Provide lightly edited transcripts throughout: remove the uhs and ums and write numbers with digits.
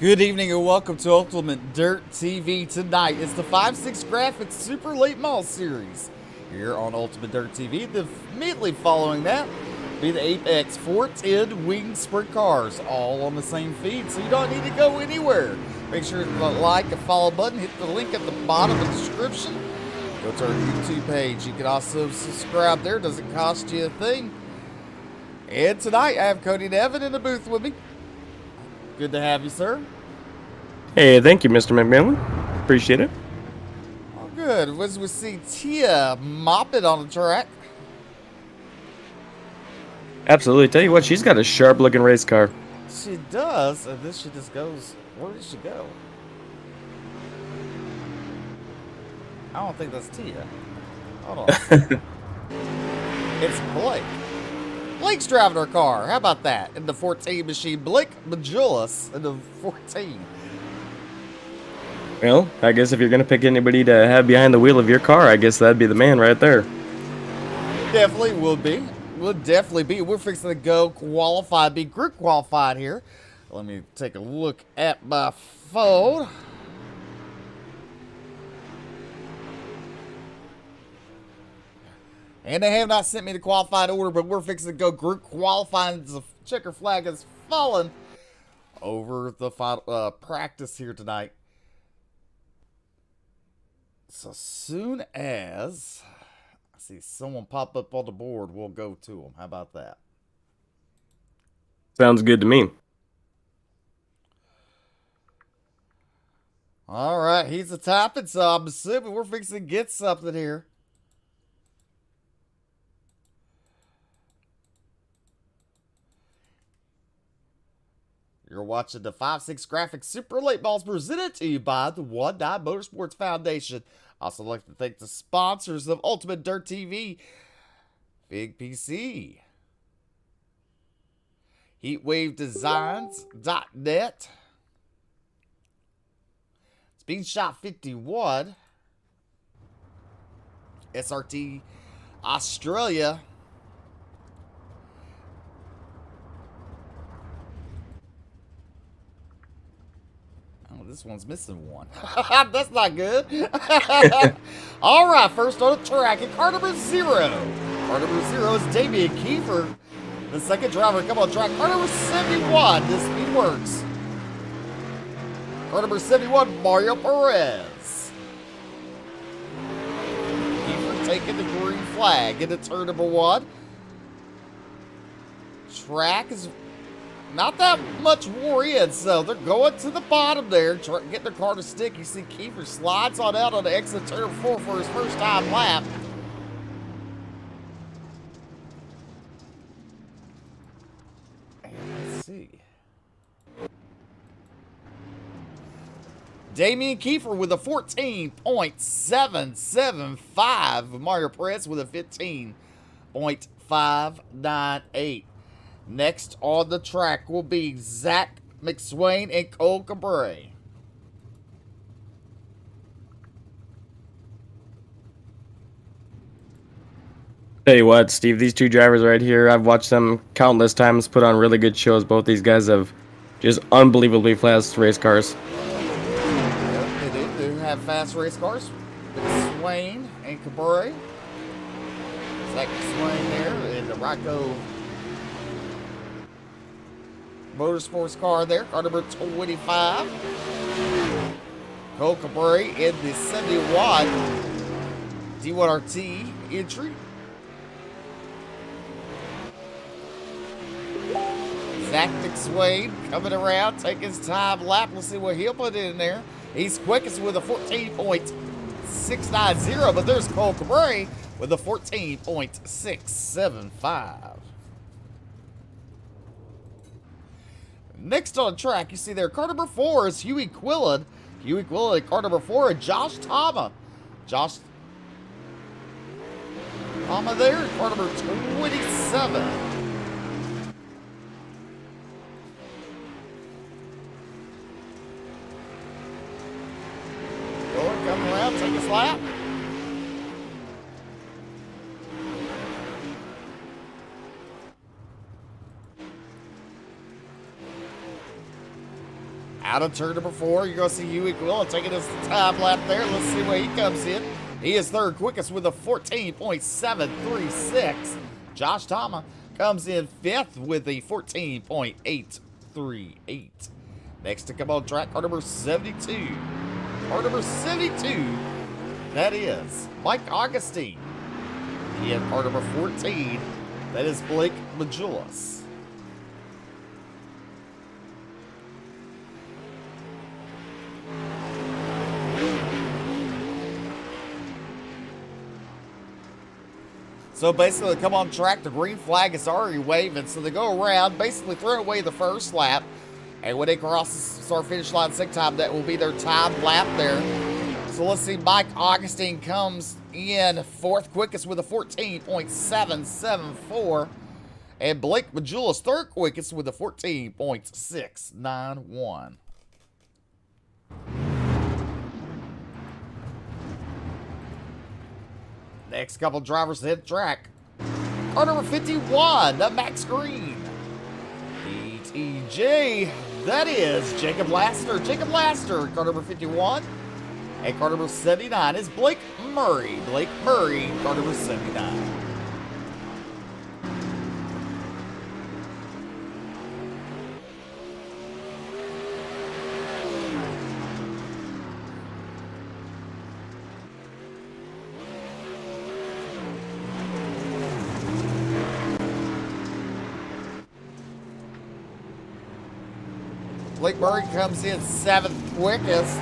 Good evening and welcome to Ultimate Dirt TV. Tonight is the 5-6 Graphics Super Late Model Series here on Ultimate Dirt TV. Immediately following that be the Apex 410 Wing Sprint Cars, all on the same feed, so you don't need to go anywhere. Make sure to like and follow button, hit the link at the bottom of the description. Go to our YouTube page. You can also subscribe there, doesn't cost you a thing. And tonight I have Cody and Evan in the booth with me. Good to have you, sir. Hey, thank you, Mr. McMillan. Appreciate it. Oh, good. As we see Tia mopping on the track. Absolutely. Tell you what, she's got a sharp-looking race car. She does, and then she just goes. Where did she go? I don't think that's Tia. Hold on. It's Blake. Blake's driving her car. How about that? In the 14 machine. Blake Majulis in the 14. Well, I guess if you're going to pick anybody to have behind the wheel of your car, I guess that'd be the man right there. Definitely will be. Will definitely be. We're fixing to go qualified, be group qualified here. Let me take a look at my phone. And they have not sent me the qualified order, but we're fixing to go group qualifying. The checker flag has fallen over the final, practice here tonight. So soon as I see someone pop up on the board, we'll go to them. How about that? Sounds good to me. All right, he's the topping, so I'm assuming we're fixing to get something here. You're watching the 5-6 Graphics Super Late Balls presented to you by the 1-9 Motorsports Foundation. Also like to thank the sponsors of Ultimate Dirt TV, Big PC, HeatWaveDesigns.net, Speedshot 51, SRT Australia, this one's missing one. That's not good. All right, first on the track at car number 0. Car number 0 is Damian Kiefer. The second driver come on track, car number 71. This speed works. Car number 71, Mario Perez. Kiefer taking the green flag into turn number 1. Track is not that much wore in, so they're going to the bottom there, getting their car to stick. You see Kiefer slides on out on the exit turn 4 for his first time lap. And let's see. Damian Kiefer with a 14.775. Mario Perez with a 15.598. Next on the track will be Zach McSwain and Cole Cabray. Tell you what, Steve, these two drivers right here, I've watched them countless times put on really good shows. Both these guys have just unbelievably fast race cars. Yep, they do have fast race cars. McSwain and Cabray. Zach McSwain there in the Rocco Motorsports car there, car number 25. Cole Cabray in the 71 D1RT entry. Zach McSwain coming around, taking his time lap. Let's see what he'll put in there. He's quickest with a 14.690, but there's Cole Cabray with a 14.675. Next on the track, you see there, car number 4 is Huey Quillen. Huey Quillen at car number 4, and Josh Tama. Josh Tama there, car number 27. Going, coming around, take his lap. Out of turn number 4, you're going to see Huey Quill taking his time lap there. Let's see where he comes in. He is third quickest with a 14.736. Josh Tama comes in fifth with a 14.838. Next to come on track, car number 72. Car number 72, that is Mike Augustine. He had car number 14, that is Blake Majulis. So basically, come on track, the green flag is already waving, so they go around, basically throw away the first lap, and when they cross the start finish line second time, that will be their time lap there. So let's see, Mike Augustine comes in fourth quickest with a 14.774, and Blake Majulis third quickest with a 14.691. Next couple drivers to hit the track. Car number 51, the Max Green. ETJ, that is Jacob Laster. Jacob Laster, car number 51. And car number 79 is Blake Murray. Blake Murray, car number 79. Blake Murray comes in seventh quickest.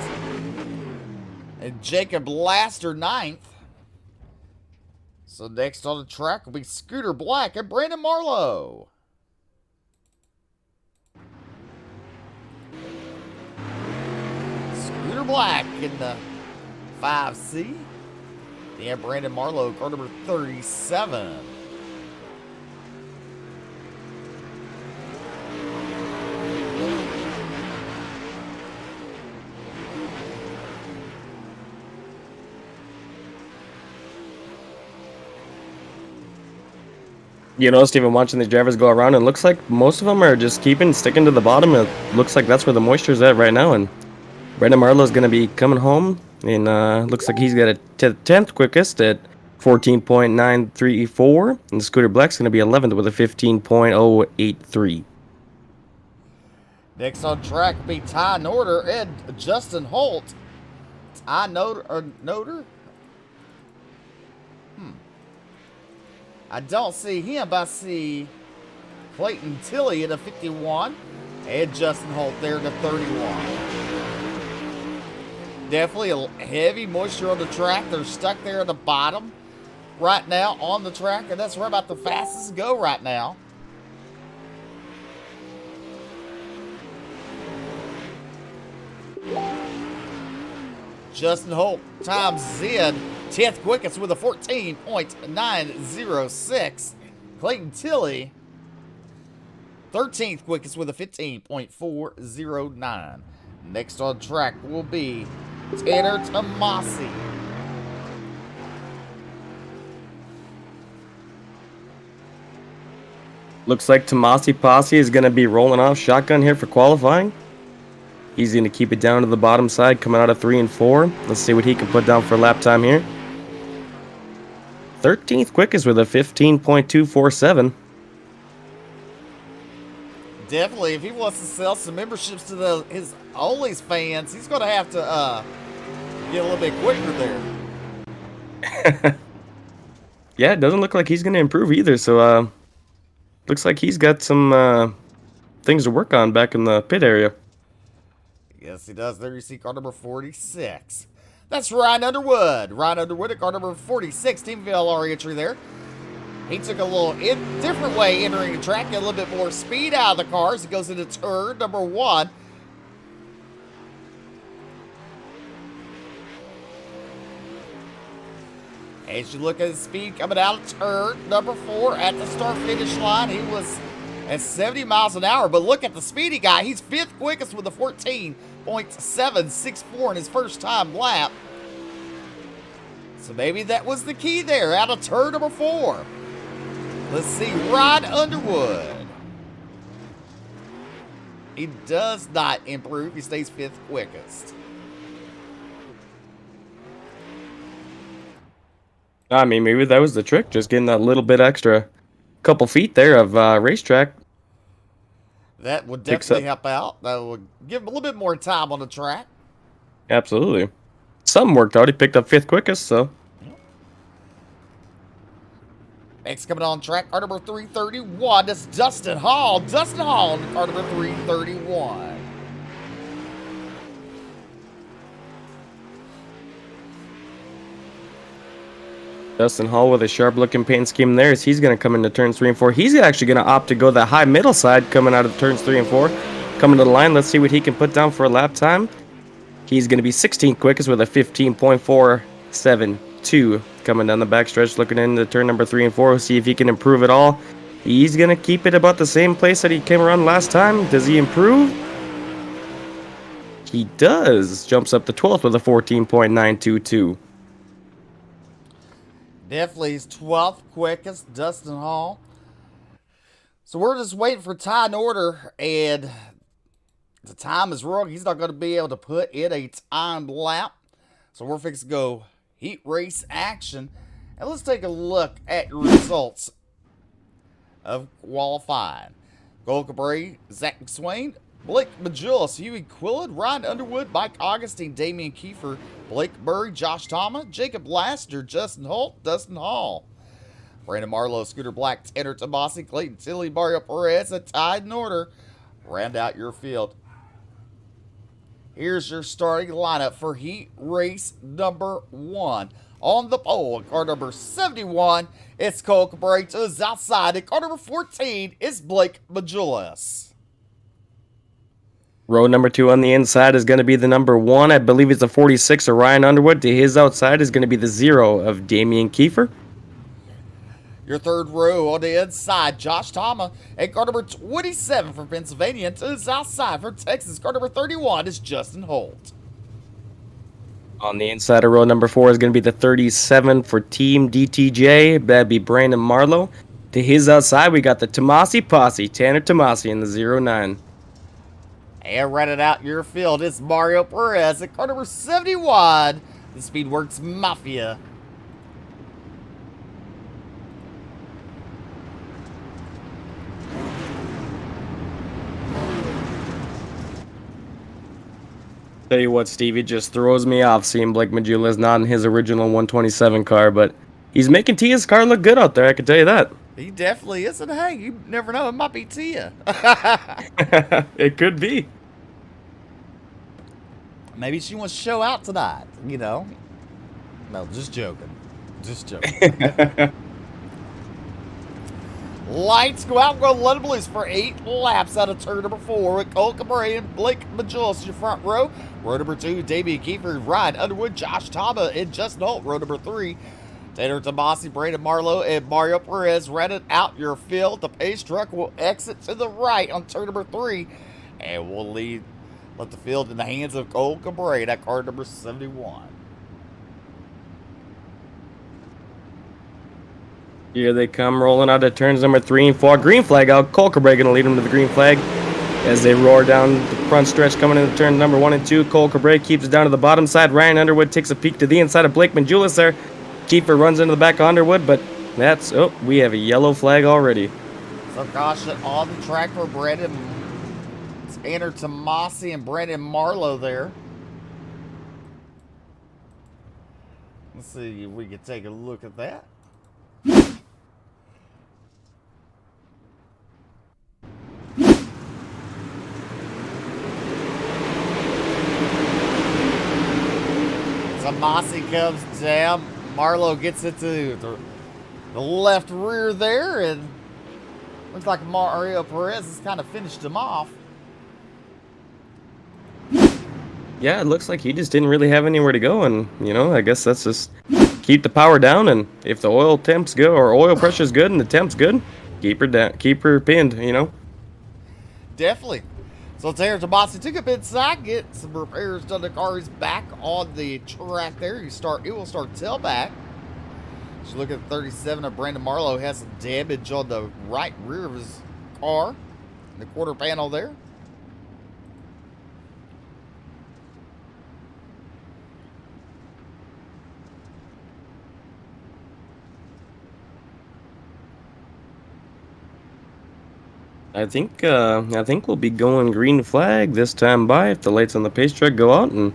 And Jacob Laster ninth. So next on the track will be Scooter Black and Brandon Marlowe. Scooter Black in the 5C. And Brandon Marlowe, car number 37. You know, Steven, watching these drivers go around, and looks like most of them are just sticking to the bottom. It looks like that's where the moisture's at right now. And Brandon Marlowe's going to be coming home, and looks like he's got a 10th quickest at 14.934, and Scooter Black's going to be 11th with a 15.083. Next on track will be Ty Norder and Justin Holt. Ty Norder? I don't see him, but I see Clayton Tilley in a 51 and Justin Holt there in a 31. Definitely a heavy moisture on the track. They're stuck there at the bottom right now on the track, and that's where about the fastest go right now. Justin Holt times in 10th quickest with a 14.906. Clayton Tilley, 13th quickest with a 15.409. Next on track will be Tanner Tomasi. Looks like Tomasi Posse is going to be rolling off shotgun here for qualifying. He's going to keep it down to the bottom side, coming out of 3 and 4. Let's see what he can put down for lap time here. 13th quickest with a 15.247. Definitely, if he wants to sell some memberships to his Ollie's fans, he's going to have to get a little bit quicker there. Yeah, it doesn't look like he's going to improve either. So, looks like he's got some things to work on back in the pit area. Yes, he does. There you see car number 46. That's Ryan Underwood. Ryan Underwood at car number 46. Team VLR entry there. He took a little different way entering the track. Get a little bit more speed out of the car as he goes into turn number 1. As you look at his speed coming out of turn number 4 at the start-finish line, he was at 70 miles an hour. But look at the speed he got. He's 5th quickest with a 14.764 in his first time lap. So maybe that was the key there out of turn number 4. Let's see, Ryan Underwood He does not improve. He stays 5th quickest. I mean, maybe that was the trick, just getting that little bit extra couple feet there of racetrack. That would definitely help out. That would give him a little bit more time on the track. Absolutely. Something worked out. He picked up 5th quickest, so. Next coming on track, car number 331. That's Dustin Hall. Dustin Hall, car number 331. Dustin Hall with a sharp-looking paint scheme there as he's going to come into turns 3 and 4. He's actually going to opt to go the high middle side coming out of turns 3 and 4. Coming to the line, let's see what he can put down for a lap time. He's going to be 16th quickest with a 15.472 coming down the backstretch, looking into turn number 3 and 4. We'll see if he can improve at all. He's going to keep it about the same place that he came around last time. Does he improve? He does. Jumps up to 12th with a 14.922. Definitely his 12th quickest, Dustin Hall. So we're just waiting for time order, and the time is wrong. He's not going to be able to put in a timed lap. So we're fixing to go heat race action. And let's take a look at your results of qualifying. Cole Cabray, Zach McSwain, Blake Majulis, Huey Quillin, Ryan Underwood, Mike Augustine, Damian Kiefer, Blake Murray, Josh Thomas, Jacob Laster, Justin Holt, Dustin Hall, Brandon Marlowe, Scooter Black, Tanner Tomasi, Clayton Tilley, Mario Perez, a tied in order. Round out your field. Here's your starting lineup for heat race number 1. On the pole, car number 71, it's Cole Cabray. To his outside, and car number 14 is Blake Majulis. Row number 2 on the inside is going to be the number 1. I believe it's a 46 of Ryan Underwood. To his outside is going to be the 0 of Damian Kiefer. Your third row on the inside, Josh Thomas, and car number 27 from Pennsylvania. And to his outside from Texas, car number 31 is Justin Holt. On the inside of row number 4 is going to be the 37 for Team DTJ. That'd be Brandon Marlowe. To his outside, we got the Tomasi Posse, Tanner Tomasi in the 09. And running out your field is Mario Perez at car number 71, the Speedworks Mafia. Tell you what, Steve, it just throws me off seeing Blake Majulis not in his original 127 car, but he's making Tia's car look good out there, I can tell you that. He definitely is, and hey, you never know, it might be Tia. It could be. Maybe she wants to show out tonight, you know. No, just joking. Just joking. Lights go out. We're going to let them loose for 8 laps out of turn number 4 with Cole Cabray and Blake Majulis in your front row. Row number 2, Damian Kiefer, Ryan Underwood, Josh Thomas, and Justin Holt. Row number 3, Tanner Tomasi, Brandon Marlowe, and Mario Perez rounded out your field. The pace truck will exit to the right on turn number 3, and we'll let the field in the hands of Cole Cabray at car number 71. Here they come rolling out of turns number 3 and 4. Green flag out. Cole Cabray going to lead them to the green flag as they roar down the front stretch coming into turn number 1 and 2. Cole Cabray keeps it down to the bottom side. Ryan Underwood takes a peek to the inside of Blake Majulis there. Kiefer runs into the back of Underwood, but that's, oh, we have a yellow flag already. So caution on the track for Brandon Tanner Tomasi and Brandon Marlowe there. Let's see if we can take a look at that. Tomasi comes down. Marlowe gets it to the left rear there, and looks like Mario Perez has kind of finished him off. Yeah, it looks like he just didn't really have anywhere to go, and, you know, I guess that's just keep the power down, and if the oil temp's good, or oil pressure's good and the temp's good, keep her down, keep her pinned, you know? Definitely. So Tanner Tomasi took up inside, get some repairs done. The car is back on the track there. It will start tailback. Just look at 37 of Brandon Marlowe has some damage on the right rear of his car, the quarter panel there. I think we'll be going green flag this time by if the lights on the pace track go out, and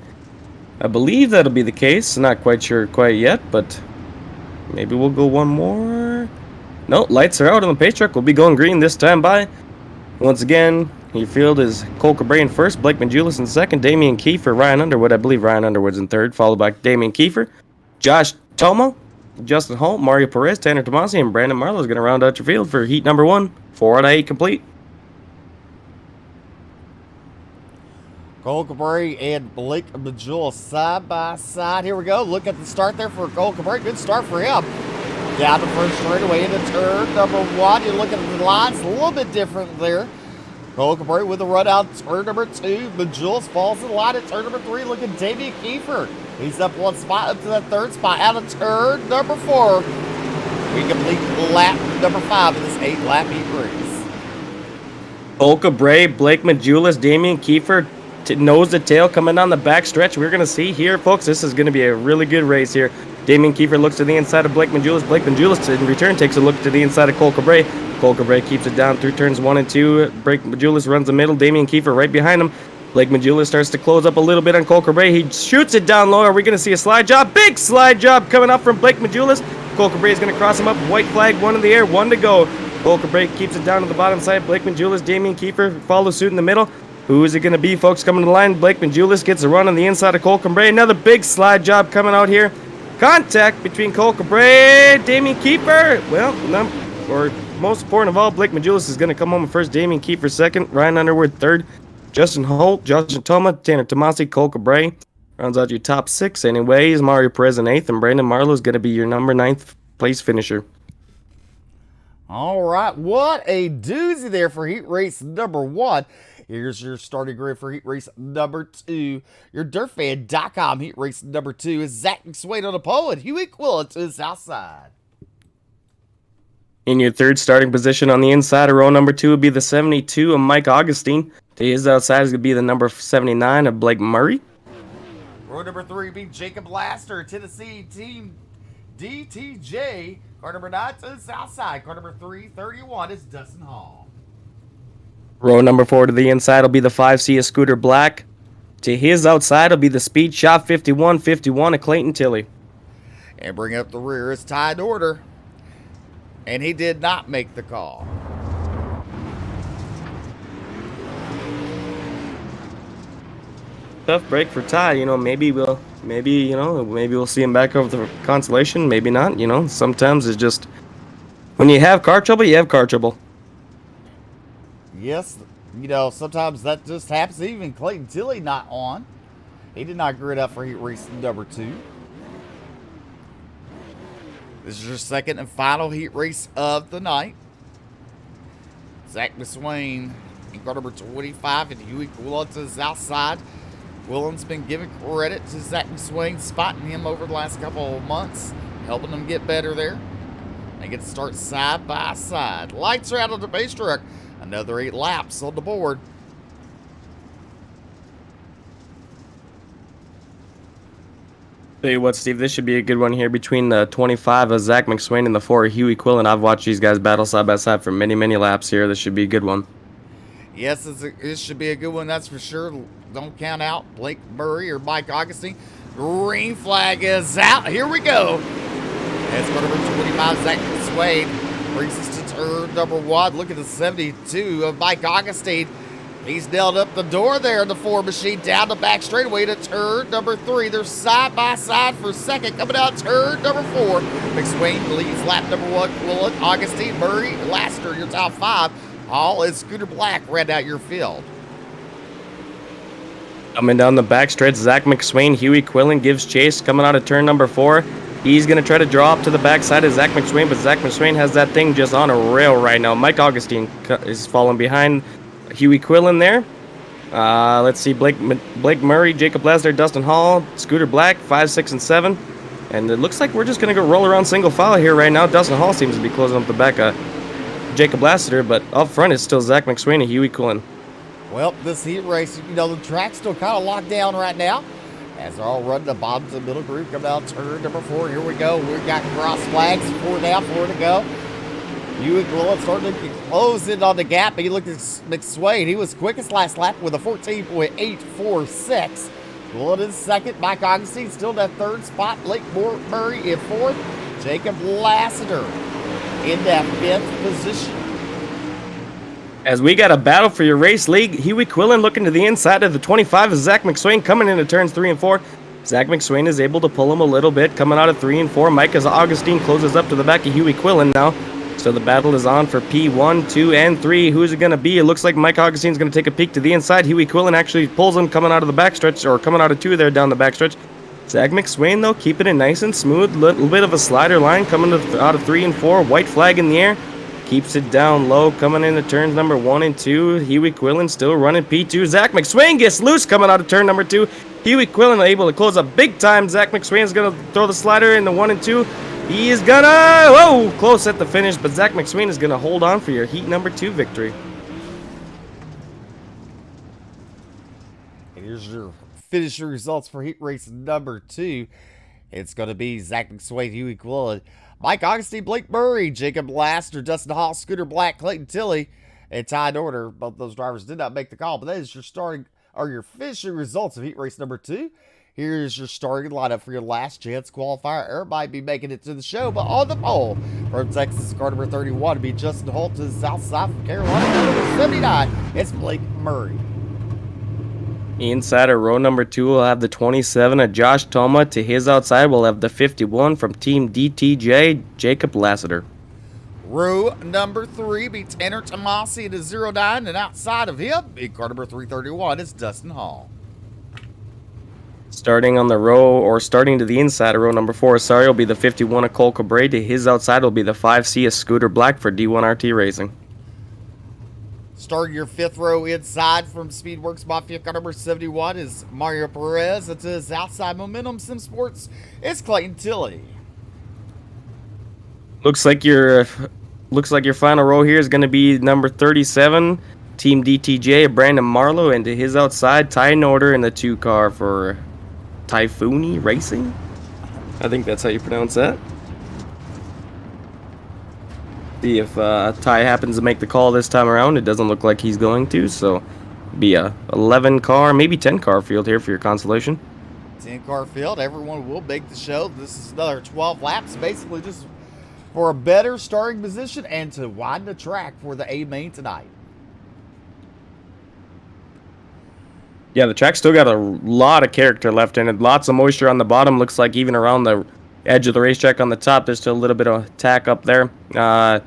I believe that'll be the case. Not quite sure quite yet, but maybe we'll go one more. No, lights are out on the pace track. We'll be going green this time by. Once again, your field is Cole Cabre in first, Blake Majulis in second, Damian Kiefer, Ryan Underwood. I believe Ryan Underwood's in third, followed by Damian Kiefer, Josh Tomo, Justin Holt, Mario Perez, Tanner Tomasi, and Brandon Marlowe is going to round out your field for heat number 1. 4 out of 8 complete. Cole Cabre and Blake Majulis side by side. Here we go. Look at the start there for Cole Cabre. Good start for him. Down the first straightaway into turn number 1. You look at the lines, a little bit different there. Cole Cabre with a run out turn number 2. Majulis falls in line at turn number 3. Look at Damian Kiefer. He's up one spot up to that third spot out of turn number 4. We complete lap number 5 in this 8-lap heat race. Cole Cabre, Blake Majulis, Damian Kiefer, nose to tail coming down the back stretch. We're going to see here, folks, this is going to be a really good race here. Damian Kiefer looks to the inside of Blake Majulis. Blake Majulis, in return, takes a look to the inside of Cole Cabre. Cole Cabre keeps it down through turns 1 and 2. Blake Majulis runs the middle. Damian Kiefer right behind him. Blake Majulis starts to close up a little bit on Cole Cabre. He shoots it down low. Are we going to see a slide job? Big slide job coming up from Blake Majulis. Cole Cabre is going to cross him up. White flag, 1 in the air, 1 to go. Cole Cabre keeps it down to the bottom side. Blake Majulis, Damian Kiefer follows suit in the middle. Who is it going to be, folks, coming to the line? Blake Majulis gets a run on the inside of Cole Cabre. Another big slide job coming out here. Contact between Cole Cabre, Damian Kiefer. Well, or most important of all, Blake Majulis is going to come home first. Damian Kiefer second. Ryan Underwood third. Justin Holt, Justin Toma, Tanner Tomasi, Cole Cabre. Rounds out your top 6. Anyways, Mario Perez in 8th, and Brandon Marlowe is going to be your number 9th place finisher. All right, what a doozy there for heat race number 1. Here's your starting grid for heat race number 2. Your DirtFan.com heat race number 2 is Zach McSwain on the pole and Huey Quillen to the south side. In your third starting position on the inside of row number 2 would be the 72 of Mike Augustine. To his outside is going to be the number 79 of Blake Murray. Row number 3 be Jacob Laster, Tennessee Team DTJ. Car number 9 to the south side. Car number 331 is Dustin Hall. Row number 4 to the inside will be the 5C of Scooter Black. To his outside will be the Speed Shop 5151 of Clayton Tilley. And bring up the rear is Ty Norder. And he did not make the call. Tough break for Ty. Maybe we'll see him back over the consolation. Maybe not. Sometimes it's just when you have car trouble, you have car trouble. Yes, sometimes that just happens. Even Clayton Tilley not on. He did not grid up for heat race number 2. This is your second and final heat race of the night. Zach McSwain in car number 25 and Huey Quillen to his outside. Quillen's been giving credit to Zach McSwain, spotting him over the last couple of months, helping him get better there. They get to start side by side. Lights are out on the base truck. Another 8 laps on the board. Tell you what, Steve, this should be a good one here between the 25 of Zach McSwain and the 4 of Huey Quillen. I've watched these guys battle side by side for many, many laps here. This should be a good one. Yes, this should be a good one, that's for sure. Don't count out Blake Murray or Mike Augustine. Green flag is out. Here we go. That's car number 25, Zach McSwain, brings us to turn number 1. Look at the 72 of Mike Augustine. He's nailed up the door there in the 4 machine, down the back straightaway to turn number 3. They're side by side for second, coming out turn number 4. McSwain leads lap number 1. Quillen, Augustine, Murray, Laster, your top 5. All is Scooter Black ran out your field. Coming down the back stretch, Zach McSwain, Huey Quillen gives chase, coming out of turn number 4. He's going to try to draw up to the backside of Zach McSwain, but Zach McSwain has that thing just on a rail right now. Mike Augustine is falling behind Huey Quillen there. Let's see, Blake Murray, Jacob Laster, Dustin Hall, Scooter Black, 5, 6, and 7. And it looks like we're just going to go roll around single file here right now. Dustin Hall seems to be closing up the back of Jacob Lassiter, but up front is still Zach McSwain and Huey Quillen. Well, this heat race, the track's still kind of locked down right now. As they're all running the bottom to the middle group, coming out turn number 4. Here we go. We've got cross flags, 4 down, 4 to go. Buick Llewellyn started to close in on the gap, but he looked at McSwain. He was quickest last lap with a 14.846. Llewellyn in second. Mike Augustine still in that third spot. Blake Murray in fourth. Jacob Lassiter in that fifth position. As we got a battle for your race league, Huey Quillen looking to the inside of the 25 is Zach McSwain coming into turns 3 and 4. Zach McSwain is able to pull him a little bit coming out of 3 and 4. Mike as Augustine closes up to the back of Huey Quillen now. So the battle is on for P1, 2, and 3. Who's it going to be? It looks like Mike Augustine's going to take a peek to the inside. Huey Quillen actually pulls him coming out of the backstretch, or coming out of 2 there down the backstretch. Zach McSwain, though, keeping it nice and smooth. Little bit of a slider line coming out of 3 and 4. White flag in the air. Keeps it down low coming into turns number 1 and 2. Huey Quillen still running P2. Zach McSwain gets loose coming out of turn number 2. Huey Quillen able to close up big time. Zach McSwain's going to throw the slider into 1 and 2. He is gonna, whoa, close at the finish, but Zach McSwain is gonna hold on for your heat number 2 victory. And here's your finisher results for heat race number 2. It's gonna be Zach McSwain, Huey Quillen, Mike Augustine, Blake Murray, Jacob Laster, Dustin Hall, Scooter Black, Clayton Tilley, and tied order. Both those drivers did not make the call, but that is your your finisher results of heat race number 2. Here's your starting lineup for your last chance qualifier. Everybody be making it to the show, but on the pole from Texas, car number 31 to be Justin Holt to the south side from Carolina, number 79. It's Blake Murray. Inside of row number 2, we'll have the 27 of Josh Toma. To his outside, we'll have the 51 from Team DTJ, Jacob Lassiter. Row number 3 beats Tanner Tomasi to 09, and outside of him, big car number 331 is Dustin Hall. Starting on the row, or starting to the inside of row number 4, will be the 51 of Cole Cabre. To his outside will be the 5C of Scooter Black for D1RT Racing. Starting your 5th row inside from Speedworks Mafia, car number 71 is Mario Perez. And to his outside, Momentum Sim Sports is Clayton Tilley. Looks like your final row here is going to be number 37, Team DTJ of Brandon Marlowe, and to his outside, tying order in the 2 car for Typhoony Racing? I think that's how you pronounce that. See if Ty happens to make the call this time around. It doesn't look like he's going to, so be a 11 car, maybe 10 car field here for your consolation. 10 car field, everyone will make the show. This is another 12 laps, basically just for a better starting position and to widen the track for the A main tonight. Yeah, the track's still got a lot of character left in it. Lots of moisture on the bottom. Looks like even around the edge of the racetrack on the top, there's still a little bit of tack up there. Top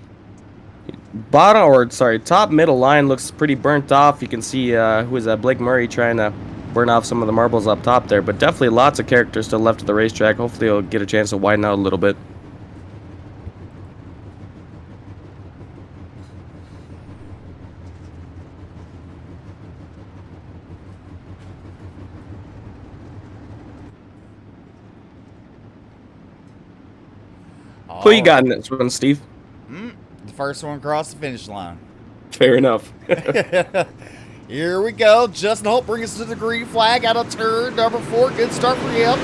middle line looks pretty burnt off. You can see who is that? Blake Murray trying to burn off some of the marbles up top there. But definitely lots of character still left of the racetrack. Hopefully he'll get a chance to widen out a little bit. Who you got in this one, Steve? The first one across the finish line. Fair enough. Here we go. Justin Holt brings us to the green flag out of turn number 4. Good start for him.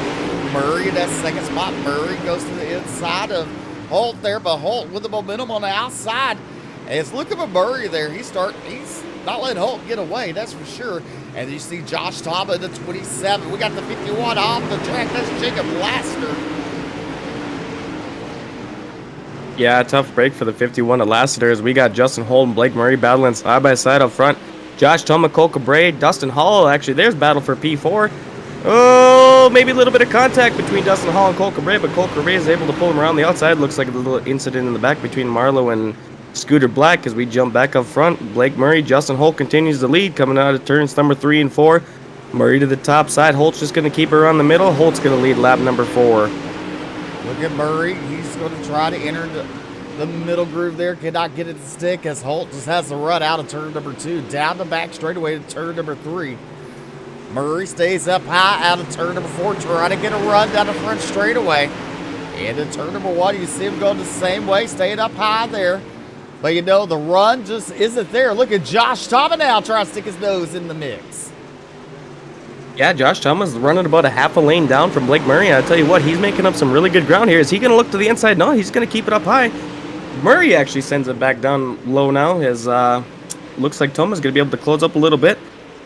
Murray in that second spot. Murray goes to the inside of Holt there, but Holt with the momentum on the outside. As look at Murray there. He's not letting Holt get away, that's for sure. And you see Josh Tama in the 27. We got the 51 off the track. That's Jacob Laster. Yeah, tough break for the 51 at Lassiter as we got Justin Holt and Blake Murray battling side by side up front. Josh Toma, Cole Cabre, Dustin Hall. Actually, there's battle for P4. Oh, maybe a little bit of contact between Dustin Hall and Cole Cabre, but Cole Cabre is able to pull him around the outside. Looks like a little incident in the back between Marlowe and Scooter Black as we jump back up front. Blake Murray, Justin Holt continues the lead coming out of turns number 3 and 4. Murray to the top side. Holt's just going to keep her on the middle. Holt's going to lead lap number 4. Look at Murray. He's going to try to enter the middle groove there. Cannot get it to stick as Holt just has to run out of turn number 2. Down the back straightaway to turn number 3. Murray stays up high out of turn number 4. Trying to get a run down the front straightaway. And in turn number 1, you see him going the same way. Staying up high there. But you know, the run just isn't there. Look at Josh Tama now trying to stick his nose in the mix. Yeah, Josh Thomas running about a half a lane down from Blake Murray. I tell you what, he's making up some really good ground here. Is he going to look to the inside? No, he's going to keep it up high. Murray actually sends it back down low now. As looks like Toma's gonna be able to close up a little bit.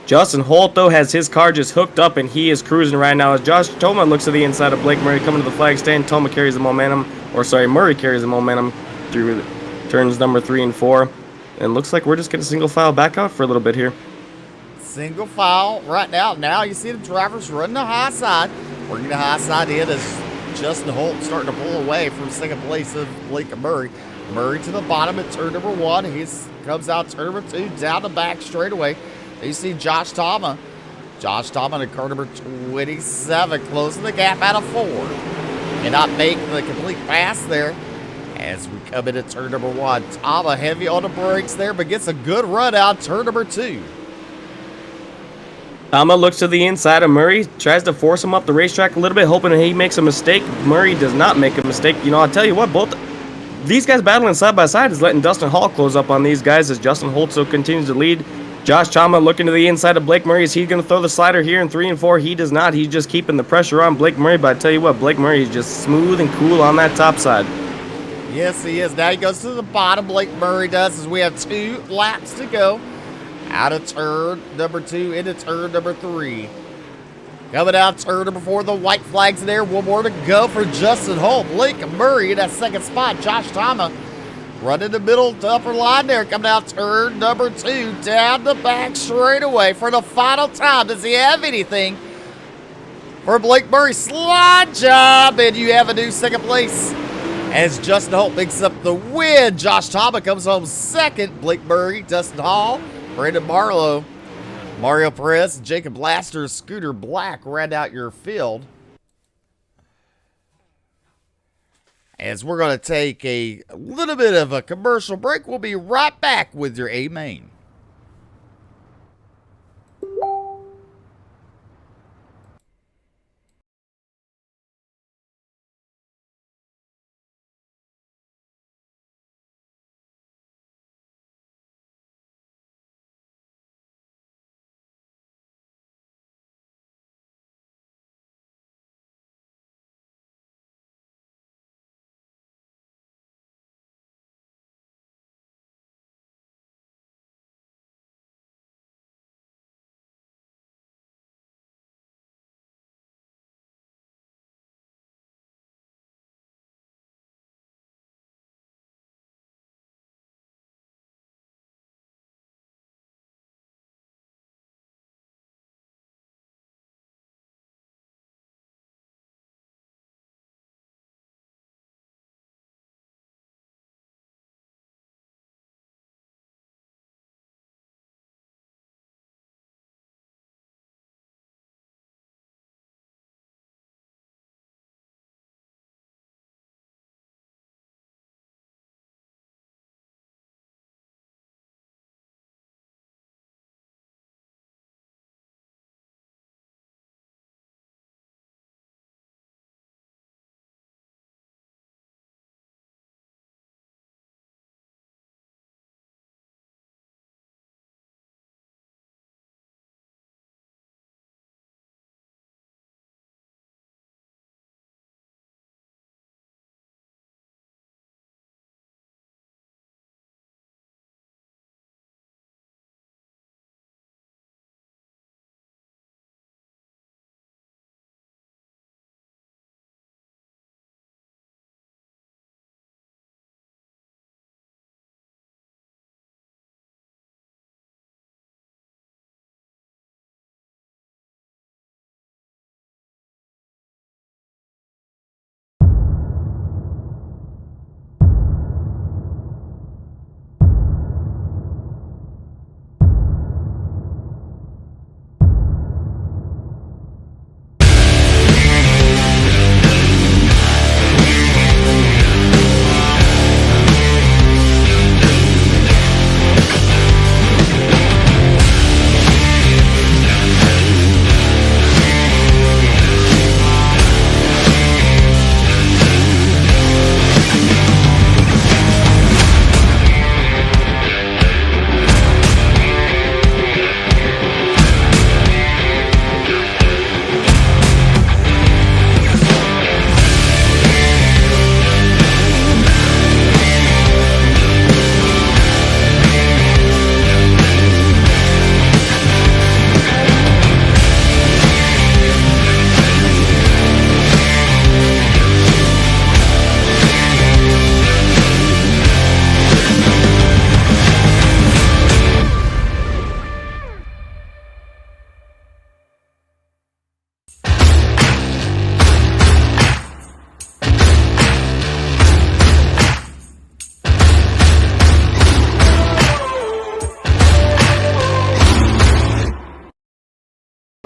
Justin Holt though has his car just hooked up and he is cruising right now. As Toma looks to the inside of Blake Murray coming to the flag stand. Toma carries the momentum, or sorry, Murray carries the momentum through turns number 3 and 4. And looks like we're just gonna single file back out for a little bit here. Single file right now. Now you see the drivers running the high side. Bringing the high side in as Justin Holt starting to pull away from second place of Blake Murray. Murray to the bottom at turn number 1. He comes out turn number 2, down the back straightaway. You see Josh Tama. Josh Tama in car number 27, closing the gap out of 4. Cannot make the complete pass there as we come into turn number 1. Tama heavy on the brakes there, but gets a good run out turn number 2. Tama looks to the inside of Murray, tries to force him up the racetrack a little bit, hoping that he makes a mistake. Murray does not make a mistake. You know, I'll tell you what, both these guys battling side by side is letting Dustin Hall close up on these guys as Justin Holt so continues to lead. Josh Tama looking to the inside of Blake Murray. Is he going to throw the slider here in 3 and 4? He does not. He's just keeping the pressure on Blake Murray. But I tell you what, Blake Murray is just smooth and cool on that top side. Yes, he is. Now he goes to the bottom. Blake Murray does as we have 2 laps to go. Out of turn number 2 into turn number 3. Coming out turn number 4. The white flag's there. 1 more to go for Justin Holt. Blake Murray in that second spot. Josh Tama running the middle to upper line there. Coming out turn number 2. Down the back straightaway for the final time. Does he have anything for Blake Murray? Slide job. And you have a new second place as Justin Holt picks up the win. Josh Tama comes home second. Blake Murray, Dustin Hall, Brandon Marlowe, Mario Perez, Jacob Laster, Scooter Black round out your field. As we're going to take a little bit of a commercial break, we'll be right back with your A main.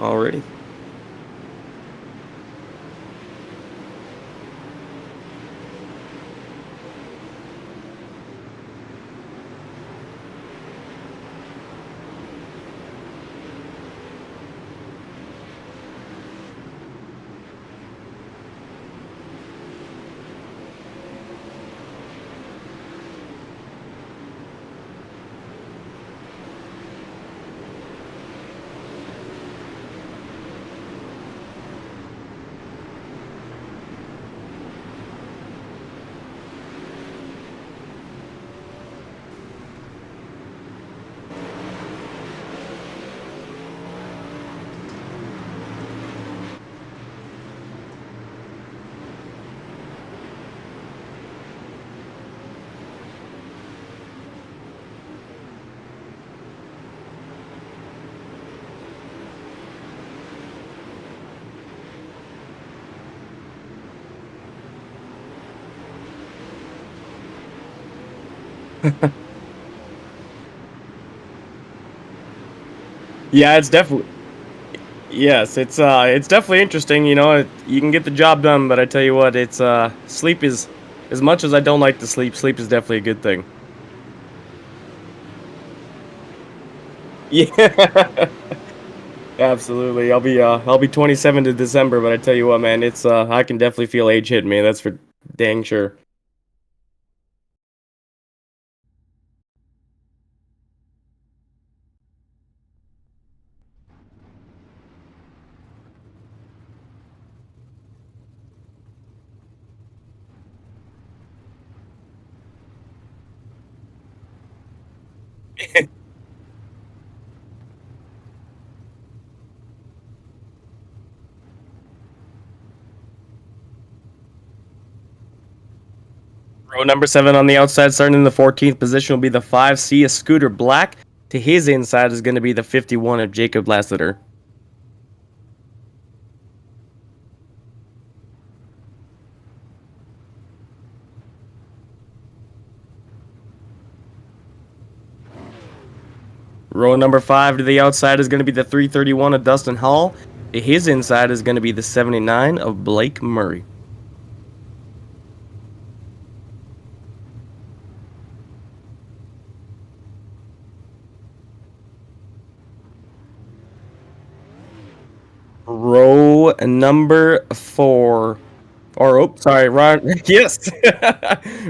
already. Yeah, it's definitely yes, it's definitely interesting. You know, you can get the job done, but I tell you what, it's sleep is as much as I don't like to sleep. Sleep is definitely a good thing. Yeah, absolutely. I'll be 27 to December, but I tell you what, man, it's I can definitely feel age hitting me. That's for dang sure. Row number 7 on the outside, starting in the 14th position, will be the 5C, a Scooter Black. To his inside is going to be the 51 of Jacob Lassiter. Row number 5 to the outside is going to be the 331 of Dustin Hall. To his inside is going to be the 79 of Blake Murray. Row number 4. Or, oh, sorry, Ron. Yes.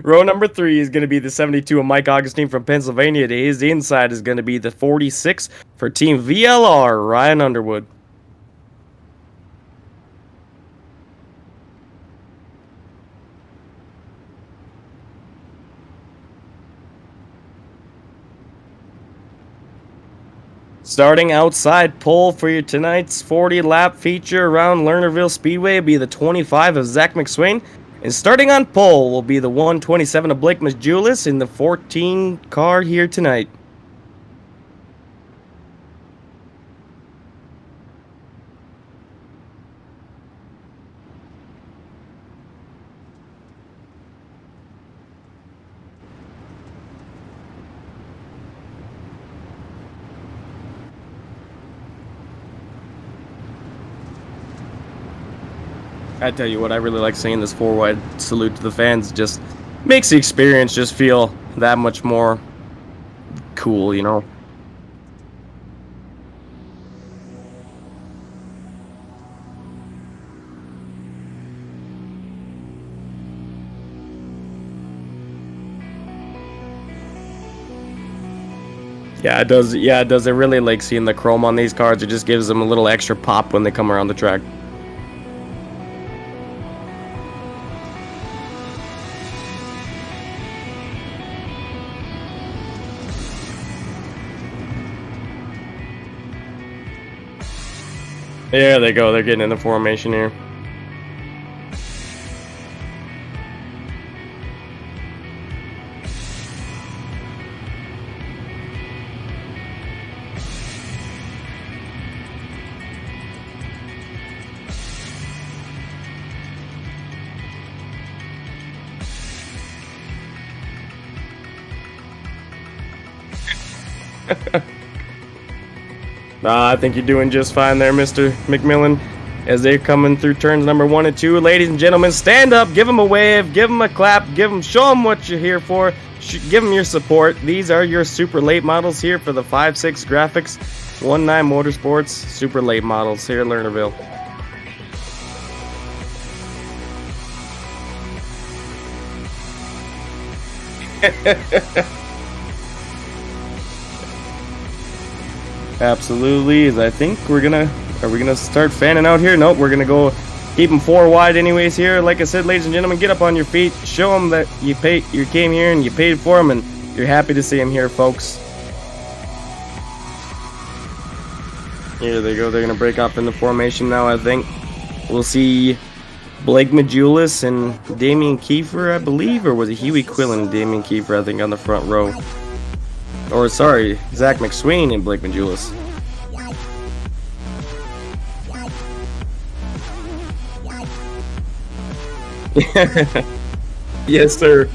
Row number 3 is going to be the 72 of Mike Augustine from Pennsylvania. To his inside is going to be the 46 for Team VLR, Ryan Underwood. Starting outside pole for your tonight's 40-lap feature around Lernerville Speedway will be the 25 of Zach McSwain. And starting on pole will be the 127 of Blake Majulis in the 14 car here tonight. I tell you what, I really like seeing this 4-wide salute to the fans. Just makes the experience just feel that much more cool, you know? Yeah, it does. Yeah, it does. I really like seeing the chrome on these cars. It just gives them a little extra pop when they come around the track. There they go. They're getting in the formation here. I think you're doing just fine there, Mr. McMillan. As they're coming through turns number 1 and 2, ladies and gentlemen, stand up, give them a wave, give them a clap, show them what you're here for, give them your support. These are your super late models here for the 5.6 graphics, 1.9 Motorsports super late models here at Lernerville. Absolutely. I think are we gonna start fanning out here? Nope, we're gonna go keep them 4 wide anyways here. Like I said, ladies and gentlemen, get up on your feet, show them that you came here and you paid for them, and you're happy to see them here, folks. Here they go. They're gonna break off in the formation now. I think we'll see Blake Majulis and Damian Kiefer, I believe, or was it Huey Quillen and Damian Kiefer? I think on the front row. Or sorry, Zach McSwain and Blake Majulis. Yes, sir.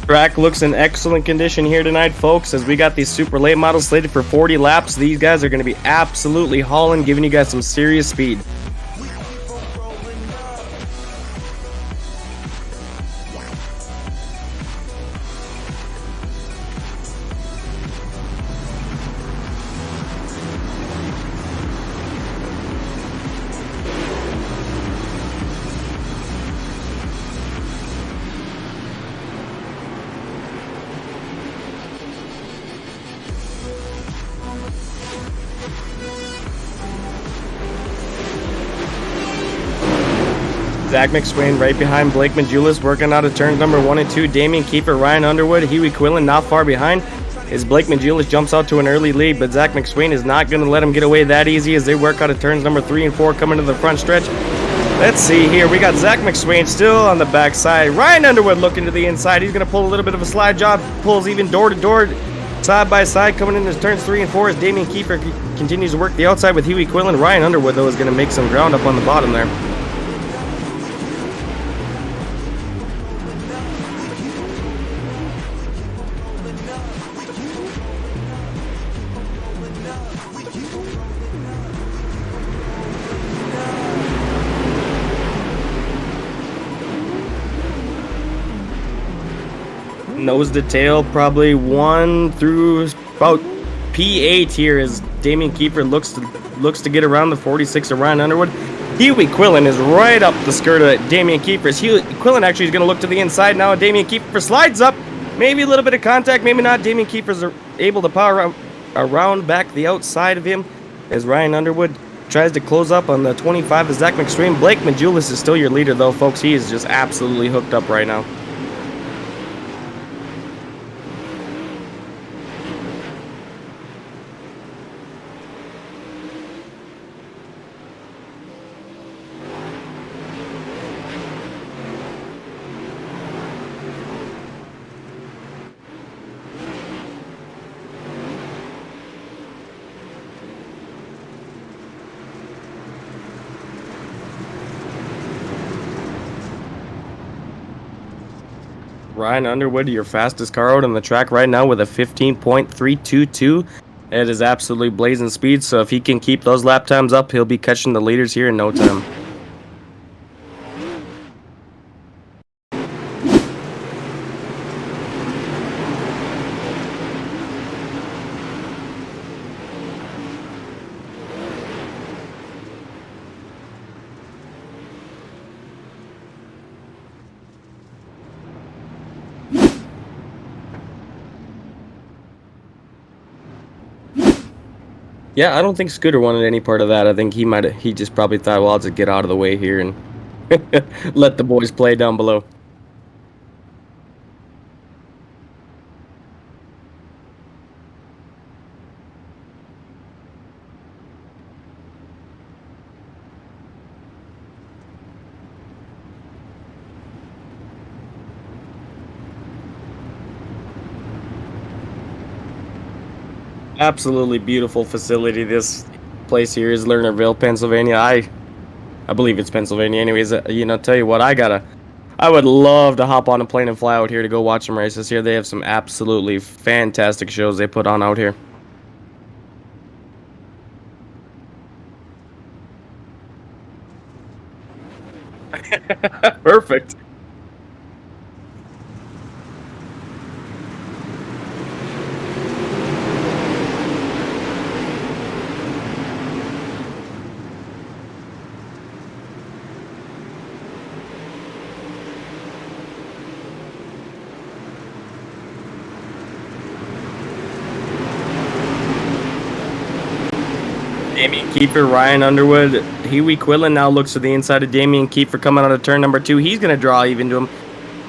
Track looks in excellent condition here tonight, folks, as we got these super late models slated for 40 laps. These guys are going to be absolutely hauling, giving you guys some serious speed. Zach McSwain right behind Blake Majulis, working out of turns number 1 and 2. Damian Kiefer, Ryan Underwood, Huey Quillen not far behind as Blake Majulis jumps out to an early lead, but Zach McSwain is not going to let him get away that easy as they work out of turns number 3 and 4 coming to the front stretch. Let's see here. We got Zach McSwain still on the backside. Ryan Underwood looking to the inside. He's going to pull a little bit of a slide job, pulls even door to door, side by side coming into turns 3 and 4 as Damian Kiefer continues to work the outside with Huey Quillen. Ryan Underwood, though, is going to make some ground up on the bottom there. Nose to tail, probably 1 through about P8 here as Damian Kiefer looks to get around the 46 of Ryan Underwood. Huey Quillen is right up the skirt of Damian Kiefer. Huey Quillen actually is going to look to the inside now. Damian Kiefer slides up, maybe a little bit of contact, maybe not. Damian Kiefer is able to power around back the outside of him as Ryan Underwood tries to close up on the 25 of Zach McSwain. Blake Majulis is still your leader, though, folks. He is just absolutely hooked up right now. Ryan Underwood, your fastest car out on the track right now with a 15.322. It is absolutely blazing speed, so if he can keep those lap times up, he'll be catching the leaders here in no time. Yeah, I don't think Scooter wanted any part of that. I think he just probably thought, well, I'll just get out of the way here and let the boys play down below. Absolutely beautiful facility. This place here is Lernerville, Pennsylvania. I believe it's Pennsylvania. Anyways, tell you what, I would love to hop on a plane and fly out here to go watch some races here. They have some absolutely fantastic shows they put on out here. Perfect. Damian Kiefer, Ryan Underwood, Huey Quillen now looks to the inside of Damian Kiefer coming out of turn number 2. He's going to draw even to him.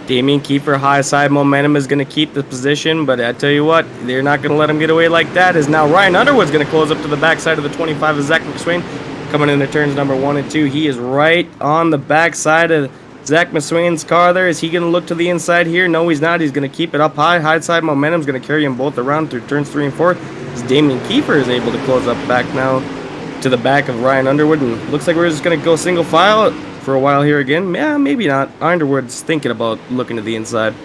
Damian Kiefer, high side momentum, is going to keep the position, but I tell you what, they're not going to let him get away like that. As now Ryan Underwood's going to close up to the backside of the 25 of Zach McSwain coming into turns number 1 and 2. He is right on the backside of Zach McSwain's car there. Is he going to look to the inside here? No, he's not. He's going to keep it up high. High side momentum is going to carry them both around through turns 3 and 4. As Damian Kiefer is able to close up back now to the back of Ryan Underwood, and looks like we're just going to go single file for a while here again. Yeah, maybe not. Underwood's thinking about looking to the inside.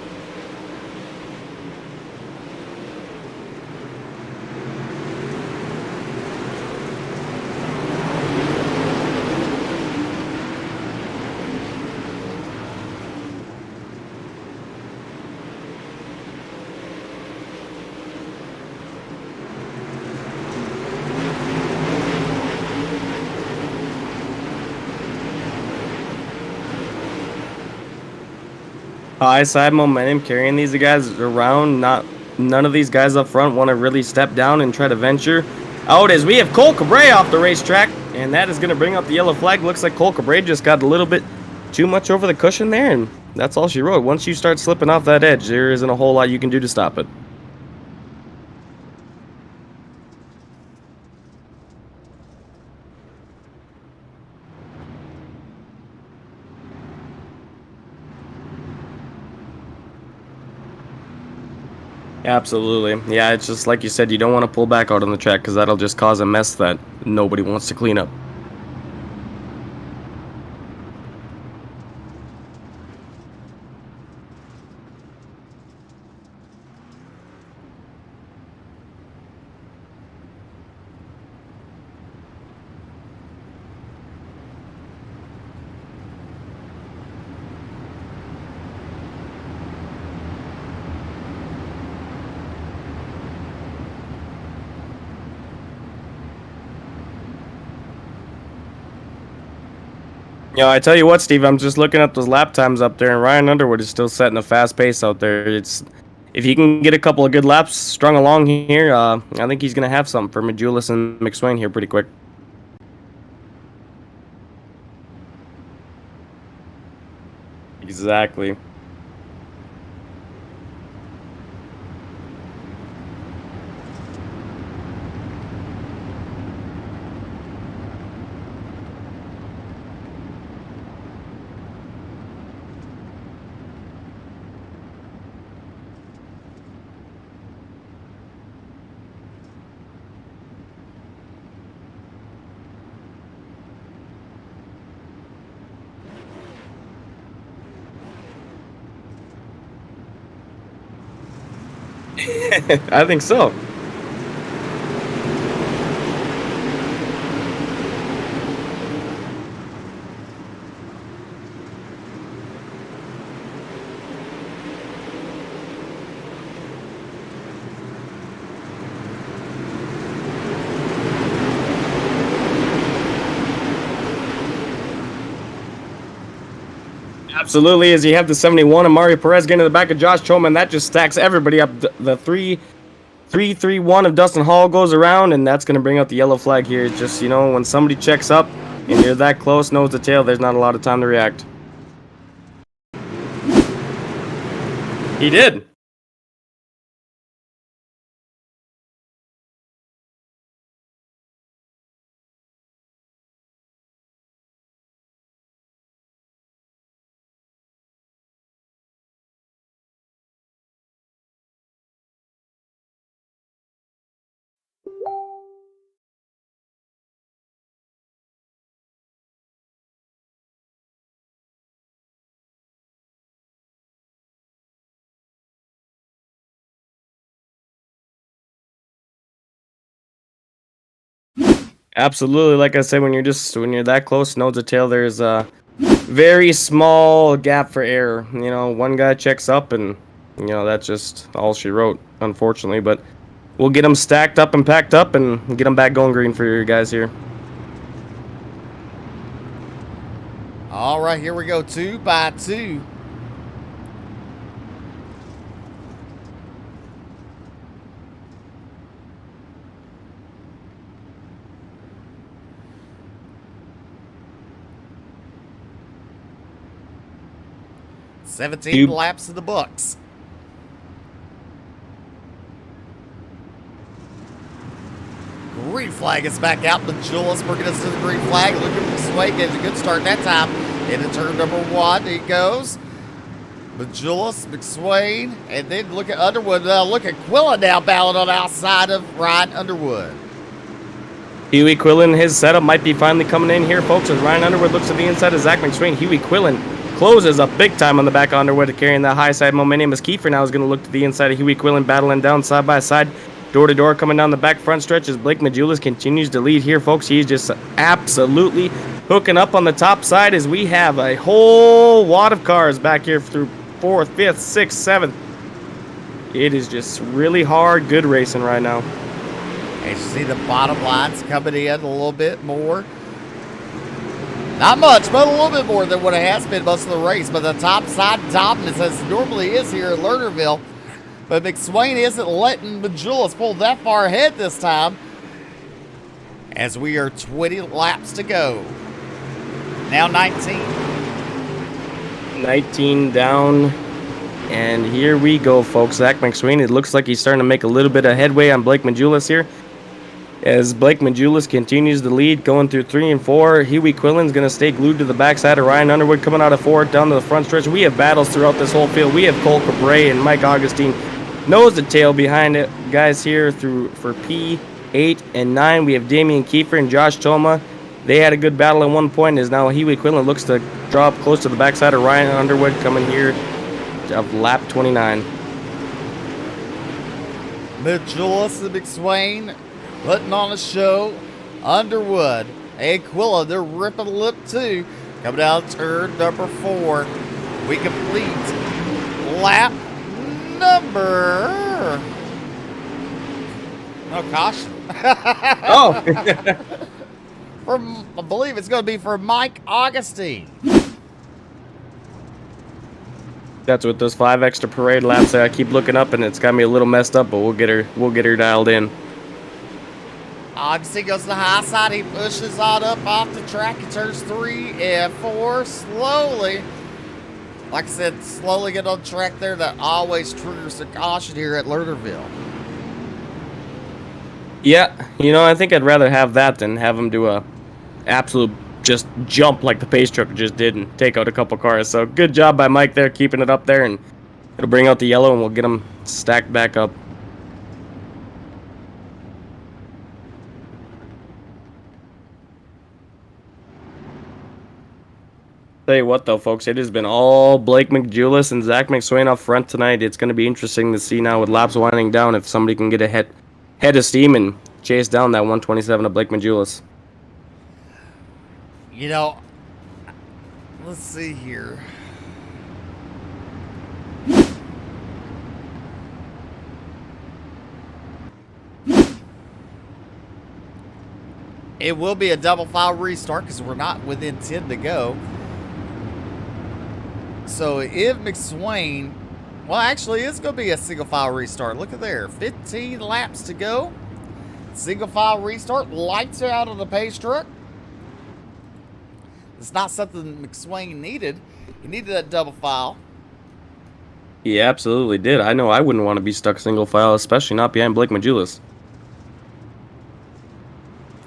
High side momentum carrying these guys around. None of these guys up front want to really step down and try to venture out, as we have Cole Cabre off the racetrack, and that is going to bring up the yellow flag. Looks like Cole Cabre just got a little bit too much over the cushion there, and that's all she wrote. Once you start slipping off that edge, there isn't a whole lot you can do to stop it. Absolutely. Yeah, it's just like you said, you don't want to pull back out on the track because that'll just cause a mess that nobody wants to clean up. I tell you what, Steve, I'm just looking at those lap times up there, and Ryan Underwood is still setting a fast pace out there. If he can get a couple of good laps strung along here, I think he's going to have something for Majulis and McSwain here pretty quick. Exactly. I think so. Absolutely, as you have the 71 and Mario Perez getting to the back of Josh Choman, that just stacks everybody up. The 3-3-1 of Dustin Hall goes around, and that's going to bring out the yellow flag here. It's just, you know, when somebody checks up and you're that close, nose to tail, there's not a lot of time to react. He did. Absolutely. Like I said, when you're that close, nose to tail, there's a very small gap for error. You know, one guy checks up, and you know that's just all she wrote, unfortunately. But we'll get them stacked up and packed up, and get them back going green for you guys here. All right, here we go, 2 by 2. Seventeen laps in the books. Green flag is back out. Julius bringing us to the green flag. Look at McSwain getting a good start that time. Into turn number 1, he goes. Julius, McSwain, and then look at Underwood. Look at Quilla now battling on the outside of Ryan Underwood. Huey Quillen, his setup might be finally coming in here, folks, as Ryan Underwood looks to the inside of Zach McSwain. Huey Quillen closes up big time on the back of Underwood, carrying that high side momentum as Kiefer now is going to look to the inside of Huey Quillen, battling down side by side, door to door, coming down the back front stretch as Blake Majulis continues to lead here, folks. He's just absolutely hooking up on the top side as we have a whole wad of cars back here through 4th, 5th, 6th, 7th. It is just really hard, good racing right now. And you see the bottom lines coming in a little bit more. Not much, but a little bit more than what it has been most of the race. But the top side dominance, as it normally is here at Lernerville. But McSwain isn't letting Majulis pull that far ahead this time, as we are 20 laps to go. Now 19. 19 down. And here we go, folks. Zach McSwain, it looks like he's starting to make a little bit of headway on Blake Majulis here, as Blake Majulis continues to lead, going through 3 and 4. Huey Quillen's going to stay glued to the backside of Ryan Underwood, coming out of 4 down to the front stretch. We have battles throughout this whole field. We have Cole Cabre and Mike Augustine nose to tail behind it, guys, here through for P8 and 9. We have Damian Kiefer and Josh Toma. They had a good battle at one point, as now Huey Quillen looks to draw up close to the backside of Ryan Underwood, coming here of lap 29. Majulis and McSwain putting on a show. Underwood and Quilla, they're ripping a lip too. Coming down turn number 4. We complete lap number... No caution. Oh! I believe it's going to be for Mike Augustine. That's with those 5 extra parade laps that I keep looking up, and it's got me a little messed up, but we'll get her dialed in. Augustine goes to the high side. He pushes on up off the track. He turns 3 and 4 slowly. Like I said, slowly get on the track there. That always triggers the caution here at Lernerville. Yeah, you know, I think I'd rather have that than have him do a absolute just jump like the pace truck just did and take out a couple cars. So good job by Mike there, keeping it up there, and it'll bring out the yellow and we'll get them stacked back up. Tell you what though, folks, it has been all Blake McJulis and Zach McSwain up front tonight. It's going to be interesting to see now with laps winding down if somebody can get a head of steam and chase down that 127 of Blake McJulis. You know, let's see here. It will be a double file restart because we're not within 10 to go. So if McSwain Well, actually, it's going to be a single file restart. Look at there. 15 laps to go. Single file restart. Lights are out on the pace truck. It's not something McSwain needed. He needed that double file. He absolutely did. I know I wouldn't want to be stuck single file, especially not behind Blake Majulis.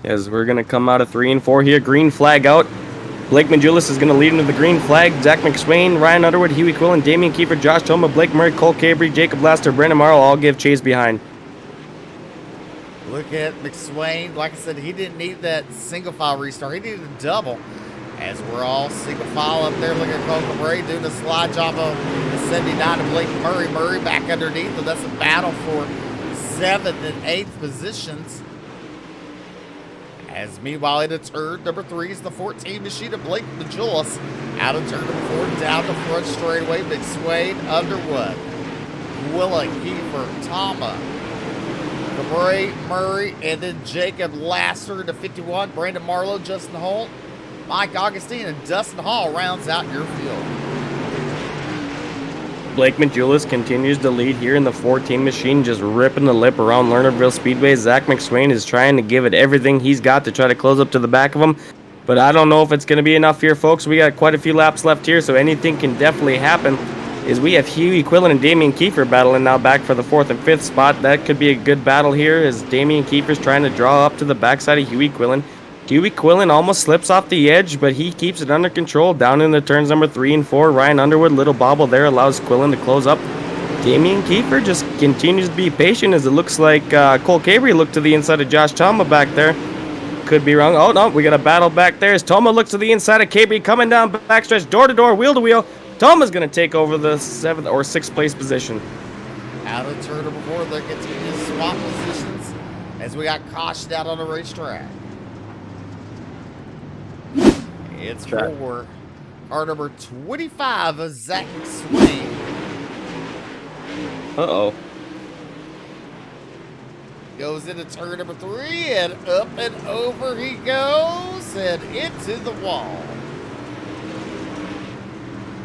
As we're going to come out of 3 and 4 here. Green flag out. Blake Majulis is going to lead into the green flag. Zach McSwain, Ryan Underwood, Huey Quillen, Damian Kiefer, Josh Toma, Blake Murray, Cole Cabry, Jacob Laster, Brandon Marlowe all give chase behind. Look at McSwain. Like I said, he didn't need that single file restart. He needed a double. As we're all single file up there, look at Cole Cabry doing a slide job of the 79 to Blake Murray. Murray back underneath him. That's a battle for 7th and 8th positions. As meanwhile, in turn number 3 is the 14 machine of Blake Majulis. Out of turn number 4, down the front straightaway. McSwain, Underwood, Quillen, Kiefer, Tama, Cabray, Murray, and then Jacob Laster to 51. Brandon Marlowe, Justin Holt, Mike Augustine, and Dustin Hall rounds out your field. Blake Majulis continues to lead here in the 14 machine, just ripping the lip around Lernerville Speedway. Zach McSwain is trying to give it everything he's got to try to close up to the back of him. But I don't know if it's going to be enough here, folks. We got quite a few laps left here, so anything can definitely happen. As we have Huey Quillen and Damian Kiefer battling now back for the 4th and 5th spot. That could be a good battle here as Damian Kiefer's trying to draw up to the backside of Huey Quillen. Huey Quillen almost slips off the edge, but he keeps it under control down in the turns number 3 and 4. Ryan Underwood, little bobble there, allows Quillen to close up. Damian Kiefer just continues to be patient as it looks like Cole Cabry looked to the inside of Josh Toma back there. Could be wrong. Oh, no, we got a battle back there as Toma looks to the inside of Cabry coming down backstretch, door to door, wheel to wheel. Toma's going to take over the 7th or 6th place position. Out of turn number 4, they're going to swap positions as we got cautioned out on the racetrack. It's for car number 25, Zach McSwain. Uh-oh. Goes into turn number 3, and up and over he goes, and into the wall.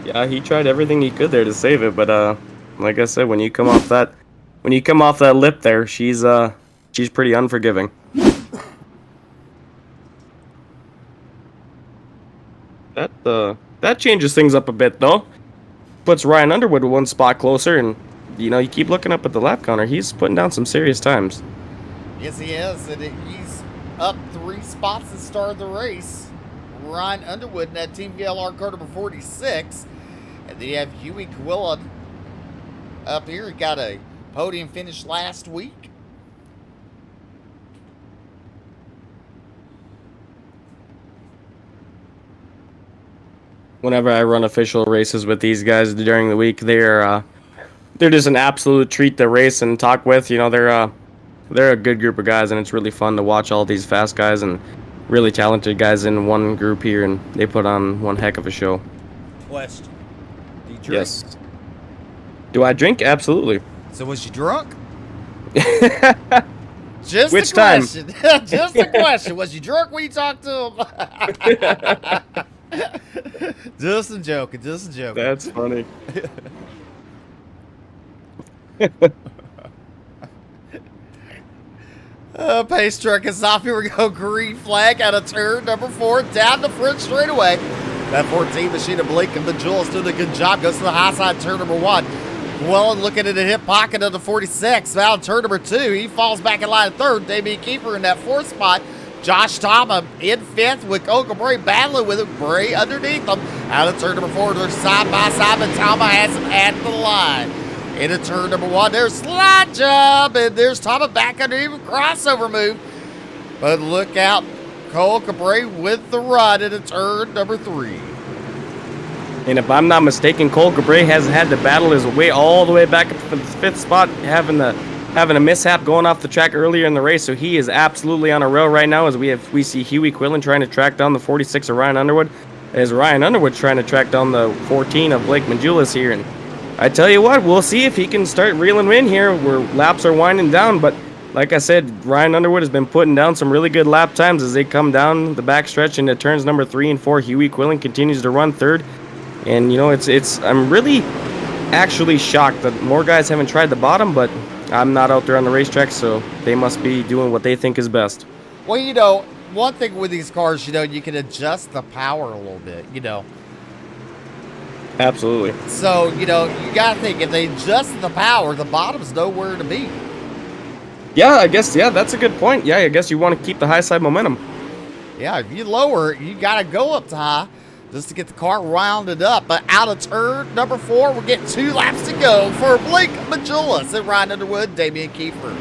Yeah, he tried everything he could there to save it, but like I said, when you come off that lip there, she's pretty unforgiving. That changes things up a bit, though. Puts Ryan Underwood one spot closer, and, you know, you keep looking up at the lap counter. He's putting down some serious times. Yes, he is, and he's up 3 spots to start the race. Ryan Underwood in that Team VLR car number 46. And then you have Huey Quillen up here. He got a podium finish last week. Whenever I run official races with these guys during the week, they're just an absolute treat to race and talk with. You know, they're a good group of guys, and it's really fun to watch all these fast guys and really talented guys in one group here, and they put on one heck of a show. Question. Do you drink? Yes. Do I drink? Absolutely. So was you drunk? Just Which a question. Just a question. Was you drunk when you talked to him? Just a joking. That's funny. Pace truck is off. Here we go. Green flag out of turn number 4. Down the front straightaway. That 14 machine of Blake and Majulis doing a good job. Goes to the high side turn number 1. Quillen looking at the hip pocket of the 46. Now turn number 2. He falls back in line 3rd. Damian Kiefer in that 4th spot. Josh Tama in 5th with Cole Bray battling with him. Bray underneath them. Out of turn number 4. They're side by side, but Tama has him at the line. Into turn number 1. There's slide job, and there's Tama back underneath him. Crossover move. But look out. Cole Cabray with the run into turn number 3. And if I'm not mistaken, Cole Cabray has had to battle his way all the way back up to the 5th spot, having a mishap going off the track earlier in the race. So he is absolutely on a roll right now as we see Huey Quillen trying to track down the 46 of Ryan Underwood, as Ryan Underwood trying to track down the 14 of Blake Majulis here. And I tell you what, we'll see if he can start reeling in here where laps are winding down. But like I said, Ryan Underwood has been putting down some really good lap times as they come down the backstretch into turns number 3 and 4. Huey Quillen continues to run 3rd. And, you know, I'm really actually shocked that more guys haven't tried the bottom, but I'm not out there on the racetrack, so they must be doing what they think is best. Well, one thing with these cars, you can adjust the power a little bit. Absolutely. So, you got to think, if they adjust the power, the bottom's nowhere to be. Yeah, I guess, that's a good point. Yeah, I guess you want to keep the high side momentum. Yeah, if you lower it, you got to go up to high just to get the car rounded up. But out of turn number 4, we're getting 2 laps to go for Blake Majulis and Ryan Underwood, Damian Kiefer.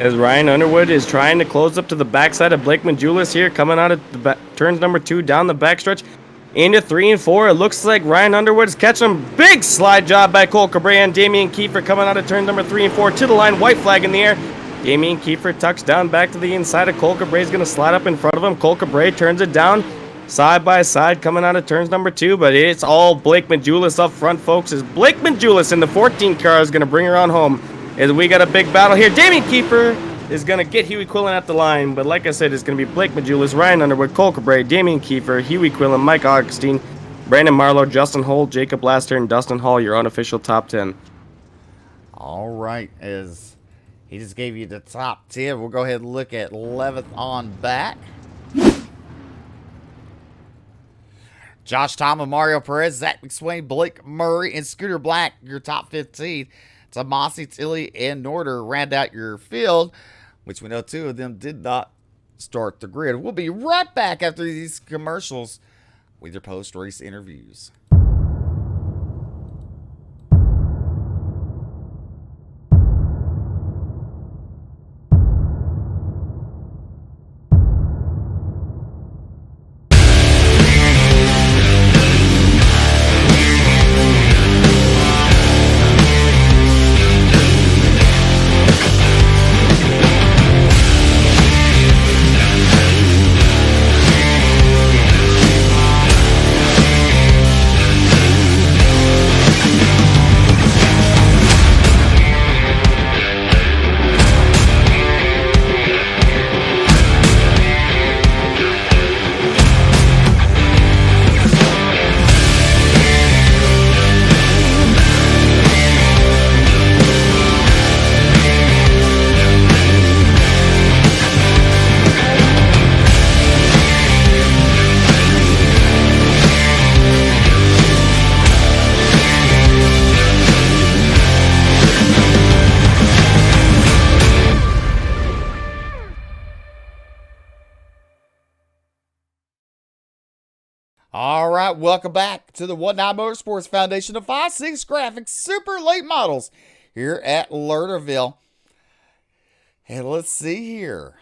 As Ryan Underwood is trying to close up to the backside of Blake Majulis here, coming out of the turns number 2 down the backstretch into 3 and 4. It looks like Ryan Underwood is catching him. Big slide job by Cole Cabrera and Damian Kiefer coming out of turn number 3 and 4 to the line. White flag in the air. Damian Kiefer tucks down back to the inside of Cole Cabrera. Is going to slide up in front of him. Cole Cabrera turns it down side by side coming out of turns number 2, but it's all Blake Majulis up front, folks. As Blake Majulis in the 14 car is going to bring her on home. As we got a big battle here. Damian Kiefer is going to get Huey Quillen at the line, but like I said, it's going to be Blake Majulis, Ryan Underwood, Cole Cabrera, Damian Kiefer, Huey Quillen, Mike Augustine, Brandon Marlowe, Justin Holt, Jacob Laster, and Dustin Hall, your unofficial top 10. All right, as he just gave you the top 10, we'll go ahead and look at 11th on back. Josh Thomas, Mario Perez, Zach McSwain, Blake Murray, and Scooter Black, your top 15. Tomasi, Tilly, and Norder round out your field, which we know 2 of them did not start the grid. We'll be right back after these commercials with your post-race interviews. All right, welcome back to the 19 Motorsports Foundation of 5.6 Graphics Super Late Models here at Lernerville. And let's see here.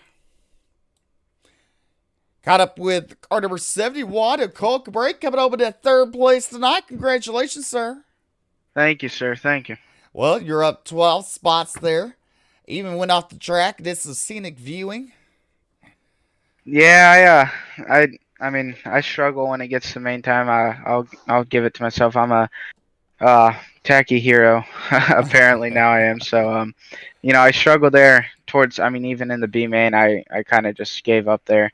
Caught up with car number 71 of Cole Cabrera, coming over to 3rd place tonight. Congratulations, sir. Thank you, sir. Thank you. Well, you're up 12 spots there. Even went off the track. This is scenic viewing. Yeah, I mean, I struggle when it gets to main time. I'll give it to myself. I'm a tacky hero. Apparently now I am. So I struggle there towards. I mean, even in the B main, I kind of just gave up there.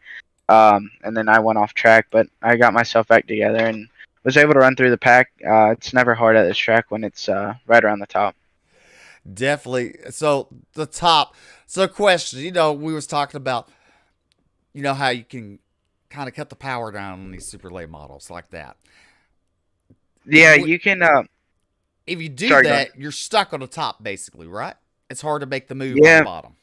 And then I went off track, but I got myself back together and was able to run through the pack. It's never hard at this track when it's right around the top. Definitely. So the top. So question. We was talking about. How you can kind of cut the power down on these super late models like that. Yeah, you can. If you do that, you're stuck on the top, basically, right? It's hard to make the move on the bottom.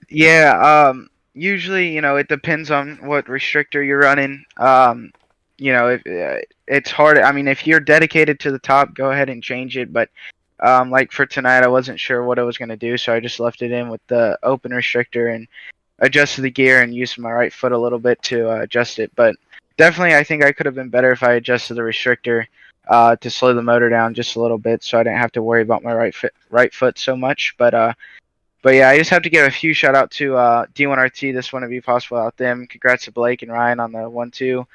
Yeah. Usually, it depends on what restrictor you're running. It's hard. I mean, if you're dedicated to the top, go ahead and change it. But like for tonight, I wasn't sure what I was going to do, so I just left it in with the open restrictor and adjusted the gear and used my right foot a little bit to adjust it. But definitely, I think I could have been better if I adjusted the restrictor to slow the motor down just a little bit, so I didn't have to worry about my right foot so much. But yeah, I just have to give a huge shout out to D1RT. This wouldn't be possible without them. Congrats to Blake and Ryan on the 1-2.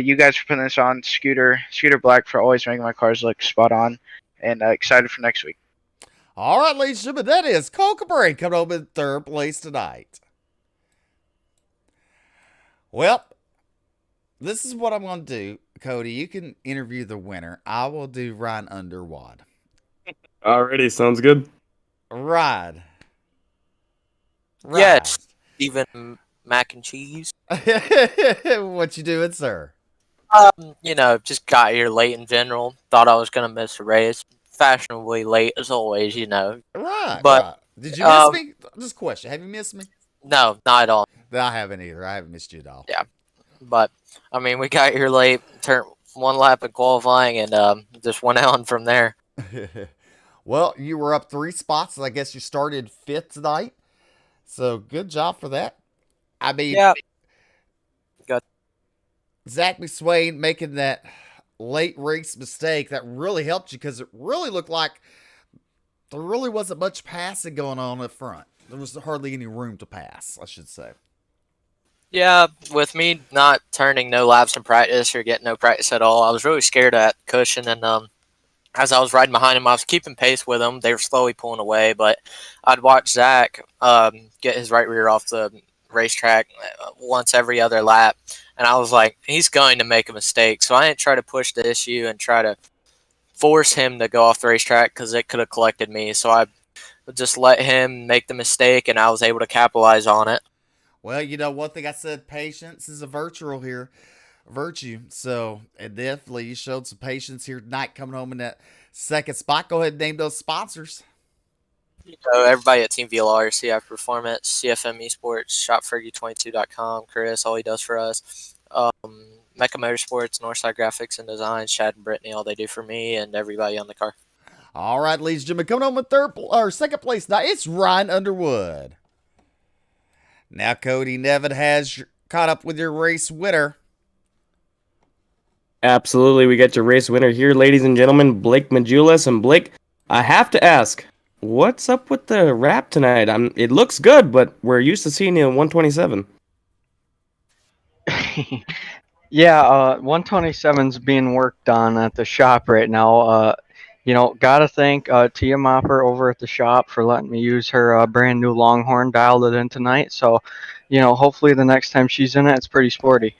You guys for putting this on. Scooter Black for always making my cars look spot on, and excited for next week. All right, ladies and gentlemen, that is Cole Cabrera coming over in 3rd place tonight. Well, This is what I'm going to do, Cody. You can interview the winner. I will do Ryan Underwood. Already sounds good. Ride. Yeah, Ride. it's even mac and cheese. What you doing, sir? Just got here late in general. Thought I was gonna miss the race. Fashionably late as always, Right, But right. Did you miss um, me? Just a question. Have you missed me? no, not at all. I haven't either. I haven't missed you at all. Yeah, but I mean, we got here late, turned one lap in qualifying, and just went on from there. Well, you were up 3 spots. I guess you started 5th tonight. So good job for that. I mean, Yeah, got Zach McSwain making that late race mistake that really helped you because it really looked like there really wasn't much passing going on up front. There was hardly any room to pass, I should say. Yeah, with me not turning no laps in practice or getting no practice at all, I was really scared of that cushion. And as I was riding behind him, I was keeping pace with them. They were slowly pulling away, but I'd watch Zach get his right rear off the racetrack once every other lap, and I was like, he's going to make a mistake. So I didn't try to push the issue and try to force him to go off the racetrack because it could have collected me. So I just let him make the mistake, and I was able to capitalize on it. Well, you know, one thing I said, patience is a virtue. So, and definitely you showed some patience here tonight coming home in that second spot. Go ahead and name those sponsors. Everybody at Team VLR, CF Performance, CFM Esports, ShopFergie22.com, Chris, all he does for us. Mecca Motorsports, Northside Graphics and Designs, Chad and Brittany, all they do for me and everybody on the car. All right, ladies and gentlemen, coming home in second place now, it's Ryan Underwood. Now, Cody Nevin has caught up with your race winner. Absolutely, we got your race winner here, ladies and gentlemen, Blake Majulis. And Blake, I have to ask, what's up with the wrap tonight? It looks good, but we're used to seeing you in 127. Yeah, 127's being worked on at the shop right now. Gotta thank Tia Mopper over at the shop for letting me use her brand new Longhorn, dialed it in tonight. So, hopefully the next time she's in it, it's pretty sporty.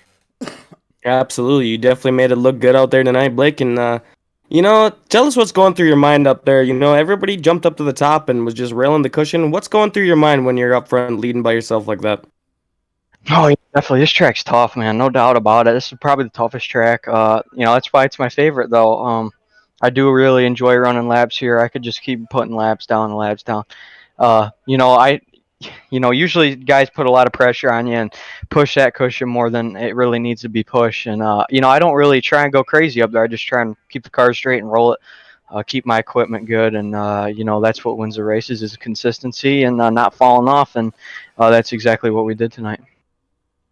Absolutely, you definitely made it look good out there tonight, Blake. And tell us what's going through your mind up there. Everybody jumped up to the top and was just railing the cushion. What's going through your mind when you're up front leading by yourself like that? Oh, yeah, definitely. This track's tough, man. No doubt about it. This is probably the toughest track. That's why it's my favorite, though. I do really enjoy running laps here. I could just keep putting laps down. Usually guys put a lot of pressure on you and push that cushion more than it really needs to be pushed. And, I don't really try and go crazy up there. I just try and keep the car straight and roll it, keep my equipment good. And, that's what wins the races is consistency and not falling off. And that's exactly what we did tonight.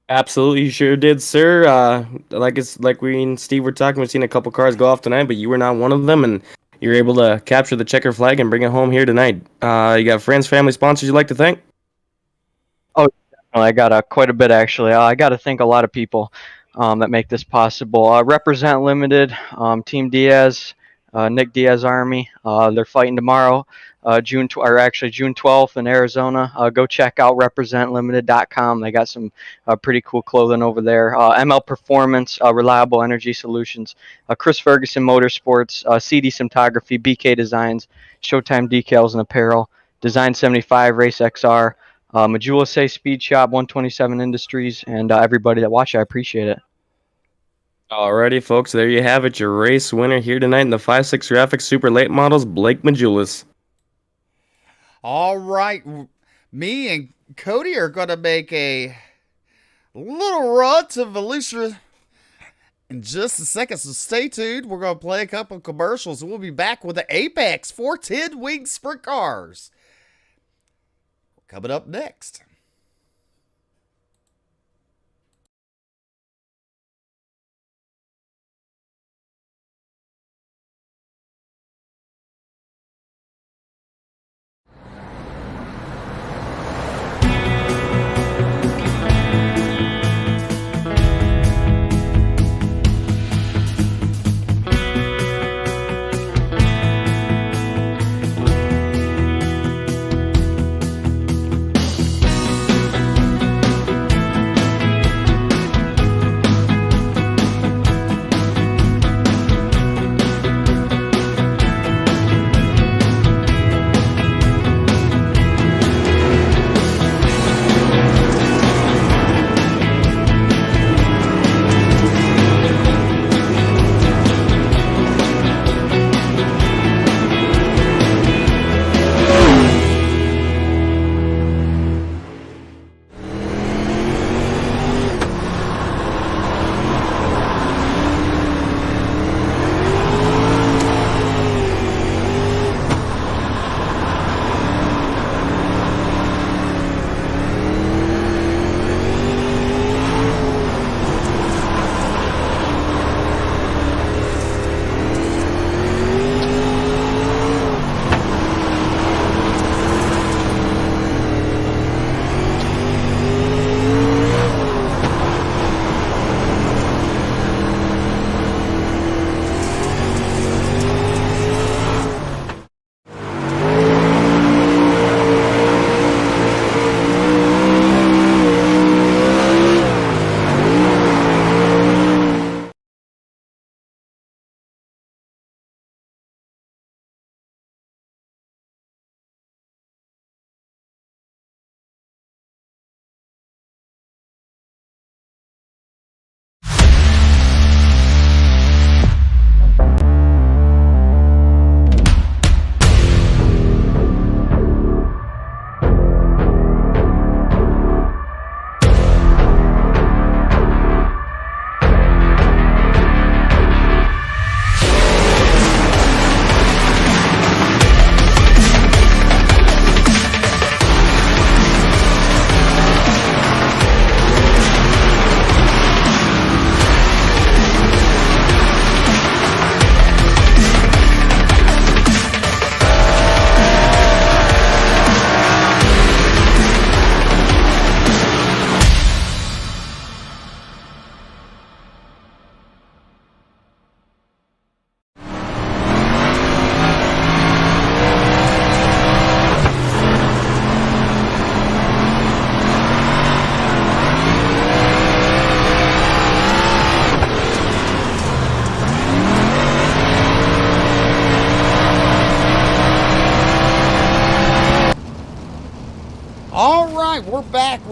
Absolutely, you sure did, sir. Like we and Steve were talking, we've seen a couple cars go off tonight, but you were not one of them, and you're able to capture the checker flag and bring it home here tonight. You got friends, family, sponsors you'd like to thank? Oh, I got quite a bit, actually. I got to thank a lot of people that make this possible. Represent Limited, Team Diaz, Nick Diaz Army. They're fighting tomorrow, June 12th in Arizona. Go check out representlimited.com. They got some pretty cool clothing over there. ML Performance, Reliable Energy Solutions, Chris Ferguson Motorsports, CD Cinematography, BK Designs, Showtime Decals and Apparel, Design 75, Race XR, Majulis Speed Shop, 127 Industries, and everybody that watched. I appreciate it. Alrighty, folks, there you have it. Your race winner here tonight in the 5.6 Graphics Super Late Models, Blake Majulis. All right. Me and Cody are going to make a little run to Volusia in just a second, so stay tuned. We're going to play a couple of commercials, and we'll be back with the Apex 410 Wing Sprint Cars. Coming up next.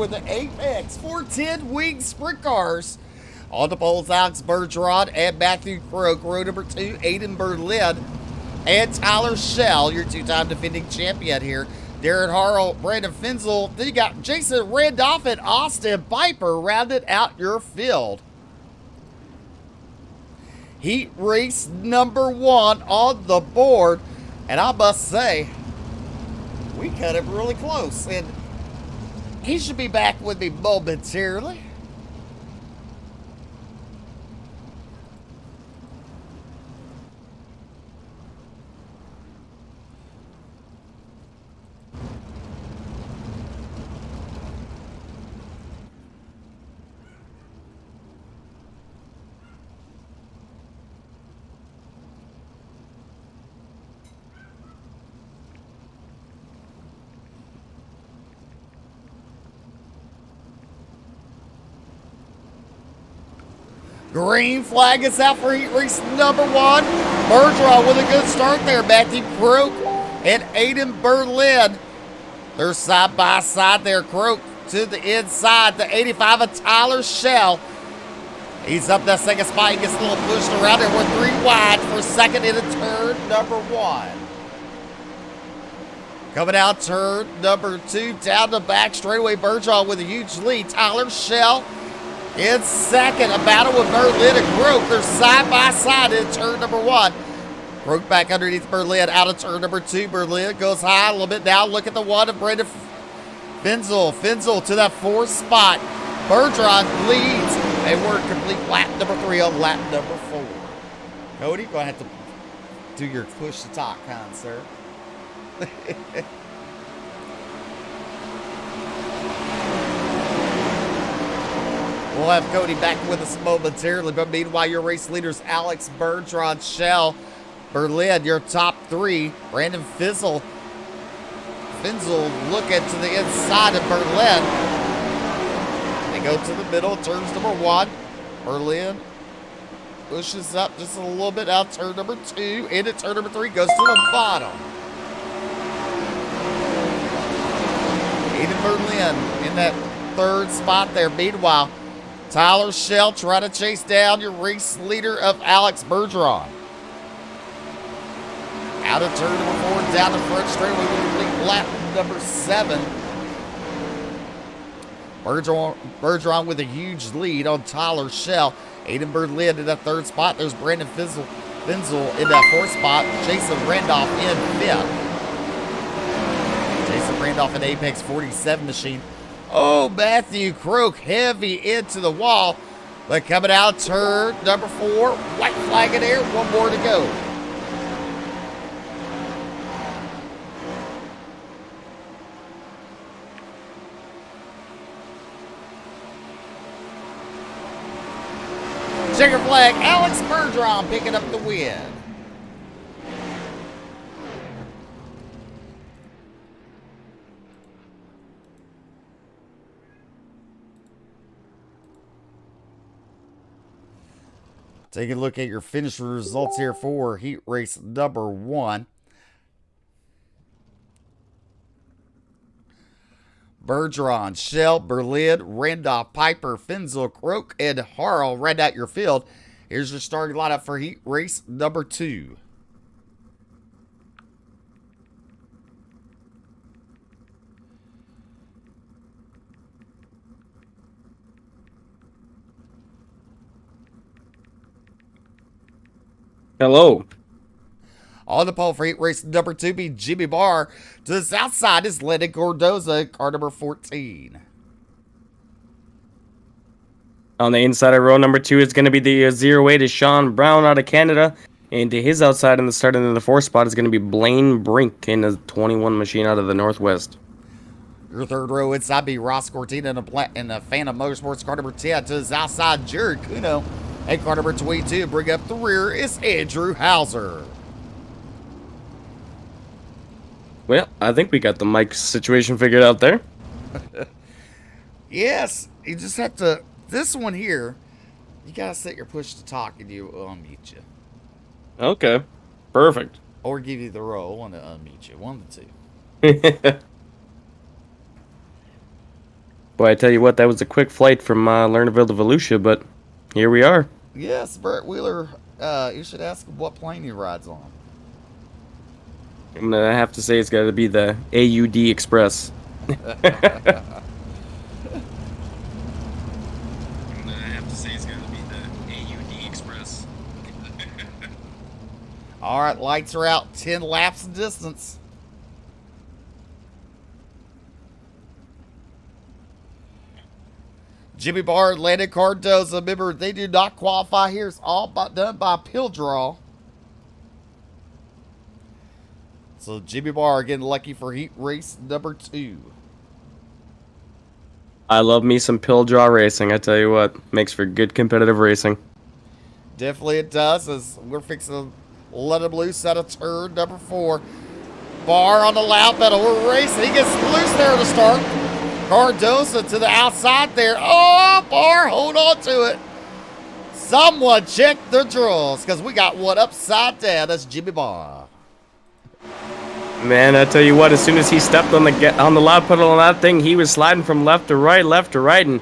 with the Apex 410 Wing Sprint Cars. On the poles, Alex Bergeron and Matthew Croak. Row number 2, Aiden Berlin and Tyler Shell, your two-time defending champion here. Darren Harrell, Brandon Finzel. Then you got Jason Randolph and Austin Piper rounded out your field. Heat race number 1 on the board. And I must say, we cut it really close. And he should be back with me momentarily. Green flag is out for heat race number 1. Bergeron with a good start there. Matthew Croak and Aiden Berlin. They're side by side there. Croak to the inside. The 85 of Tyler Shell. He's up that second spot. He gets a little pushed around there. We're 3 wide for second into turn number 1. Coming out turn number 2. Down the back straightaway. Bergeron with a huge lead. Tyler Shell in second, a battle with Berlin and Croak. They're side by side in turn number 1. Croak back underneath Berlin, out of turn number 2. Berlin goes high a little bit now. Look at the 1 of Brendan Finzel. Finzel to that 4th spot. Bergeron leads, and we're complete lap number 3 on lap number 4. Cody, you're going to have to do your push to talk, kind sir. We'll have Cody back with us momentarily, but meanwhile, your race leaders, Alex Bergeron, Shell, Berlin, your top 3. Brandon Finzel looking to the inside of Berlin. They go to the middle, turns number 1. Berlin pushes up just a little bit out turn number 2. Into turn number 3, goes to the bottom. Aiden Berlin in that 3rd spot there. Meanwhile, Tyler Shell trying to chase down your race leader of Alex Bergeron. Out of turn number 4, down the front straightaway with lap number 7. Bergeron with a huge lead on Tyler Shell. Aiden Berlin in that 3rd spot. There's Brandon Finzel in that 4th spot. Jason Randolph in 5th. Jason Randolph in Apex 47 machine. Oh, Matthew Croak heavy into the wall. But coming out turn number 4. White flag in there. 1 more to go. Checker flag. Alex Bergeron picking up the win. Take a look at your finish results here for heat race number 1. Bergeron, Shell, Berlin, Randolph, Piper, Finzel, Croak, and Harrell round out your field. Here's your starting lineup for heat race number 2. Hello. On the pole for heat race number 2 be Jimmy Barr. To the south side is Lennon Gordoza, car number 14. On the inside of row number 2 is going to be the 0-8 is Sean Brown out of Canada. And to his outside in the starting in the 4th spot is going to be Blaine Brink in the 21 machine out of the Northwest. Your 3rd row inside be Ross Cortina in the Phantom Motorsports, car number 10. To his outside, Jared Kuno. And car number 22, bring up the rear, is Andrew Hauser. Well, I think we got the mic situation figured out there. Yes, you just have to, this one here, you got to set your push to talk and you will unmute you. Okay, perfect. Or give you the roll and unmute you, 1 of the 2. Boy, I tell you what, that was a quick flight from Lernerville to Volusia, but here we are. Yes, Bert Wheeler, you should ask him what plane he rides on. I'm gonna have to say it's got to be the AUD Express. All right, lights are out. 10 laps of distance. Jimmy Barr, Landon Cardozo. Remember, they do not qualify here. It's all done by pill draw. So Jimmy Barr getting lucky for heat race number 2. I love me some pill draw racing. I tell you what, makes for good competitive racing. Definitely it does, as we're fixing to let him loose out of turn number 4. Barr on the loud pedal. We're racing. He gets loose there to start. Cardozo to the outside there. Oh, Barr, hold on to it. Someone check the draws, because we got one upside down. That's Jimmy Barr. Man, I tell you what, as soon as he stepped on the loud pedal on that thing, he was sliding from left to right, and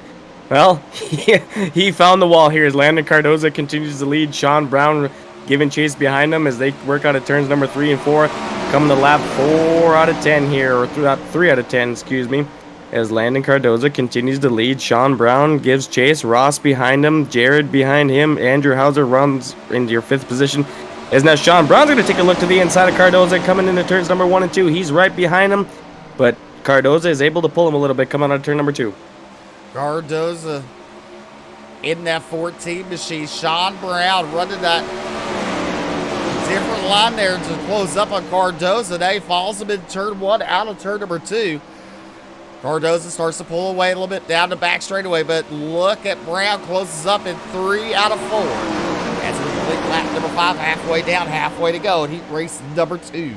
well, he found the wall here as Landon Cardozo continues to lead. Sean Brown giving chase behind him as they work out of turns number 3 and 4, coming to lap 4 out of 10 here, or 3 out of 10, excuse me, as Landon Cardozo continues to lead. Sean Brown gives chase, Ross behind him, Jared behind him, Andrew Hauser runs into your 5th position. As now Sean Brown's going to take a look to the inside of Cardozo coming into turns number 1 and 2. He's right behind him, but Cardozo is able to pull him a little bit coming out of turn number 2. Cardozo in that 14 machine. Sean Brown running that different line there to close up on Cardozo. Now he follows him in turn 1 out of turn number 2. Cardozo starts to pull away a little bit down the back straightaway, but look at Brown closes up in 3 out of 4. That's a complete lap number 5, halfway down, halfway to go, and heat race number 2.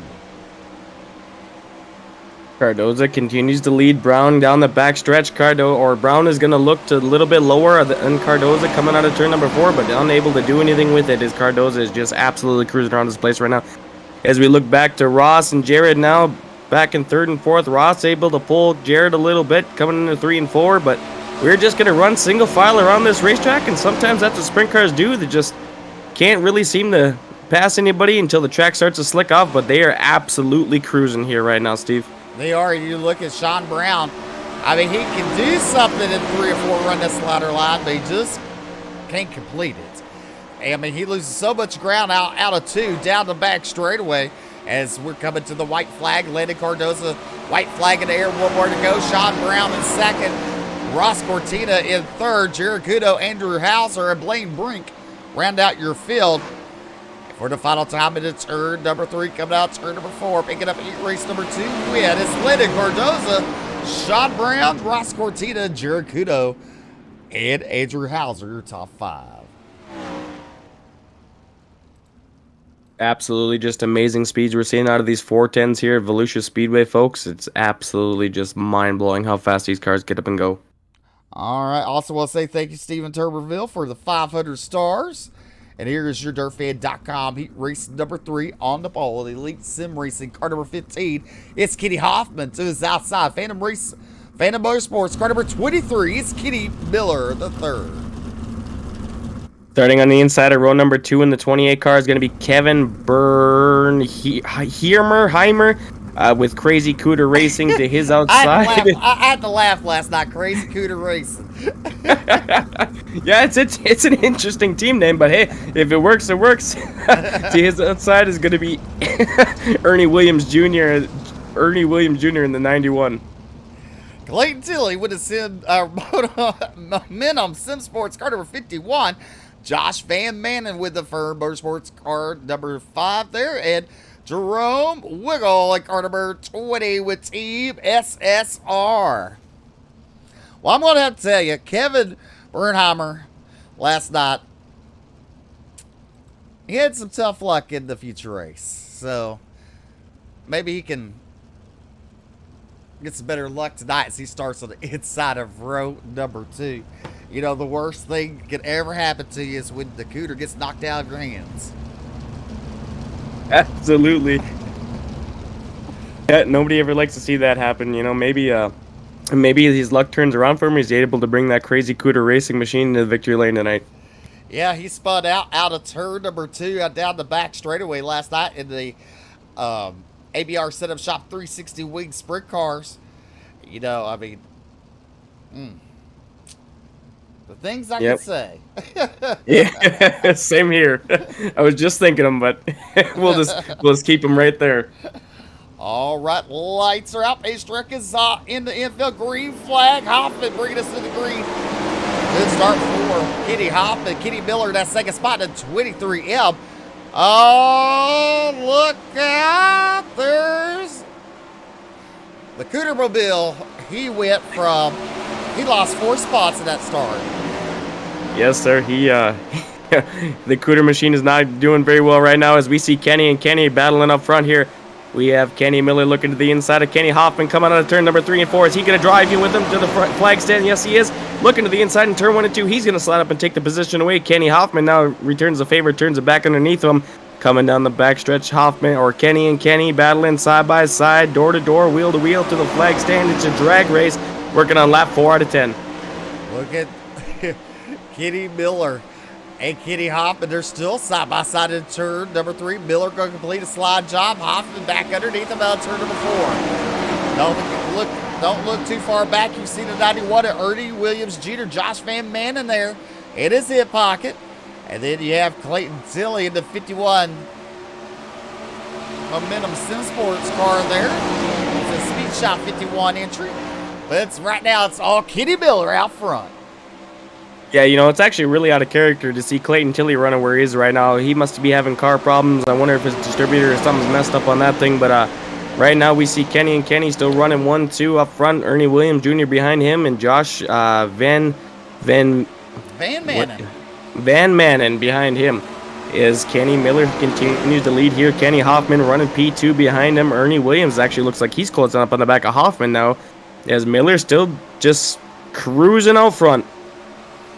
Cardozo continues to lead Brown down the back stretch. Brown is going to look to a little bit lower than Cardozo coming out of turn number 4, but unable to do anything with it as Cardozo is just absolutely cruising around this place right now. As we look back to Ross and Jared now, back in 3rd and 4th, Ross able to pull Jared a little bit, coming into 3 and 4, but we're just going to run single file around this racetrack, and sometimes that's what sprint cars do. They just can't really seem to pass anybody until the track starts to slick off, but they are absolutely cruising here right now, Steve. They are. You look at Sean Brown. I mean, he can do something in 3 or 4 run this ladder line, but he just can't complete it. I mean, he loses so much ground out of 2 down the back straightaway as we're coming to the white flag. Landon Cardozo, white flag in the air, 1 more to go. Sean Brown in 2nd. Ross Cortina in 3rd. Jared Kudo, Andrew Hauser, and Blaine Brink round out your field. For the final time in turn number 3, coming out turn number 4, picking up heat race number 2 win. It's Landon Cardozo, Sean Brown, Ross Cortina, Jared Kudo, and Andrew Hauser, your top 5. Absolutely just amazing speeds we're seeing out of these 410s here at Volusia Speedway, folks. It's absolutely just mind-blowing how fast these cars get up and go. All right. Also want to say thank you, Stephen Tuberville, for the 500 stars. And here is your DirtFan.com heat race number 3 on the pole. Elite Sim Racing, car number 15. It's Kitty Hoffman to his outside. Phantom Motorsports, car number 23. It's Kitty Miller, the 3rd. Starting on the inside of row number 2 in the 28 car is going to be Kevin Heimer with Crazy Cooter Racing to his outside. I had to laugh last night. Crazy Cooter Racing. Yeah, it's an interesting team name, but hey, if it works, it works. To his outside is going to be Ernie Williams Jr. in the 91. Clayton Tilley with a Momentum Sim Sports car number 51. Josh Van Manen with the Fern Motorsports car number 5 there. And Jerome Wiggle at car number 20 with Team SSR. Well, I'm going to have to tell you, Kevin Bernheimer last night, he had some tough luck in the future race. So maybe he can get some better luck tonight as he starts on the inside of row number 2. You know, the worst thing that could ever happen to you is when the cooter gets knocked out of your hands. Absolutely. Yeah, nobody ever likes to see that happen. You know, maybe maybe his luck turns around for him. He's able to bring that crazy Cooter racing machine into the victory lane tonight. Yeah, he spun out of turn number 2 down the back straightaway last night in the ABR Setup Shop 360 wing sprint cars. You know, I mean, the things I can say. Yeah, same here. I was just thinking them, but we'll just keep them right there. All right, lights are out. Pace truck is in the infield. Green flag. Hoffman bringing us to the green. Good start for Kitty Hoffman. Kitty Miller in that second spot in 23M. Oh, look out. There's the Cootermobile. He lost 4 spots in that start. Yes, sir. The Cooter machine is not doing very well right now as we see Kenny and Kenny battling up front here. We have Kenny Miller looking to the inside of Kenny Hoffman coming out of turn number 3 and 4. Is he going to drive you with him to the flag stand? Yes, he is. Looking to the inside in turn 1 and 2. He's going to slide up and take the position away. Kenny Hoffman now returns the favor, turns it back underneath him. Coming down the backstretch, Hoffman or Kenny and Kenny battling side by side, door to door, wheel to wheel to the flag stand. It's a drag race working on lap 4 out of 10. Look at Kitty Miller and Kitty Hoffman. They're still side by side in turn number 3. Miller going to complete a slide job. Hoffman back underneath him on turn number 4. Don't look too far back. You see the 91 of Ernie Williams Jr., Josh Van Manen there in his hip pocket. And then you have Clayton Tilley in the 51 Momentum Sim Sports car there. It's a Speed Shop 51 entry. But right now it's all Kitty Miller out front. Yeah, you know, it's actually really out of character to see Clayton Tilley running where he is right now. He must be having car problems. I wonder if his distributor or something's messed up on that thing. But right now we see Kenny and Kenny still running 1-2 up front. Ernie Williams Jr. behind him and Josh Van Manen behind him. Is Kenny Miller continues to lead here. Kenny Hoffman running P2 behind him. Ernie Williams actually looks like he's closing up on the back of Hoffman now. As Miller still just cruising out front.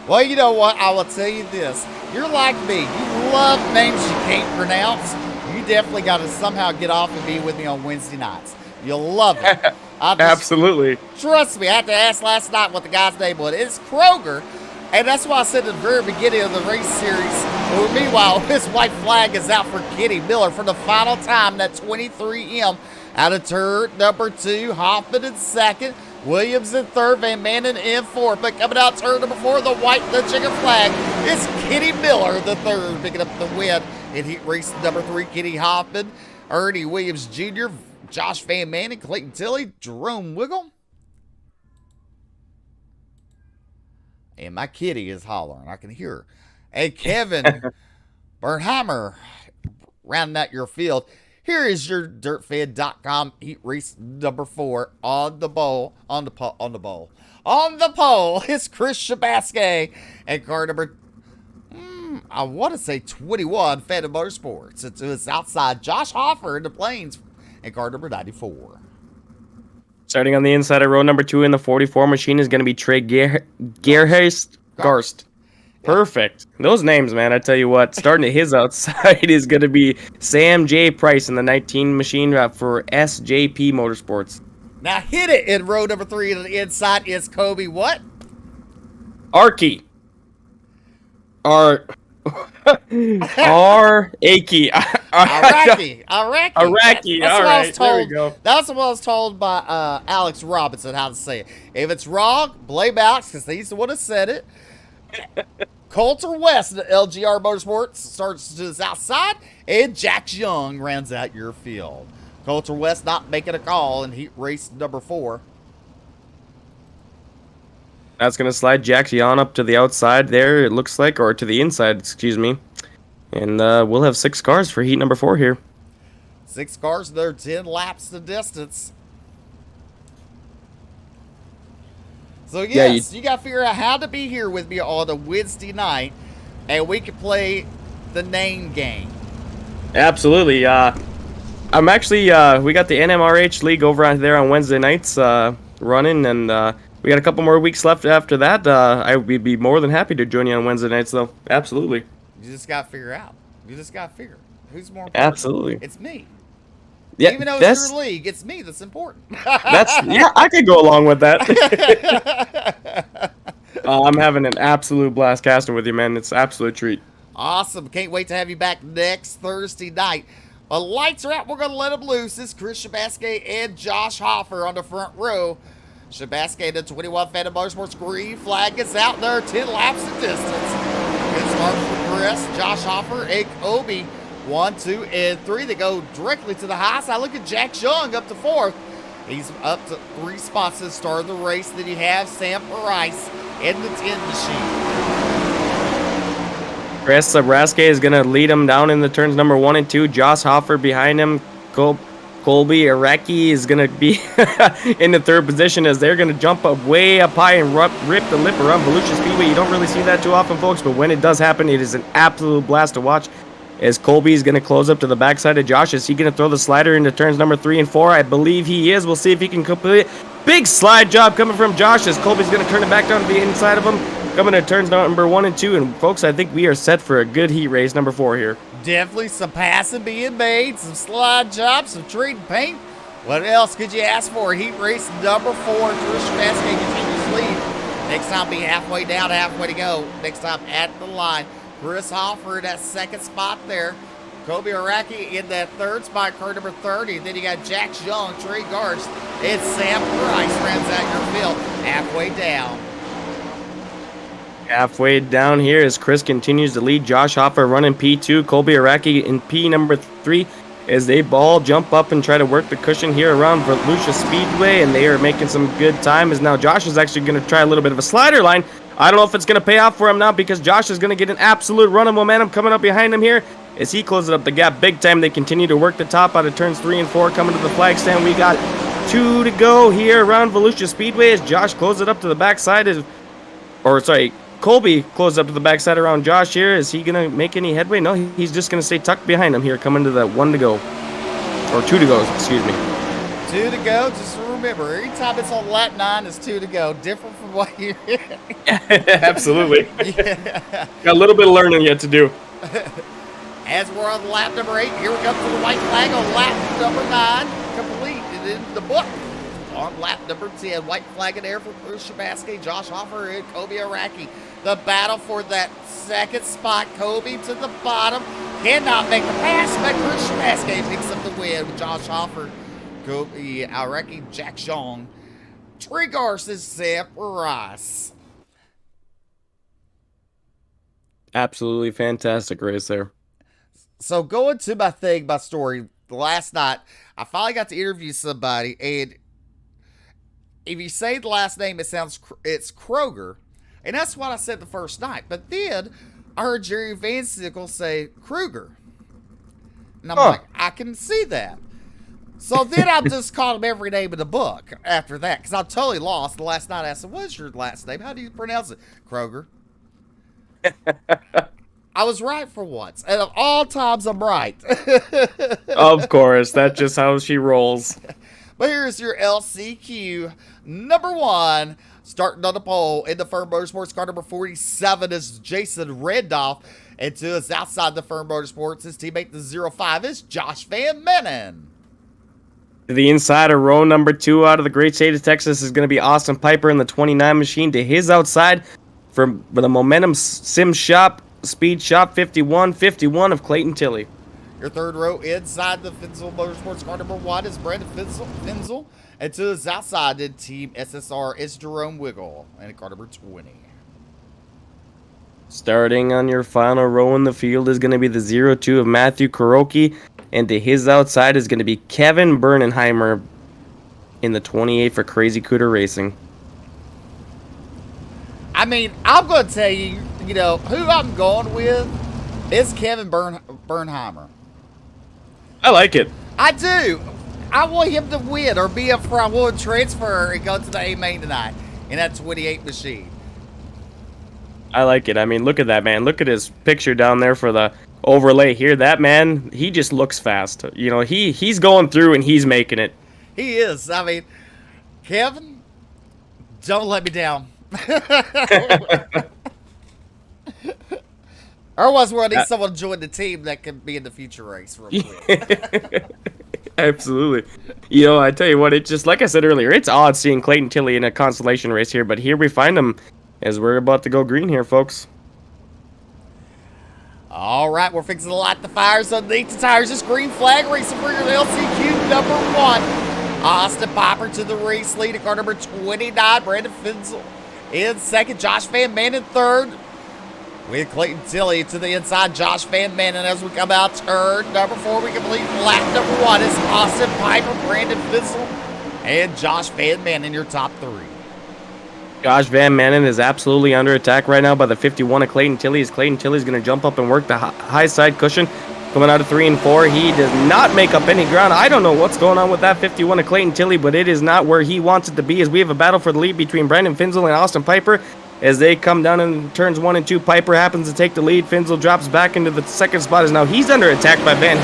Well, you know what? I will tell you this. You're like me. You love names you can't pronounce. You definitely got to somehow get off and be with me on Wednesday nights. You'll love it. Absolutely. Trust me, I had to ask last night what the guy's name was. It's Kroger. And that's why I said at the very beginning of the race series. Meanwhile, this white flag is out for Kitty Miller for the final time. That 23M out of turn number 2. Hoffman in second. Williams in third, Van Manen in fourth. But coming out turn number 4, the chicken flag, it's Kitty Miller, the third, picking up the win in heat race number 3. Kitty Hoffman, Ernie Williams Jr., Josh Van Manen, Clayton Tilley, Jerome Wiggle. And my kitty is hollering. I can hear her. And Kevin Bernheimer rounding out your field. Here is your DirtFed.com heat race number 4 on the pole. On the pole is Chris Shabaske and car number, I want to say 21, Phantom Motorsports. It's outside Josh Hoffer in the Plains and car number 94. Starting on the inside of row number 2 in the 44 machine is going to be Trey Garst. Perfect. Those names, man, I tell you what, starting at his outside is going to be Sam J. Price in the 19 machine for SJP Motorsports. Now hit it in row number 3 on the inside is Kobe what? Arky. Araki. Araki. All right, there we go. That's what I was told by Alex Robinson how to say it. If it's wrong, blame Alex because he's the one who said it. Coulter West, the LGR Motorsports, starts to the outside, and Jax Young rounds out your field. Coulter West not making a call in heat race number 4. That's going to slide Jax Young up to the outside there, it looks like, or to the inside, excuse me. And we'll have 6 cars for heat number 4 here. 6 cars, they're 10 laps the distance. So yes, you got to figure out how to be here with me on a Wednesday night, and we can play the name game. Absolutely. I'm actually, we got the NMRH League over on there on Wednesday nights running, and we got a couple more weeks left after that. I would be more than happy to join you on Wednesday nights, though. Absolutely. You just got to figure out. You just got to figure who's more important. Absolutely. It's me. Yeah, Even though it's that's your league, it's me that's important. yeah. I could go along with that. I'm having an absolute blast casting with you, man. It's an absolute treat. Awesome. Can't wait to have you back next Thursday night. Lights are out. We're going to let them loose. This is Chris Shabaskey and Josh Hoffer on the front row. Shabaskey, the 21 Phantom Motorsports green flag is out there. 10 laps of distance. Good start for Chris, Josh Hoffer, and Kobe. 1, 2, and 3. They go directly to the high side. Look at Jack Young up to 4th. He's up to 3 spots to the start of the race. Then you have Sam Rice in the 10 machine. Chris Sabraske is going to lead him down in the turns number 1 and 2. Josh Hoffer behind him. Colby Iraqi is going to be in the 3rd position as they're going to jump up way up high and rip the lip around Volusia Speedway. You don't really see that too often, folks, but when it does happen, it is an absolute blast to watch. As Colby is going to close up to the backside of Josh. Is he going to throw the slider into turns number 3 and 4? I believe he is. We'll see if he can complete it. Big slide job coming from Josh as Colby's going to turn it back down to the inside of him. Coming to turns number 1 and 2. And folks, I think we are set for a good heat race number 4 here. Definitely some passing being made, some slide jobs, some trading paint. What else could you ask for? Heat race number 4. Drew Shabaskey continues lead. Next time be halfway down, halfway to go. Next time at the line. Chris Hoffer in that 2nd spot there. Kobe Araki in that 3rd spot, car number 30. Then you got Jack Young, Trey Garst, and Sam Price rounds out your field halfway down. Halfway down here as Chris continues to lead. Josh Hoffer running P2. Colby Araki in P number 3 as they all jump up and try to work the cushion here around Volusia Speedway, and they are making some good time as now Josh is actually going to try a little bit of a slider line. I don't know if it's going to pay off for him now because Josh is going to get an absolute run of momentum coming up behind him here as he closes up the gap big time. They continue to work the top out of turns 3 and 4 coming to the flag stand. We got 2 to go here around Volusia Speedway as Josh closes it up to the backside. Colby closes up to the backside around Josh here. Is he going to make any headway? No, he's just going to stay tucked behind him here coming to that 1 to go. Or 2 to go, excuse me. 2 to go. Just remember, every time it's on lap 9, it's 2 to go. Different from what you're Absolutely. Yeah. Got a little bit of learning yet to do. As we're on lap number 8, here we come to the white flag on lap number 9. Complete and in the book. On lap number 10, white flag in air for Chris Shabaskey, Josh Hoffer, and Kobe Araki. The battle for that 2nd spot. Kobe to the bottom. Cannot make the pass, but Chris Shabaskey picks up the win with Josh Hoffer, Kobe Araki, Jack Young, Trey Garst, and Sam Rice. Absolutely fantastic race there. So going to my story, last night, I finally got to interview somebody, and if you say the last name, it's Kroger, and that's what I said the first night. But then I heard Jerry Van Sickle say Kruger, and I'm like, I can see that. So then I just called him every name in the book after that because I'm totally lost. The last night I said, "What's your last name? How do you pronounce it?" Kroger. I was right for once, and of all times, I'm right. Of course, that's just how she rolls. But here's your LCQ number 1, starting on the pole in the Firm Motorsports car number 47 is Jason Randolph, and to his outside the Firm Motorsports, his teammate the 05 is Josh Van Mennen. To the inside of row number 2 out of the great state of Texas is going to be Austin Piper in the 29 machine. To his outside for the Momentum Sim Shop, Speed Shop 51 of Clayton Tilley. Your 3rd row inside the Finzel Motorsports car number 1 is Brandon Finzel. And to his outside in Team SSR is Jerome Wiggle and car number 20. Starting on your final row in the field is going to be the 02 of Matthew Kuroki. And to his outside is going to be Kevin Bernenheimer in the 28 for Crazy Cooter Racing. I mean, I'm going to tell you, who I'm going with is Kevin Bernheimer. I like it. I do. I want him to win or be up front. I want to transfer and go to the A main tonight in that 28 machine. I like it. I mean, look at that, man. Look at his picture down there for the overlay here. That man, he just looks fast. He's going through and he's making it. He is. I mean, Kevin, don't let me down. Otherwise, we'll need someone to join the team that can be in the future race real quick. Absolutely. You know, I tell you what, it's just like I said earlier, it's odd seeing Clayton Tilley in a consolation race here, but here we find him as we're about to go green here, folks. All right, we're fixing to light the fires underneath the tires. This green flag racing for your LCQ number 1. Austin Piper to the race lead at car number 29. Brandon Finzel in second. Josh Van Man in third. With Clayton Tilley to the inside. Josh Van Manen as we come out turn number 4. We complete lap number 1. It's Austin Piper, Brandon Finzel, and Josh Van Manen in your top 3. Josh Van Manen is absolutely under attack right now by the 51 of Clayton Tilley. As Clayton Tilley's going to jump up and work the high side cushion. Coming out of 3 and 4, he does not make up any ground. I don't know what's going on with that 51 of Clayton Tilley, but it is not where he wants it to be, as we have a battle for the lead between Brandon Finzel and Austin Piper. As they come down in turns 1 and 2, Piper happens to take the lead. Finzel drops back into the second spot, as now he's under attack by Van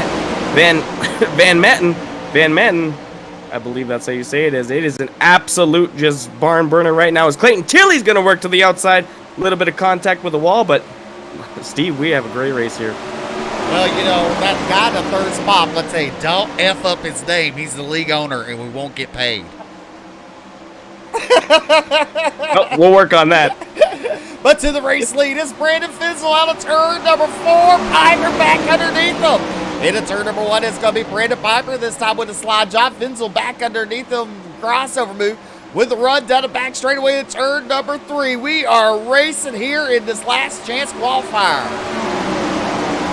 Manen. I believe that's how you say it, as it is an absolute just barn burner right now, as Clayton Tilley's going to work to the outside. A little bit of contact with the wall, but Steve, we have a great race here. Well, you know, that guy in the third spot, let's say, don't F up his name. He's the league owner, and we won't get paid. Oh, we'll work on that. But to the race lead is Brandon Finzel out of turn number 4. Piper back underneath him. Into turn number 1, it's going to be Brandon Piper, this time with a slide job. Finzel back underneath him. Crossover move with the run down the back straightaway in turn number 3. We are racing here in this last chance qualifier.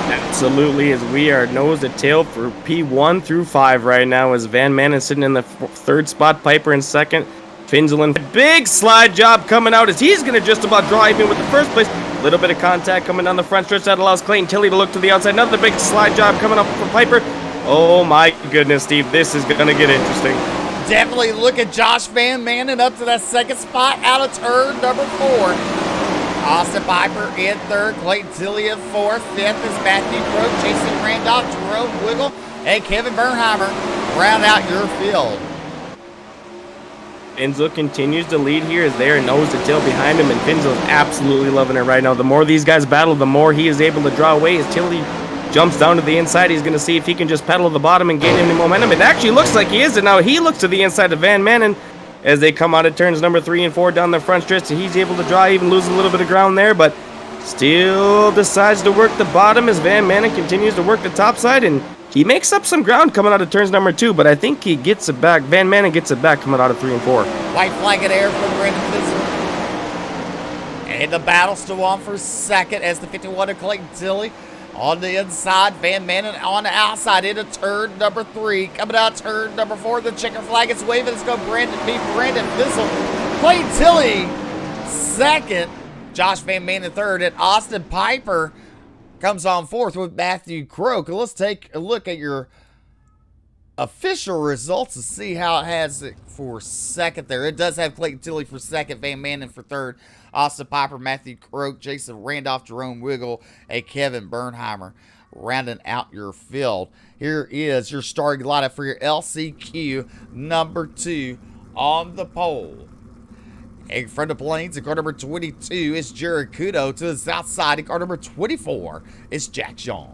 Absolutely, as we are nose to tail for P1 through 5 right now, as Van Manen sitting in the third spot, Piper in second. Finzel in big slide job coming out as he's going to just about draw even with the first place. A little bit of contact coming down the front stretch that allows Clayton Tilley to look to the outside. Another big slide job coming up from Piper. Oh my goodness, Steve, this is going to get interesting. Definitely look at Josh Van Manen up to that second spot out of turn number 4. Austin Piper in third, Clayton Tilley in fourth. Fifth is Matthew Croak, Jason Randolph, Jerome Wiggle, and Kevin Bernheimer round out your field. Finzel continues to lead here as they are nose to tail behind him, and Finzel's absolutely loving it right now. The more these guys battle, the more he is able to draw away. As Tilley jumps down to the inside, he's going to see if he can just pedal the bottom and gain any momentum. It actually looks like he is, and now he looks to the inside of Van Manen as they come out of turns number 3 and 4 down the front stretch. So he's able to draw, even lose a little bit of ground there, but still decides to work the bottom as Van Manen continues to work the top side, and he makes up some ground coming out of turns number 2, but I think he gets it back. Van Manen gets it back coming out of 3 and 4. White flag in air from Brandon Finzel. And the battle still on for second as the 51 of Clayton Tilley on the inside. Van Manen on the outside into turn number 3. Coming out turn number 4, the checker flag is waving. It's going to Brandon Finzel. Clayton Tilley second. Josh Van Manen third, and Austin Piper comes on fourth with Matthew Croak. Let's take a look at your official results and see how it has it for second there. It does have Clayton Tilley for second, Van Manen for third, Austin Piper, Matthew Croak, Jason Randolph, Jerome Wiggle, and Kevin Bernheimer rounding out your field. Here is your starting lineup for your LCQ number 2 on the pole. In front of Plains, in car number 22 is Jared Kudo. To the south side, in car number 24 is Jack Jean.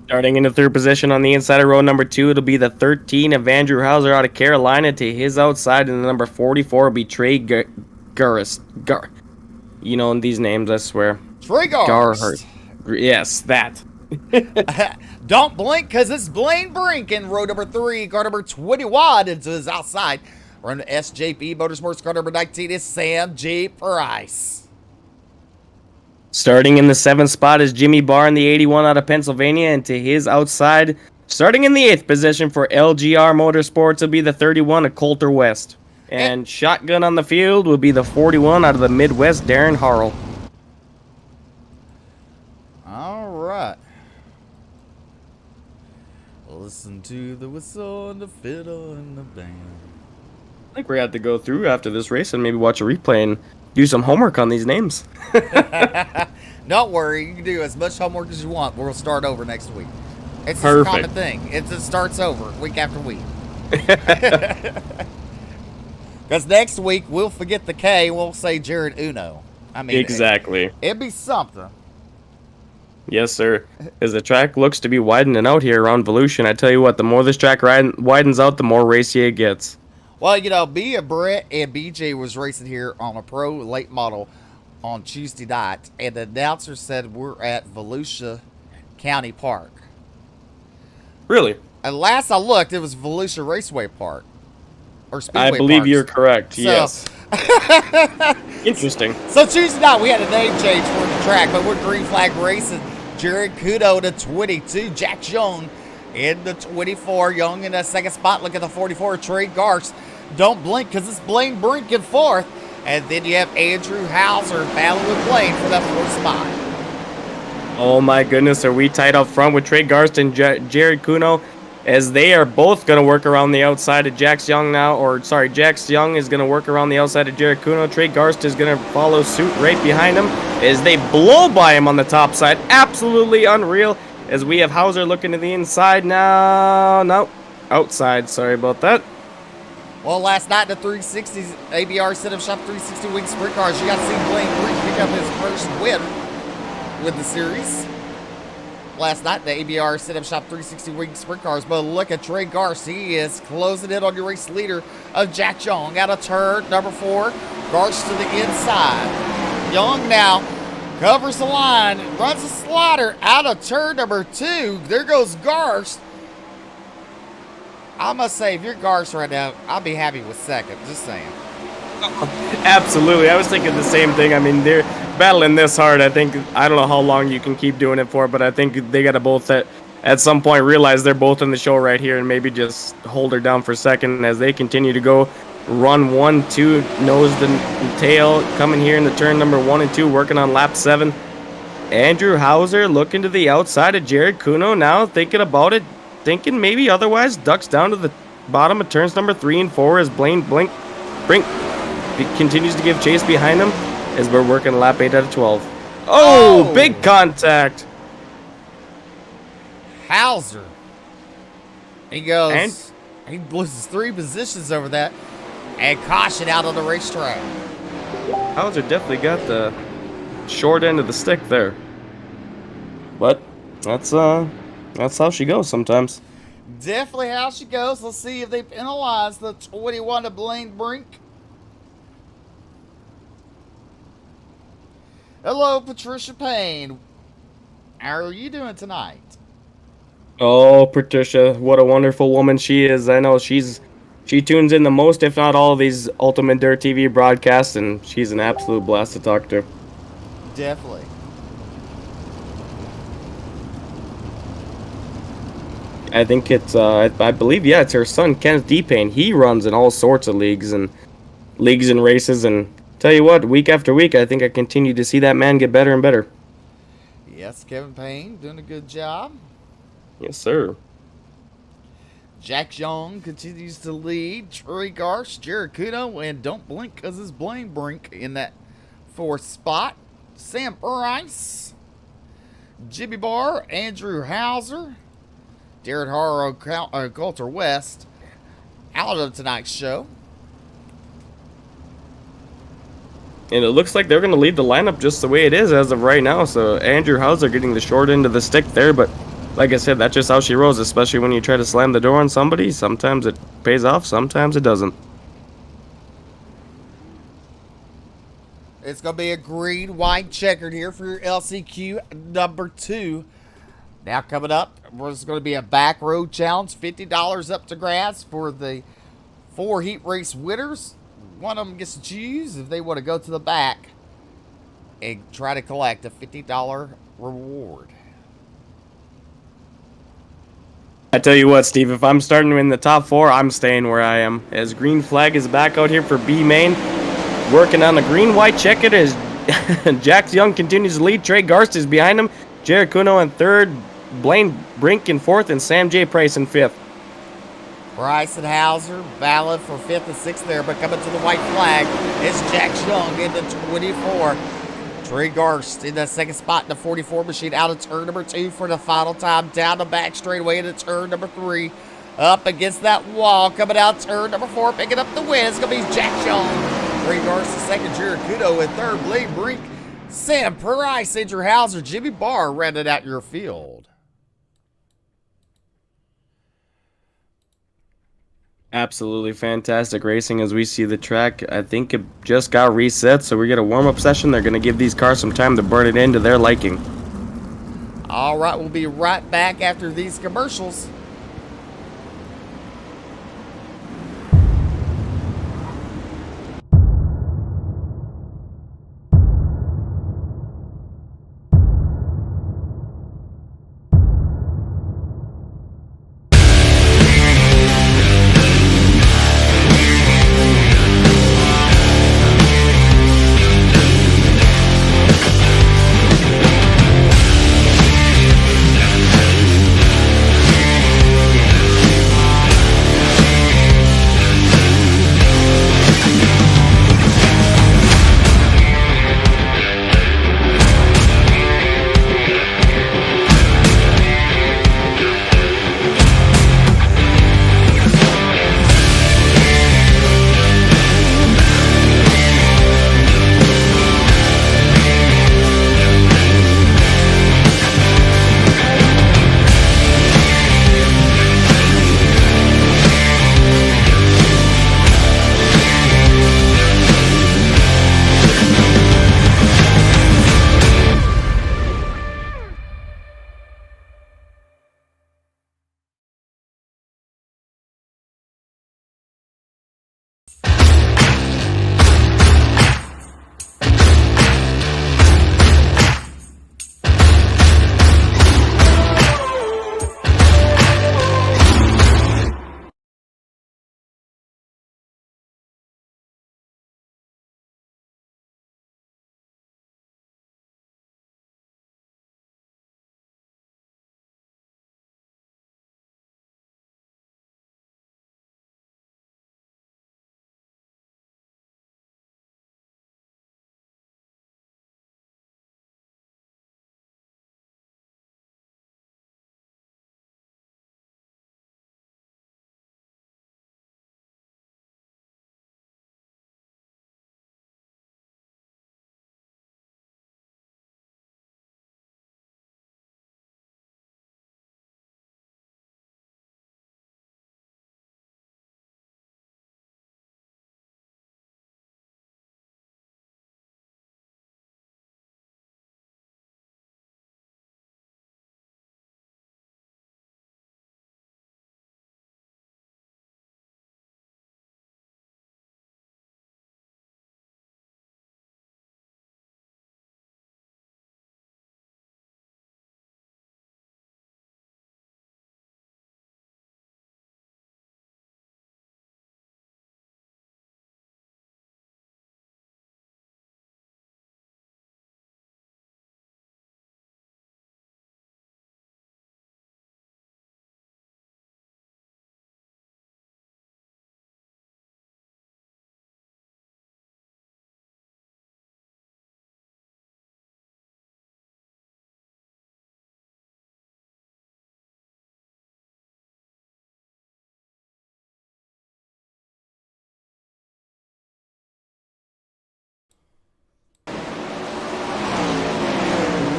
Starting in the third position on the inside of row number 2, it'll be the 13 of Andrew Hauser out of Carolina. To his outside, and the number 44 will be Trey Garris. You know these names, I swear. Trey Garris. Yes, that. Don't blink, because it's Blaine Brink in row number 3, car number 21, and to his outside. From the SJP Motorsports, car number 19 is Sam G. Price. Starting in the 7th spot is Jimmy Barr, the 81 out of Pennsylvania, and to his outside, starting in the 8th position for LGR Motorsports, will be the 31 of Coulter West. And shotgun on the field will be the 41 out of the Midwest, Darren Harrell. All right. Listen to the whistle and the fiddle and the band. I think we're going to have to go through after this race and maybe watch a replay and do some homework on these names. Don't worry, you can do as much homework as you want. We'll start over next week. It's Perfect. a common thing. It just starts over week after week. Because next week we'll forget the K. We'll say Jared Uno. I mean, exactly. It'd be something. Yes, sir. As the track looks to be widening out here around Volusia, I tell you what, the more this track widens out, the more racy it gets. Well, you know, me and Brett and BJ was racing here on a pro late model on Tuesday night, and the announcer said we're at Volusia County Park. Really? And last I looked, it was Volusia Raceway Park. Or Speedway I believe Park. you're correct, So- yes. Interesting. So Tuesday night we had a name change for the track, but we're Green Flag Racing. Jared Kudo to 22, Jack Young in the 24, Young in the second spot. Look at the 44, Trey Garst. Don't blink because it's Blaine Brink in fourth. And then you have Andrew Hauser battling with Blaine for that fourth spot. Oh my goodness, are we tight up front with Trey Garst and Jared Kuno? As they are both going to work around the outside of Jax Young now, Jax Young is going to work around the outside of Jared Kuno. Trey Garst is going to follow suit right behind him as they blow by him on the top side. Absolutely unreal. As we have Hauser looking to the inside now. No, outside. Sorry about that. Well, last night in the 360s, ABR Setup Shop 360 Wing Sprint Cars, you got to see Blaine Brink pick up his first win with the series. Last night, the ABR Setup Shop 360 Wing Sprint Cars. But look at Trey Garst. He is closing in on your race leader of Jack Young. Out of turn number 4. Garst to the inside. Young now covers the line, runs a slider out of turn number 2. There goes Garst. I must say, if you're Garst right now, I'll be happy with second. Just saying. Absolutely. I was thinking the same thing. I mean, they're battling this hard. I don't know how long you can keep doing it for, but I think they got to both at some point realize they're both in the show right here and maybe just hold her down for second as they continue to go. Run 1, 2, nose the tail, coming here in the turn number 1 and 2, working on lap 7. Andrew Hauser looking to the outside of Jared Kuno now, thinking about it, thinking maybe otherwise, ducks down to the bottom of turns number 3 and 4 as Blaine Brink continues to give chase behind him as we're working lap 8 out of 12. Oh, big contact. Hauser. He goes. And he loses 3 positions over that. And caution out on the racetrack. Hauser definitely got the short end of the stick there. But that's how she goes sometimes. Definitely how she goes. Let's see if they penalize the 21 to Blaine Brink. Hello, Patricia Payne. How are you doing tonight? Oh, Patricia, what a wonderful woman she is. I know she tunes in the most, if not all, of these Ultimate Dirt TV broadcasts, and she's an absolute blast to talk to. Definitely. I think it's, I believe, yeah, it's her son, Kenneth D. Payne. He runs in all sorts of leagues and races, and tell you what, week after week, I think I continue to see that man get better and better. Yes, Kevin Payne doing a good job. Yes, sir. Jack Young continues to lead. Trey Garst, Jared Kuno, and don't blink because it's Blaine Brink in that 4th spot. Sam Bryce, Jimmy Barr, Andrew Hauser, Jared Harrow, Coulter West out of tonight's show. And it looks like they're going to lead the lineup just the way it is as of right now. So Andrew Hauser getting the short end of the stick there, but like I said, that's just how she rolls, especially when you try to slam the door on somebody. Sometimes it pays off, sometimes it doesn't. It's going to be a green, white checkered here for your LCQ number 2. Now coming up, there's going to be a back road challenge, $50 up to grass for the 4 heat race winners. One of them gets to choose if they want to go to the back and try to collect a $50 reward. I tell you what, Steve, if I'm starting in the top 4, I'm staying where I am. As green flag is back out here for B main, working on the green-white checkered as Jax Young continues to lead. Trey Garst is behind him. Jared Kuno in 3rd, Blaine Brink in 4th, and Sam J. Price in 5th. Bryson Hauser valid for 5th and 6th there, but coming to the white flag is Jack Young in the 24. Trey Garst in the 2nd spot in the 44 machine out of turn number 2 for the final time. Down the back straightaway into turn number 3. Up against that wall, coming out turn number 4, picking up the win. It's going to be Jack Young. Trey Garst in 2nd, Jared Kudo in 3rd, Blaine Brink Sam Price, Andrew Hauser, Jimmy Barr rounded out your field. Absolutely fantastic racing as we see the track. I think it just got reset, so we get a warm-up session. They're going to give these cars some time to burn it into their liking. All right, we'll be right back after these commercials.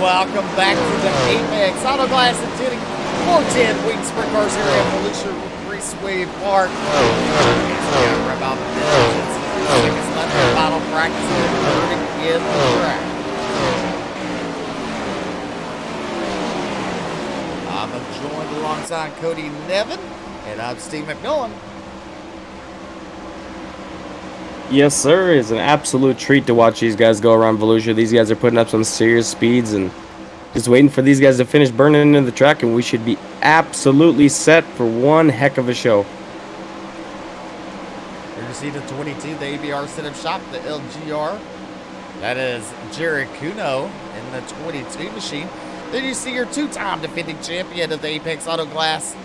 Welcome back to the Apex Auto Glass and Tinting 410 Wing Sprint Cars here at Volusia Raceway Park. Right about the minutes. 3 seconds left in the final practice and burning in the track. I'm joined alongside Cody Nevin, and I'm Steve McMillan. Yes, sir. It's an absolute treat to watch these guys go around Volusia. These guys are putting up some serious speeds and just waiting for these guys to finish burning into the track, and we should be absolutely set for one heck of a show. Here you see the 22, the ABR setup shop, the LGR. That is Jerry Kuno in the 22 machine. Then you see your two-time defending champion of the Apex Auto Glass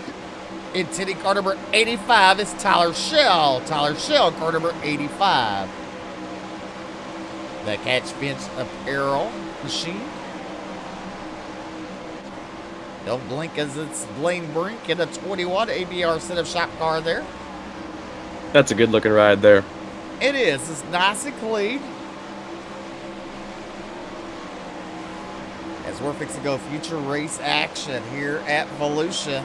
in tinting car number 85 is Tyler Shell. Tyler Shell, car number 85. The Catch Bench Apparel machine. Don't blink as it's Blaine Brink in a 21 ABR setup shop car there. That's a good looking ride there. It is. It's nice and clean. as we're fixing to go future race action here at Volusia.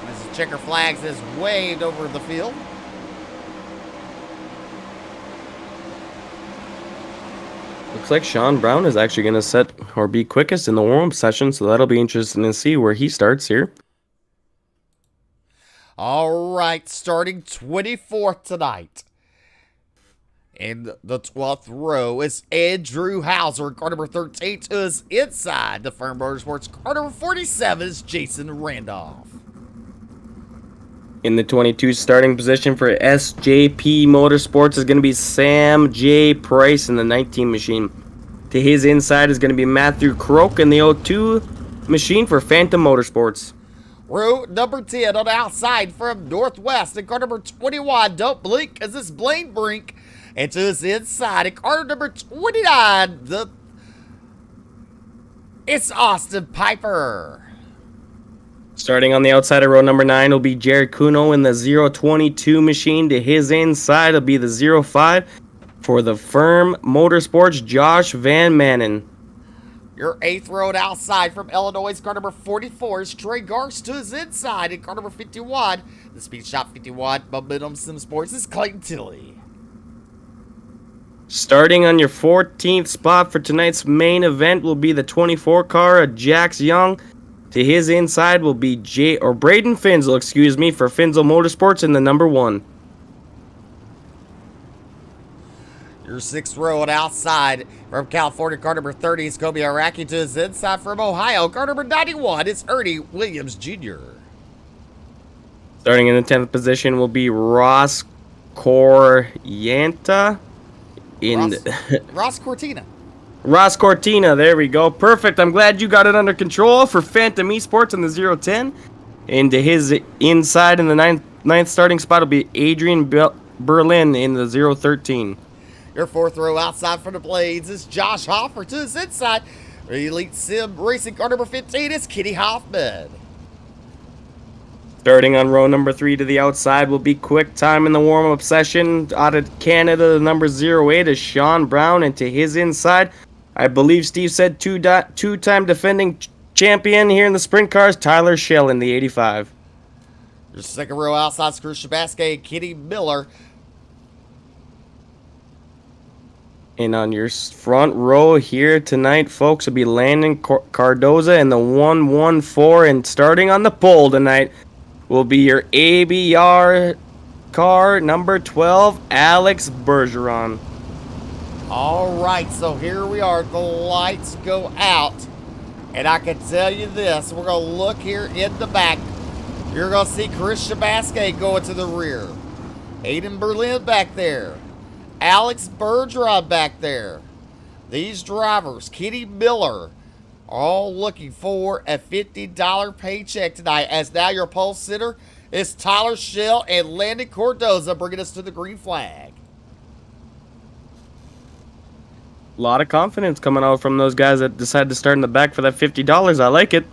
As the checker flags is waved over the field. Looks like Sean Brown is actually going to set or be quickest in the warm-up session, so that'll be interesting to see where he starts here. All right, starting 24th tonight. In the 12th row is Andrew Hauser. Car number 13 is inside the Firm Motorsports. Car number 47 is Jason Randolph. In the 22 starting position for SJP Motorsports is going to be Sam J. Price in the 19 machine. To his inside is going to be Matthew Croak in the 02 machine for Phantom Motorsports. Row number 10 on the outside from Northwest. And car number 21, don't blink, as this Blaine Brink. And to his inside, and car number 29, it's Austin Piper. Starting on the outside of row number 9 will be Jared Kuno in the 022 machine. To his inside will be the 05 for the Firm Motorsports, Josh Van Manen. Your 8th row and outside from Illinois, car number 44 is Trey Garst. To his inside, and car number 51, the Speed Shop 51 Momentum Sim Sports, is Clayton Tilley. Starting on your 14th spot for tonight's main event will be the 24 car of Jax Young. To his inside will be Braden Finzel, for Finzel Motorsports in the number 1. Your 6th row and outside from California, car number 30 is Kobe Araki. To his inside from Ohio, car number 91 is Ernie Williams Jr. Starting in the 10th position will be Ross Corrienta. Ross Cortina. Ross Cortina, there we go. Perfect. I'm glad you got it under control for Phantom Esports in the 010. And to his inside in the ninth starting spot will be Adrian Berlin in the 013. Your 4th row outside from the Blades is Josh Hoffer. To his inside, Elite Sim Racing car number 15 is Kitty Hoffman. Starting on row number 3 to the outside will be Quick Time in the warm-up session. Out of Canada, the number 08 is Sean Brown. And to his inside, I believe Steve said two-time defending champion here in the sprint cars, Tyler Schell in the 85. Your 2nd row outside is Chris Shabasky and Kitty Miller. And on your front row here tonight, folks, will be Landon Cardoza in the 114. And starting on the pole tonight will be your ABR car number 12, Alex Bergeron. All right, so here we are. The lights go out. And I can tell you this. We're going to look here in the back. You're going to see Chris Shabasky going to the rear. Aiden Berlin back there. Alex Bergeron back there. These drivers, Kitty Miller, all looking for a $50 paycheck tonight, as now your pole sitter is Tyler Schell and Landon Cardoza, bringing us to the green flag. A lot of confidence coming out from those guys that decided to start in the back for that $50. I like it.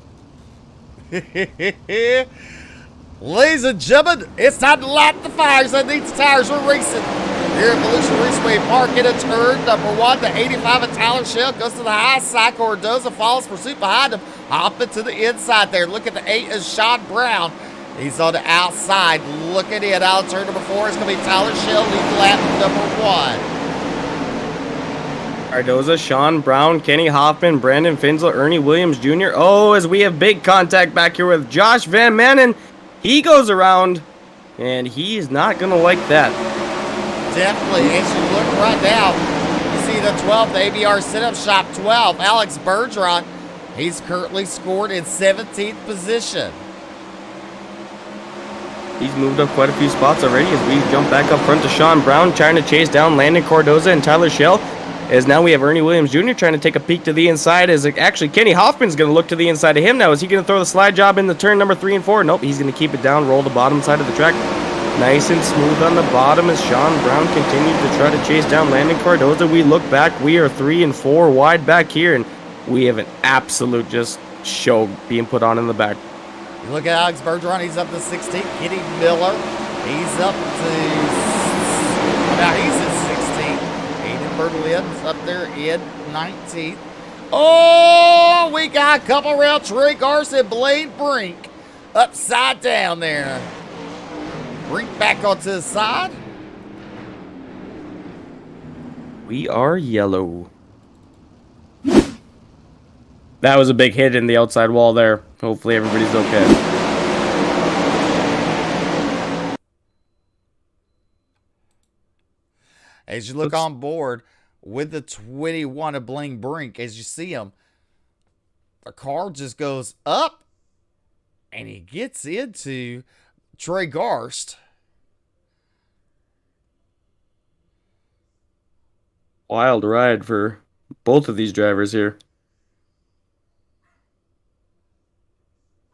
Ladies and gentlemen, it's time to light the fires on these tires. We're racing here at Volusia Raceway Park in a turn. Number 1, the 85 of Tyler Schell goes to the high side. Cardoza follows pursuit behind him. Hopping to the inside there. Look at the 8 is Sean Brown. He's on the outside looking in. Out of turn number 4 is going to be Tyler Schell leading lap number 1. Cardoza, Sean Brown, Kenny Hoffman, Brandon Finzel, Ernie Williams Jr. Oh, as we have big contact back here with Josh Van Manen. He goes around, and he is not going to like that. Definitely. As you look right now, you see the 12, the ABR Setup Shop 12, Alex Bergeron. He's currently scored in 17th position. He's moved up quite a few spots already as we jump back up front to Sean Brown, trying to chase down Landon Cardoza and Tyler Schell. As now we have Ernie Williams Jr. trying to take a peek to the inside. As actually Kenny Hoffman's going to look to the inside of him now. Is he going to throw the slide job in the turn number 3 and 4? Nope, he's going to keep it down, roll the bottom side of the track. Nice and smooth on the bottom as Sean Brown continues to try to chase down Landon Cardoza. We look back, we are 3 and 4 wide back here, and we have an absolute just show being put on in the back. You look at Alex Bergeron, he's up to 16th. Kitty Miller, he's up to, now he's at 16th. Aiden Berlin's up there in 19th. Oh, we we got a couple around Trey Garson and Blaine Brink upside down there. Brink back onto the side. We are yellow. That was a big hit in the outside wall there. Hopefully everybody's okay. As you look on board with the 21 of Blaine Brink, as you see him, the car just goes up and he gets into Trey Garst. Wild ride for both of these drivers here.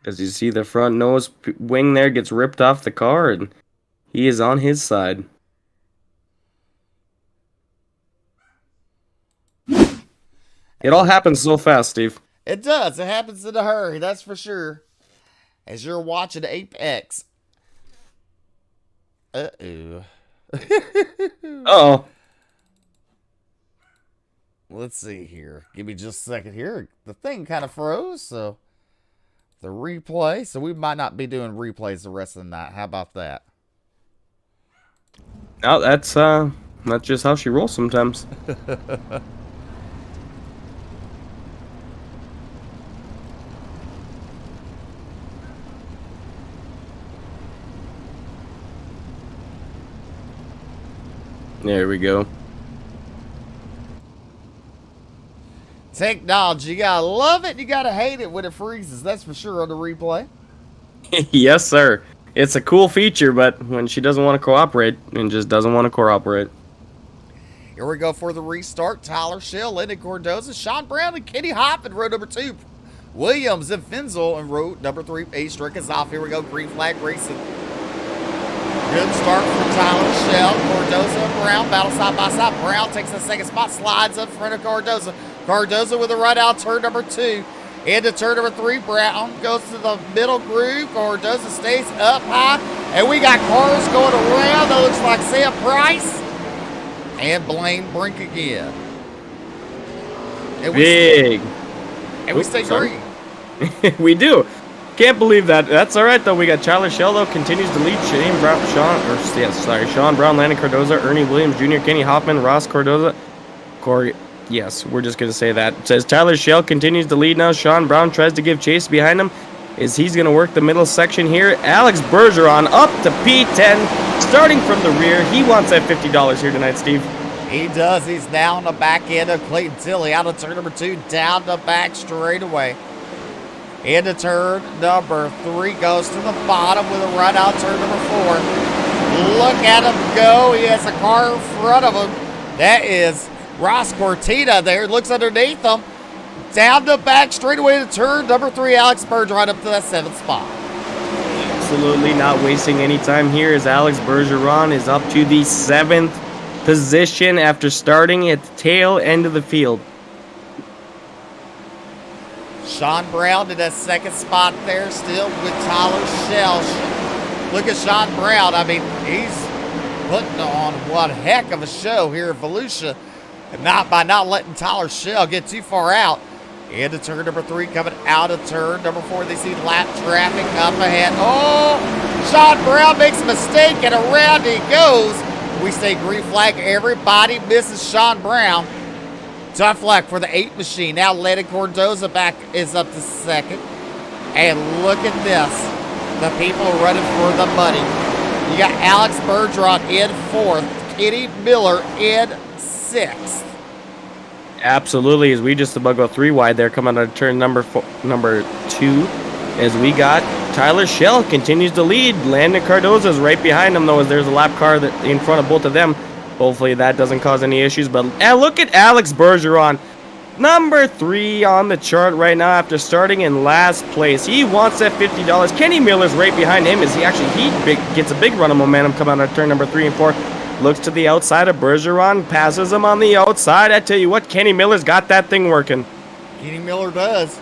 As you see, the front nose wing there gets ripped off the car, and he is on his side. It all happens so fast, Steve. It does. It happens in a hurry, that's for sure. As you're watching Apex. Uh-oh. Uh-oh. Let's see here. Give me just a second here. The thing kind of froze, so the replay. So we might not be doing replays the rest of the night. How about that? No, that's just how she rolls sometimes. There we go. Technology. You gotta love it. You gotta hate it when it freezes. That's for sure on the replay. Yes, sir. It's a cool feature, but when she doesn't want to cooperate, and just doesn't want to cooperate. Here we go for the restart. Tyler Shell, Lyndon Cordoza, Sean Brown, and Kenny Hopp in row number 2. Williams and Finzel in row number 3. Ace Strickens off. Here we go. Green flag racing. Good start for Tyler Shell. Cordoza and Brown battle side by side. Brown takes the second spot, slides up front of Cordoza. Cordoza with a run out turn number 2. Into turn number 3, Brown goes to the middle groove. Cordoza stays up high. And we got cars going around. That looks like Sam Price. And Blaine Brink again. And Big. We stay green. We do. Can't believe that. That's all right, though. We got Tyler Shell, though, continues to lead. Sean Brown, Landon Cardoza, Ernie Williams Jr., Kenny Hoffman, Ross Cardoza. Yes, we're just going to say that. It says Tyler Shell continues to lead now. Sean Brown tries to give chase behind him. He's going to work the middle section here. Alex Bergeron up to P10, starting from the rear. He wants that $50 here tonight, Steve. He does. He's now on the back end of Clayton Tilley out of turn number 2, down the back straightaway. Into turn number 3, goes to the bottom with a run out turn number 4. Look at him go. He has a car in front of him. That is Ross Cortina there. Looks underneath him. Down the back straightaway to turn number 3. Alex Bergeron up to that 7th spot. Absolutely not wasting any time here as Alex Bergeron is up to the 7th position after starting at the tail end of the field. Sean Brown in that 2nd spot there still with Tyler Shell. Look at Sean Brown. I mean, he's putting on one heck of a show here at Volusia. And not by not letting Tyler Shell get too far out. Into turn number 3, coming out of turn number 4. They see lap traffic up ahead. Oh, Sean Brown makes a mistake and around he goes. We stay green flag. Everybody misses Sean Brown. Tough luck for the 8 machine. Now Lennon Cordoza back is up to 2nd. And look at this. The people running for the money. You got Alex Bergeron in 4th. Kenny Miller in 6th. Absolutely, as we just about go 3 wide there, coming out of turn number 2, as we got Tyler Shell continues to lead. Landon Cardoza is right behind him, though, as there's a lap car that in front of both of them. Hopefully that doesn't cause any issues, but look at Alex Bergeron, number 3 on the chart right now after starting in last place. He wants that $50. Kenny Miller's right behind him as he gets a big run of momentum coming out of turn number 3 and 4. Looks to the outside of Bergeron, passes him on the outside. I tell you what, Kenny Miller's got that thing working. Kenny Miller does.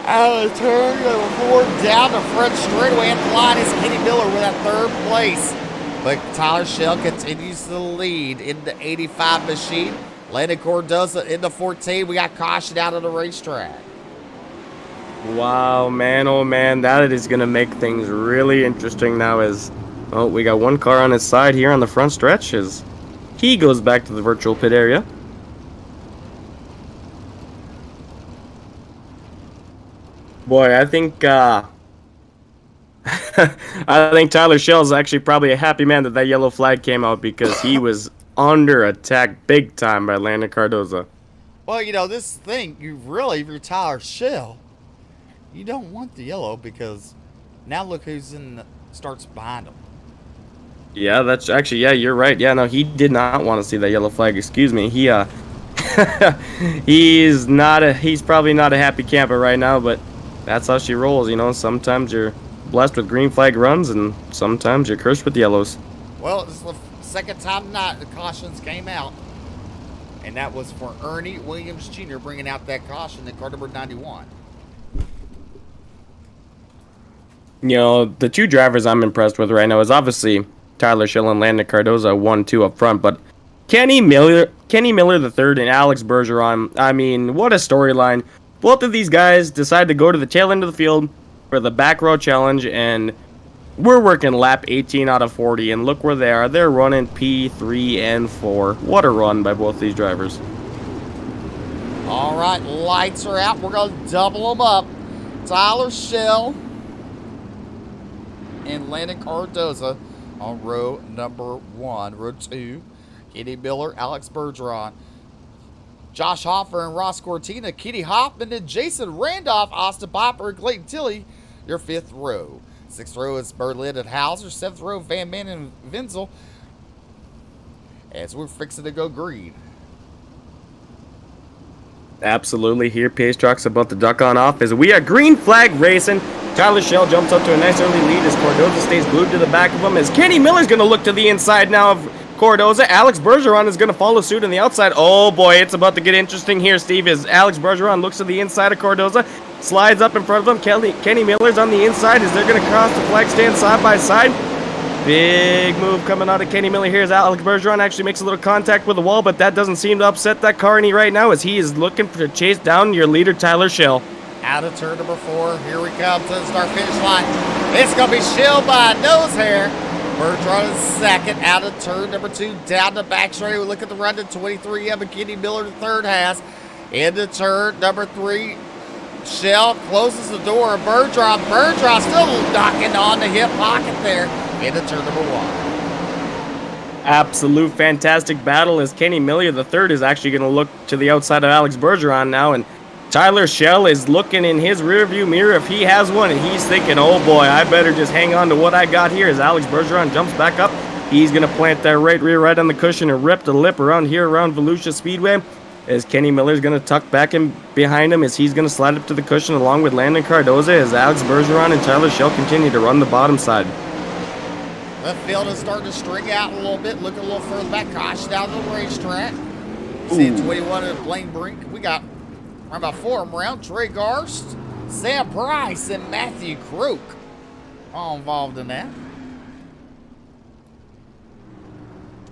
Out of turn number 4, down the front straightaway at the line is Kenny Miller with that 3rd place. But Tyler Shell continues to lead in the 85 machine. Landon Cordoza in the 14. We got caution out on the racetrack. Wow, man, oh man, that is gonna make things really interesting now. As oh, we got one car on his side here on the front stretch as he goes back to the virtual pit area. Boy, I think I think Tyler Schell's actually probably a happy man that that yellow flag came out because he was under attack big time by Landon Cardoza. Well, you know, this thing, if you're Tyler Shell, you don't want the yellow because now look who's starts behind him. Yeah, that's actually, yeah, you're right. Yeah, no, he did not want to see that yellow flag. Excuse me. He he's probably not a happy camper right now, but that's how she rolls, you know. Sometimes you're blessed with green flag runs and sometimes you're cursed with yellows. Well, it's the second time tonight the cautions came out. And that was for Ernie Williams Jr. bringing out that caution at car number 91. You know, the two drivers I'm impressed with right now is obviously Tyler Schell and Landon Cardoza 1-2 up front, but Kenny Miller the third and Alex Bergeron, I mean, what a storyline. Both of these guys decide to go to the tail end of the field for the back row challenge, and we're working lap 18 out of 40, and look where they are. They're running P3 and 4. What a run by both these drivers. All right, lights are out. We're going to double them up. Tyler Schell and Landon Cardoza on row number 1. Row 2, Kenny Miller, Alex Bergeron, Josh Hoffer and Ross Cortina, Kitty Hoffman and Jason Randolph, Austin Popper and Clayton Tilley, your 5th row. 6th row is Berlin and Hauser. 7th row, Van Man and Vinzel. As we're fixing to go green. Absolutely. Here, Pace Truck's about to duck on off as we are green flag racing. Tyler Schell jumps up to a nice early lead as Cardoza stays glued to the back of him as Kenny Miller's going to look to the inside now of Cardoza. Alex Bergeron is going to follow suit on the outside. Oh boy, it's about to get interesting here, Steve, as Alex Bergeron looks to the inside of Cardoza, slides up in front of him. Kenny Miller's on the inside as they're going to cross the flag stand side by side. Big move coming out of Kenny Miller here as Alex Bergeron actually makes a little contact with the wall, but that doesn't seem to upset that car any right now as he is looking to chase down your leader, Tyler Schell. Out of turn number 4. Here we come to the start-finish line. It's going to be Schell by a nose hair. Bergeron is second. Out of turn number 2. Down the back straight. We look at the run to 23. Yeah, Kenny Miller the third has. Into turn number 3. Schell closes the door. Bergeron still knocking on the hip pocket there. Into turn number 1. Absolute fantastic battle as Kenny Miller the third is actually going to look to the outside of Alex Bergeron now, and Tyler Schell is looking in his rearview mirror if he has one, and he's thinking, oh boy, I better just hang on to what I got here as Alex Bergeron jumps back up. He's going to plant that right rear right on the cushion and rip the lip around here around Volusia Speedway as Kenny Miller's going to tuck back in behind him as he's going to slide up to the cushion along with Landon Cardoza as Alex Bergeron and Tyler Schell continue to run the bottom side. Left field is starting to string out a little bit, looking a little further back. Gosh, down the racetrack. Ooh. See 21 of Blaine Brink. We got about 4 of them around. Trey Garst, Sam Price, and Matthew Crook all involved in that.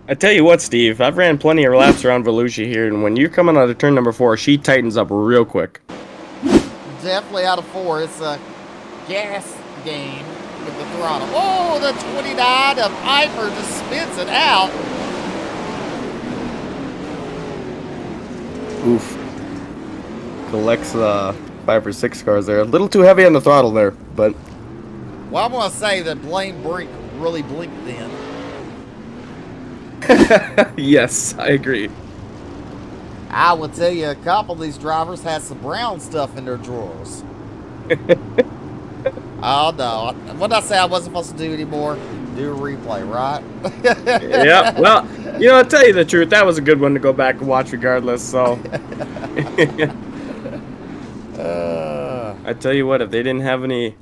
I tell you what, Steve, I've ran plenty of laps around Volusia here, and when you're coming out of turn number 4, she tightens up real quick. Definitely out of 4. It's a gas game with the throttle. Oh, the 29 of Piper just spins it out. Oof. Collects 5 or 6 cars there. A little too heavy on the throttle there, but... Well, I'm going to say that Blaine Brink really blinked then. Yes, I agree. I will tell you, a couple of these drivers had some brown stuff in their drawers. Oh, no. What did I say I wasn't supposed to do anymore? Do a replay, right? Yeah, well, you know, I'll tell you the truth. That was a good one to go back and watch regardless, so... I tell you what, if they didn't have any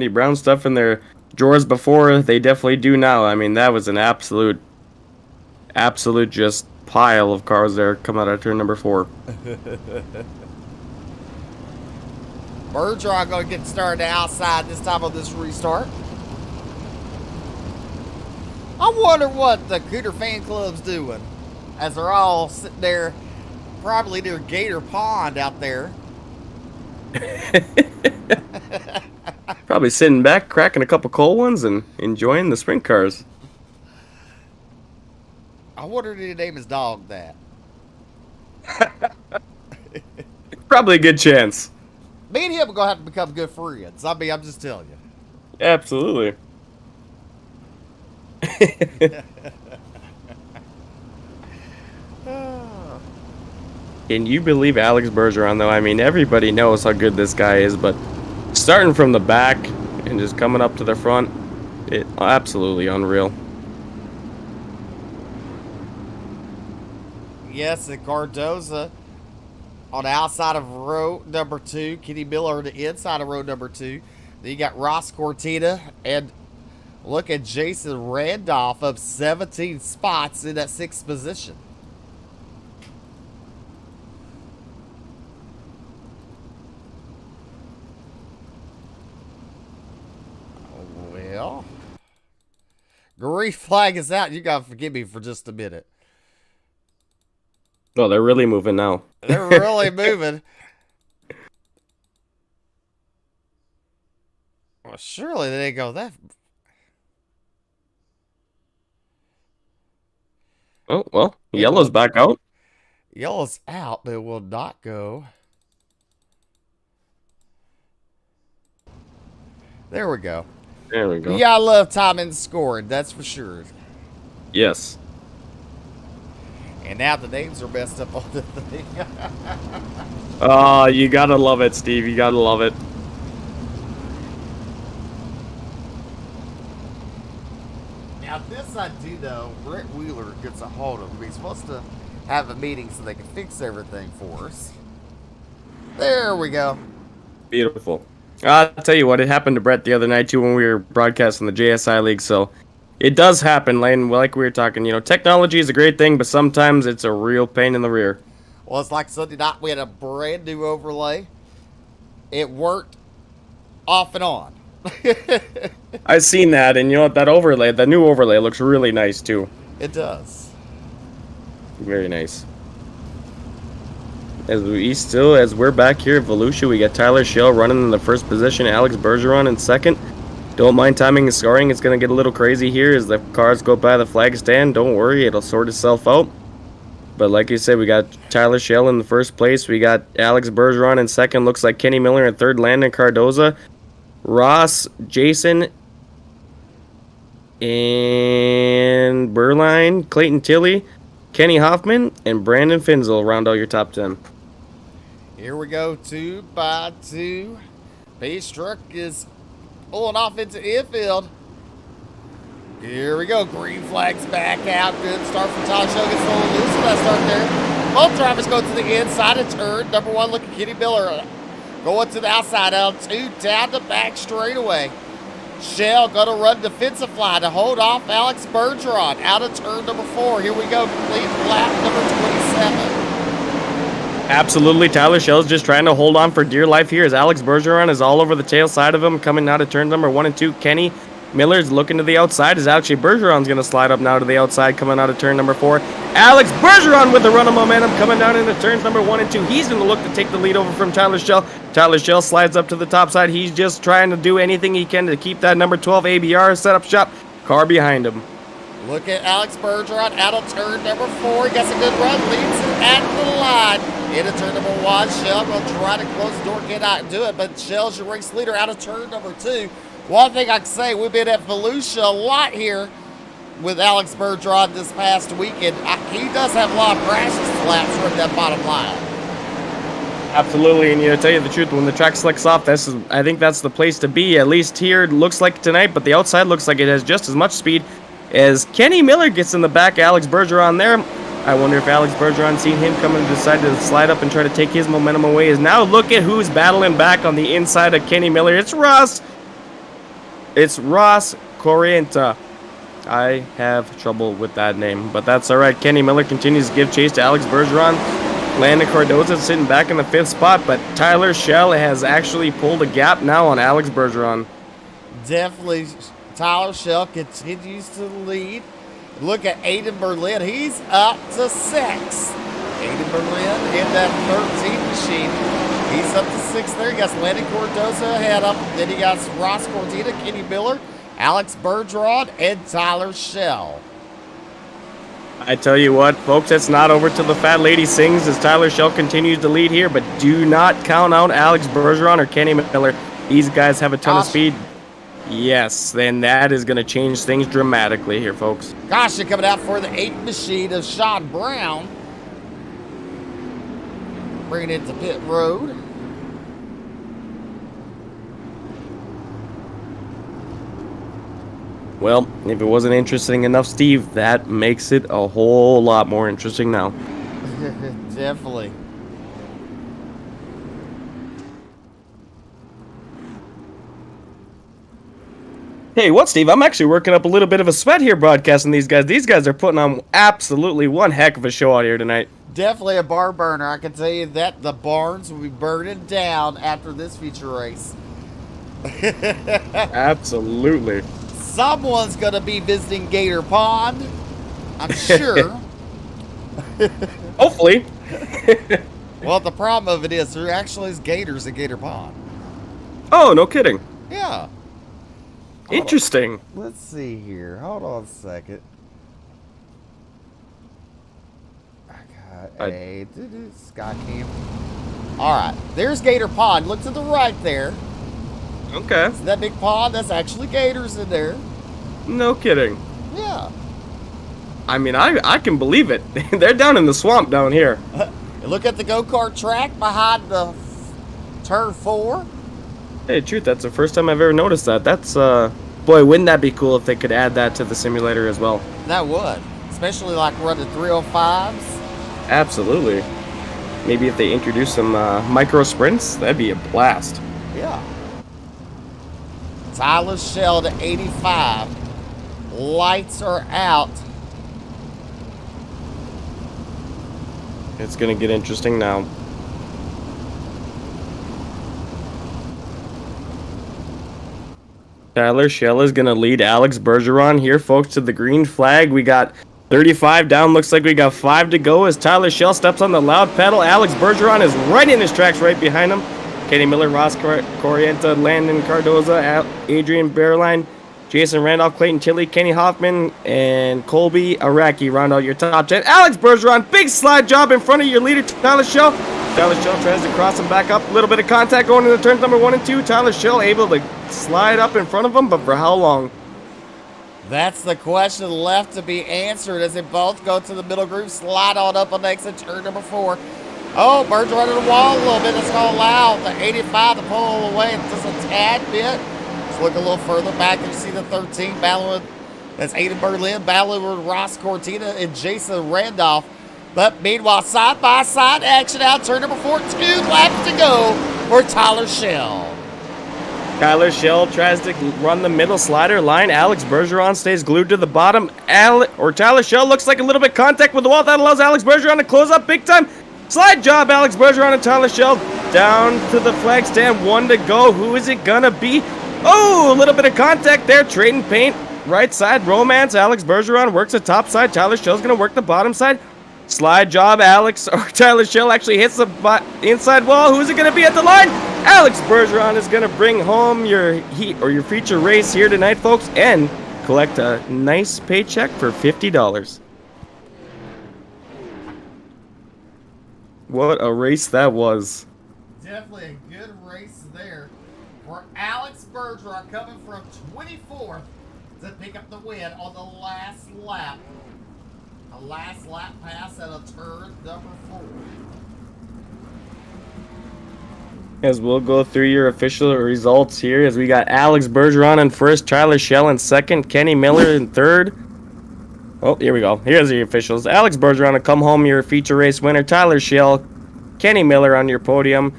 brown stuff in their drawers before, they definitely do now. I mean, that was an absolute just pile of cars there coming out of turn number 4. Bergeron going to get started outside this time of this restart. I wonder what the Cooter fan club's doing as they're all sitting there, probably near Gator Pond out there. Probably sitting back, cracking a couple cold ones, and enjoying the sprint cars. I wonder did he name his dog that. Probably a good chance. Me and him are gonna have to become good friends. I mean, I'm just telling you. Absolutely. Can you believe Alex Bergeron, though? I mean, everybody knows how good this guy is, but starting from the back and just coming up to the front, it absolutely unreal. Yes, and Cardoza on the outside of row number 2. Kenny Miller on the inside of row number 2. Then you got Ross Cortina, and look at Jason Randolph up 17 spots in that 6th position. Well, green flag is out. You gotta forgive me for just a minute. Oh, they're really moving now. They're really moving. Well, surely they didn't go that. Oh, well, yellow's back out. Yellow's out, but it will not go. There we go. There we go. Yeah, I love timing scoring, that's for sure. Yes. And now the names are messed up on the thing. Oh, you gotta love it, Steve. You gotta love it. Now this I do know, Brett Wheeler gets a hold of him. He's supposed to have a meeting so they can fix everything for us. There we go. Beautiful. I'll tell you what, it happened to Brett the other night, too, when we were broadcasting the JSI League, so it does happen, Lane. Like we were talking, you know, technology is a great thing, but sometimes it's a real pain in the rear. Well, it's like Sunday night, we had a brand new overlay. It worked off and on. I've seen that, and you know what, that overlay, the new overlay looks really nice, too. It does. Very nice. As we're back here at Volusia, we got Tyler Schell running in the first position, Alex Bergeron in second. Don't mind timing and scoring. It's going to get a little crazy here as the cars go by the flag stand. Don't worry, it'll sort itself out. But like you said, we got Tyler Schell in the first place. We got Alex Bergeron in second. Looks like Kenny Miller in third. Landon Cardoza, Ross, Jason, and Berline, Clayton Tilley, Kenny Hoffman, and Brandon Finzel round out your top 10. Here we go, 2 by 2. Base truck is pulling off into the infield. Here we go. Green flag's back out. Good start from Tyler Schell. Gets a little loose with that start there. Both drivers go to the inside of turn. Number 1, look at Kenny Miller. Going to the outside out 2, down the back straightaway. Schell going to run defensive fly to hold off Alex Bergeron out of turn number 4. Here we go. Complete lap number 27. Absolutely, Tyler Schell's just trying to hold on for dear life here as Alex Bergeron is all over the tail side of him, coming out of turn number 1 and 2. Kenny Miller's looking to the outside as actually Bergeron's going to slide up now to the outside, coming out of turn number 4. Alex Bergeron with the run of momentum coming down into turns number 1 and 2. He's going to look to take the lead over from Tyler Schell. Tyler Schell slides up to the top side. He's just trying to do anything he can to keep that number 12 ABR set up shop. Car behind him. Look at Alex Bergeron out of turn number 4. He gets a good run, leads at the line. Into turn number 1, Schell will try to close the door, cannot do it, but Schell's your race leader out of turn number 2. One thing I can say, we've been at Volusia a lot here with Alex Bergeron this past weekend. He does have a lot of practice laps from that bottom line. Absolutely, and to tell you the truth, when the track slicks off, I think that's the place to be. At least here it looks like tonight, but the outside looks like it has just as much speed as Kenny Miller gets in the back. Alex Bergeron there. I wonder if Alex Bergeron seen him coming and decided to slide up and try to take his momentum away. Is now look at who's battling back on the inside of Kenny Miller. It's Ross. It's Ross Corrienta. I have trouble with that name, but that's all right. Kenny Miller continues to give chase to Alex Bergeron. Landon Cardoza sitting back in the 5th spot, but Tyler Schell has actually pulled a gap now on Alex Bergeron. Definitely, Tyler Schell continues to lead. Look at Aiden Berlin. He's up to 6. Aiden Berlin in that 13 machine. He's up to 6th there. He got Landon Cardoza ahead of him. Then he got Ross Cortina, Kenny Miller, Alex Bergeron, and Tyler Schell. I tell you what, folks, it's not over till the fat lady sings as Tyler Schell continues to lead here, but do not count out Alex Bergeron or Kenny Miller. These guys have a ton of speed. Yes, then that is going to change things dramatically here, folks. Gosh, you're coming out for the 8th machine of Sean Brown. Bringing it to pit road. Well, if it wasn't interesting enough, Steve, that makes it a whole lot more interesting now. Definitely. Hey, what, Steve? I'm actually working up a little bit of a sweat here broadcasting these guys. These guys are putting on absolutely one heck of a show out here tonight. Definitely a bar burner. I can tell you that the barns will be burning down after this feature race. Absolutely. Someone's going to be visiting Gator Pond, I'm sure. Hopefully. Well, the problem of it is there actually is gators at Gator Pond. Oh, no kidding. Yeah. Interesting. Let's see here. Hold on a second. I got a Sky Cam. All right. There's Gator Pond. Look to the right there. Okay. See that big pond? That's actually gators in there. No kidding. Yeah. I mean, I can believe it. They're down in the swamp down here. Look at the go-kart track behind the turn 4. Hey, truth, that's the first time I've ever noticed that. That's, boy, wouldn't that be cool if they could add that to the simulator as well? That would. Especially like running 305s. Absolutely. Maybe if they introduce some micro sprints, that'd be a blast. Yeah. Tyler Schell to 85. Lights are out. It's going to get interesting now. Tyler Schell is going to lead Alex Bergeron here, folks, to the green flag. We got 35 down. Looks like we got 5 to go as Tyler Schell steps on the loud pedal. Alex Bergeron is right in his tracks right behind him. Kenny Miller, Ross Corrienta, Landon Cardoza, Adrian Bearline, Jason Randolph, Clayton Tilley, Kenny Hoffman, and Colby Araki round out your top 10. Alex Bergeron, big slide job in front of your leader, Tyler Schell. Tyler Schell tries to cross him back up. A little bit of contact going into turns number 1 and 2. Tyler Schell able to slide up in front of him, but for how long? That's the question left to be answered as they both go to the middle group, slide on up on the exit turn number 4. Oh, Bergeron to the wall a little bit. It's going to allow the 85 to pull away just a tad bit. Let's look a little further back and you see the 13 battling with, that's Aiden Berlin, battling with Ross Cortina and Jason Randolph. But meanwhile, side-by-side action out turn number 4. 2 laps to go for Tyler Schell. Tyler Schell tries to run the middle slider line. Alex Bergeron stays glued to the bottom. Tyler Schell looks like a little bit of contact with the wall. That allows Alex Bergeron to close up big time. Slide job, Alex Bergeron and Tyler Schell down to the flag stand. 1 to go. Who is it gonna be? Oh, a little bit of contact there. Trading paint. Right side, romance. Alex Bergeron works the top side. Tyler Schell's gonna work the bottom side. Slide job, Tyler Schell actually hits the inside wall. Who's it gonna be at the line? Alex Bergeron is gonna bring home your heat or your feature race here tonight, folks, and collect a nice paycheck for $50. What a race that was. Definitely a good race there for Alex Bergeron coming from 24th to pick up the win on the last lap. A last lap pass at a turn number 4. As we'll go through your official results here, as we got Alex Bergeron in first, Tyler Schell in second, Kenny Miller in third. Oh, here we go. Here's the officials. Alex Bergeron to come home your feature race winner. Tyler Schell, Kenny Miller on your podium.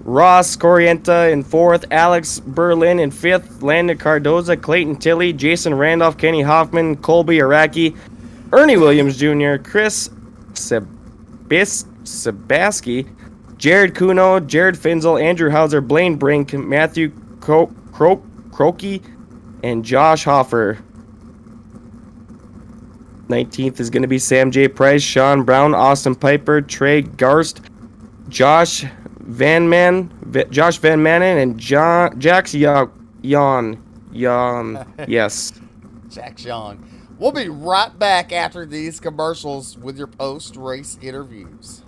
Ross Corrienta in fourth. Alex Berlin in fifth. Landon Cardoza, Clayton Tilley, Jason Randolph, Kenny Hoffman, Colby Araki, Ernie Williams Jr., Chris Sebaski, Jared Kuno, Jared Finzel, Andrew Hauser, Blaine Brink, Matthew Croakey, and Josh Hoffer. 19th is going to be Sam J. Price, Sean Brown, Austin Piper, Trey Garst, Josh Josh Van Manen, and Jax Yon. Yes. Jack Young. We'll be right back after these commercials with your post-race interviews.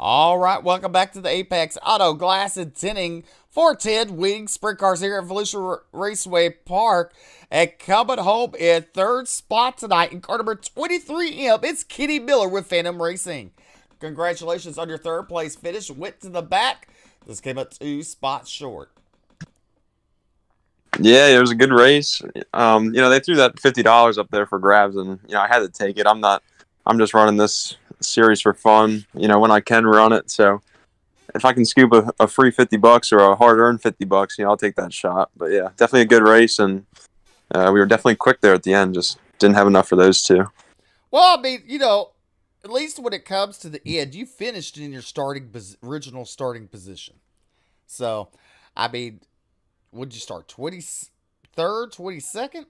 All right, welcome back to the Apex Auto Glass and Tinting 410 Wing Sprint Cars here at VOLUSIA Raceway Park. And coming home in third spot tonight in car number 23M, it's Kenny Miller with Phantom Racing. Congratulations on your third place finish. Went to the back. This came up 2 spots short. Yeah, it was a good race. They threw that $50 up there for grabs, and I had to take it. I'm just running this series for fun. When I can run it. So if I can scoop a free $50 or a hard-earned $50, I'll take that shot. But yeah, definitely a good race, and we were definitely quick there at the end. Just didn't have enough for those two. Well, I mean, at least when it comes to the end, you finished in your original starting position. So, I mean, would you start 23rd, 22nd?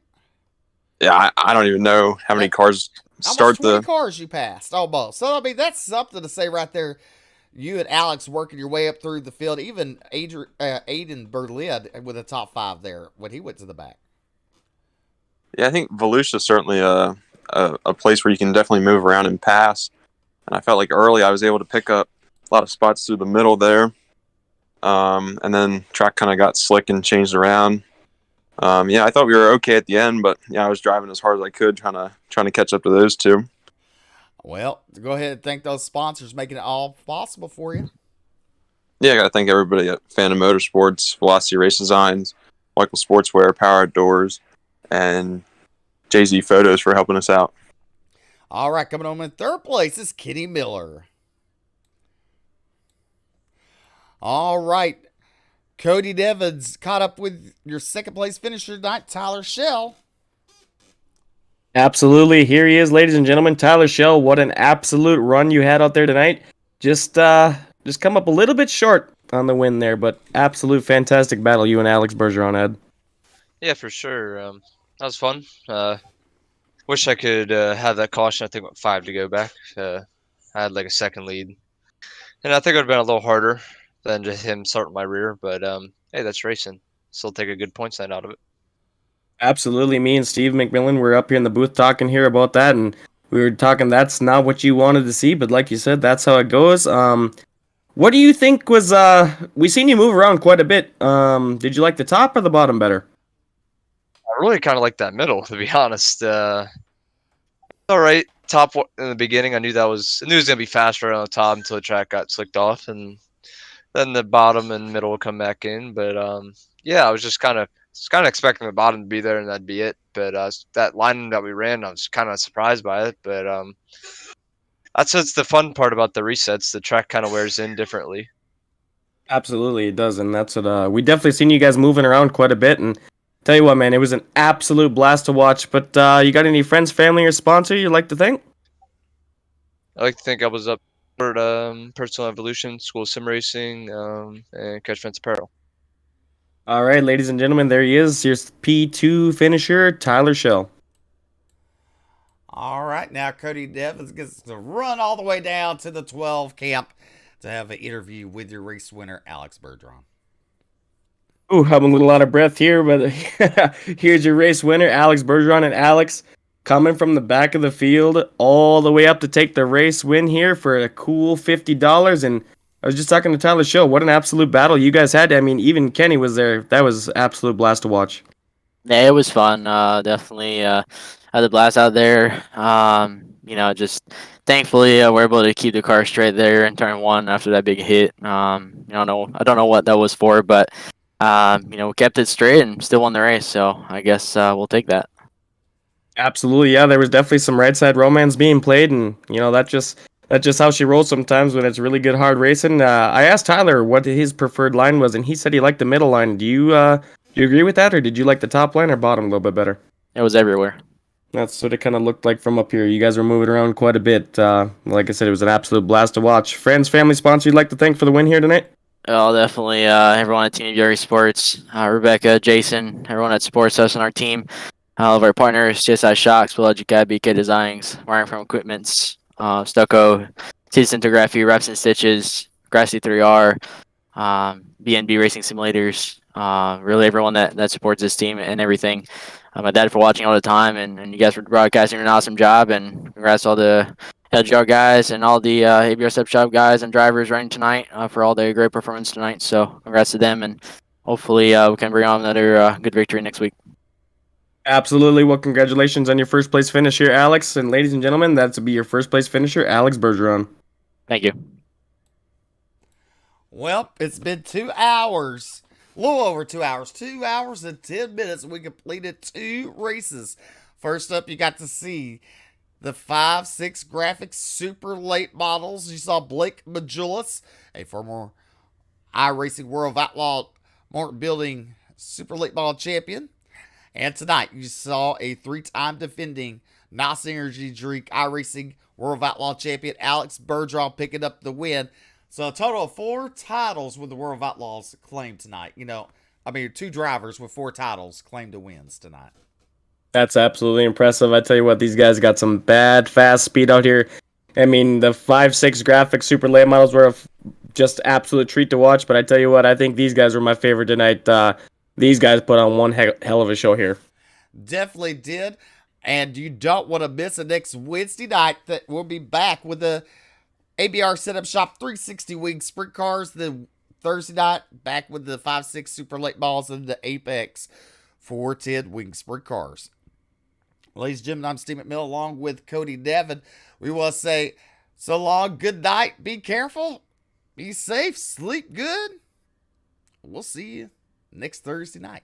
Yeah, I don't even know how many cars Almost 20 cars you passed, almost. So, I mean, that's something to say right there. You and Alex working your way up through the field. Even Aiden Berlin with a top 5 there when he went to the back. Yeah, I think Volusia is certainly a place where you can definitely move around and pass. And I felt like early I was able to pick up a lot of spots through the middle there. And then track kind of got slick and changed around. I thought we were okay at the end, but I was driving as hard as I could, trying to catch up to those two. Well, go ahead and thank those sponsors making it all possible for you. Yeah, I got to thank everybody at Phantom Motorsports, Velocity Race Designs, Michael Sportswear, Power Outdoors, and Jay-Z Photos for helping us out. All right, coming home in third place is Kenny Miller. All right, Cody Devins caught up with your second place finisher tonight, Tyler Shell. Absolutely. Here he is, ladies and gentlemen. Tyler Shell, what an absolute run you had out there tonight. Just come up a little bit short on the win there, but absolute fantastic battle you and Alex Bergeron had. Yeah, for sure. That was fun. Wish I could have that caution. I think 5 to go back. I had like a second lead. And I think it would have been a little harder than just him starting my rear. But, hey, that's racing. Still take a good point sign out of it. Absolutely. Me and Steve McMillan were up here in the booth talking here about that, and we were talking that's not what you wanted to see, but like you said, that's how it goes. What do you think was we seen you move around quite a bit. Did you like the top or the bottom better? I really kind of like that middle, to be honest. All right, top in the beginning, I knew it was gonna be faster on the top until the track got slicked off, and then the bottom and middle would come back in. But I was just kind of expecting the bottom to be there, and that'd be it. But that line that we ran, I was kind of surprised by it. But that's the fun part about the resets. The track kind of wears in differently. Absolutely, it does, and that's what we definitely seen you guys moving around quite a bit. And tell you what, man, it was an absolute blast to watch. But you got any friends, family, or sponsor you'd like to thank? I like to think I was up for Personal Evolution, School of Sim Racing, and Catch Fence Apparel. All right, ladies and gentlemen, there he is. Here's P2 finisher, Tyler Shell. All right, now Cody Devins gets to run all the way down to the 12 camp to have an interview with your race winner, Alex Bergeron. Ooh, I'm a little out of breath here, but here's your race winner, Alex Bergeron. And Alex, coming from the back of the field all the way up to take the race win here for a cool $50. And I was just talking to Tyler Show. What an absolute battle you guys had. I mean, even Kenny was there. That was absolute blast to watch. Yeah, it was fun. Definitely had a blast out there. Just thankfully we're able to keep the car straight there in turn one after that big hit. I don't know what that was for, but we kept it straight and still won the race. So I guess we'll take that. Absolutely, yeah. There was definitely some right side romance being played, and that's just how she rolls sometimes when it's really good hard racing. I asked Tyler what his preferred line was, and he said he liked the middle line. Do you agree with that, or did you like the top line or bottom a little bit better? It was everywhere. That's what it kind of looked like from up here. You guys were moving around quite a bit. Like I said, it was an absolute blast to watch. Friends, family, sponsor you'd like to thank for the win here tonight? Oh, definitely. Everyone at Team Fury Sports, Rebecca, Jason, everyone that supports us and our team. All of our partners, CSI Shocks, Biologic BK Designs, Wiring From Equipments, Stucco, Citizen Photography, Reps and Stitches, Grassy 3R, BNB Racing Simulators, really everyone that supports this team and everything. My dad for watching all the time, and you guys for broadcasting an awesome job, and congrats to all the LGR guys and all the ABR Step Shop guys and drivers running tonight for all their great performance tonight. So congrats to them, and hopefully we can bring on another good victory next week. Absolutely. Well, congratulations on your first place finish here, Alex. And ladies and gentlemen, that's to be your first place finisher, Alex Bergeron. Thank you. Well, it's been 2 hours. A little over 2 hours. 2 hours and 10 minutes. We completed 2 races. First up, you got to see the 5.6 graphics super late models. You saw Blake Majulis, a former iRacing World of Outlaw Martin Building super late model champion. And tonight, you saw a 3-time defending NOS Energy Drink iRacing World of Outlaw champion Alex Bergeron picking up the win. So a total of 4 titles with the World of Outlaws claimed tonight. 2 drivers with 4 titles claimed the wins tonight. That's absolutely impressive. I tell you what, these guys got some bad, fast speed out here. I mean, the 5.6 graphics super late models were just absolute treat to watch. But I tell you what, I think these guys were my favorite tonight. These guys put on one hell of a show here. Definitely did. And you don't want to miss it next Wednesday night that we'll be back with the ABR Setup Shop 360 Wing Sprint Cars. The Thursday night, back with the 5.6 Super Late Balls and the Apex 410 Wing Sprint Cars. Ladies and gentlemen, I'm Steve McMill along with Cody Devin. We will say so long, good night, be careful, be safe, sleep good. We'll see you next Thursday night.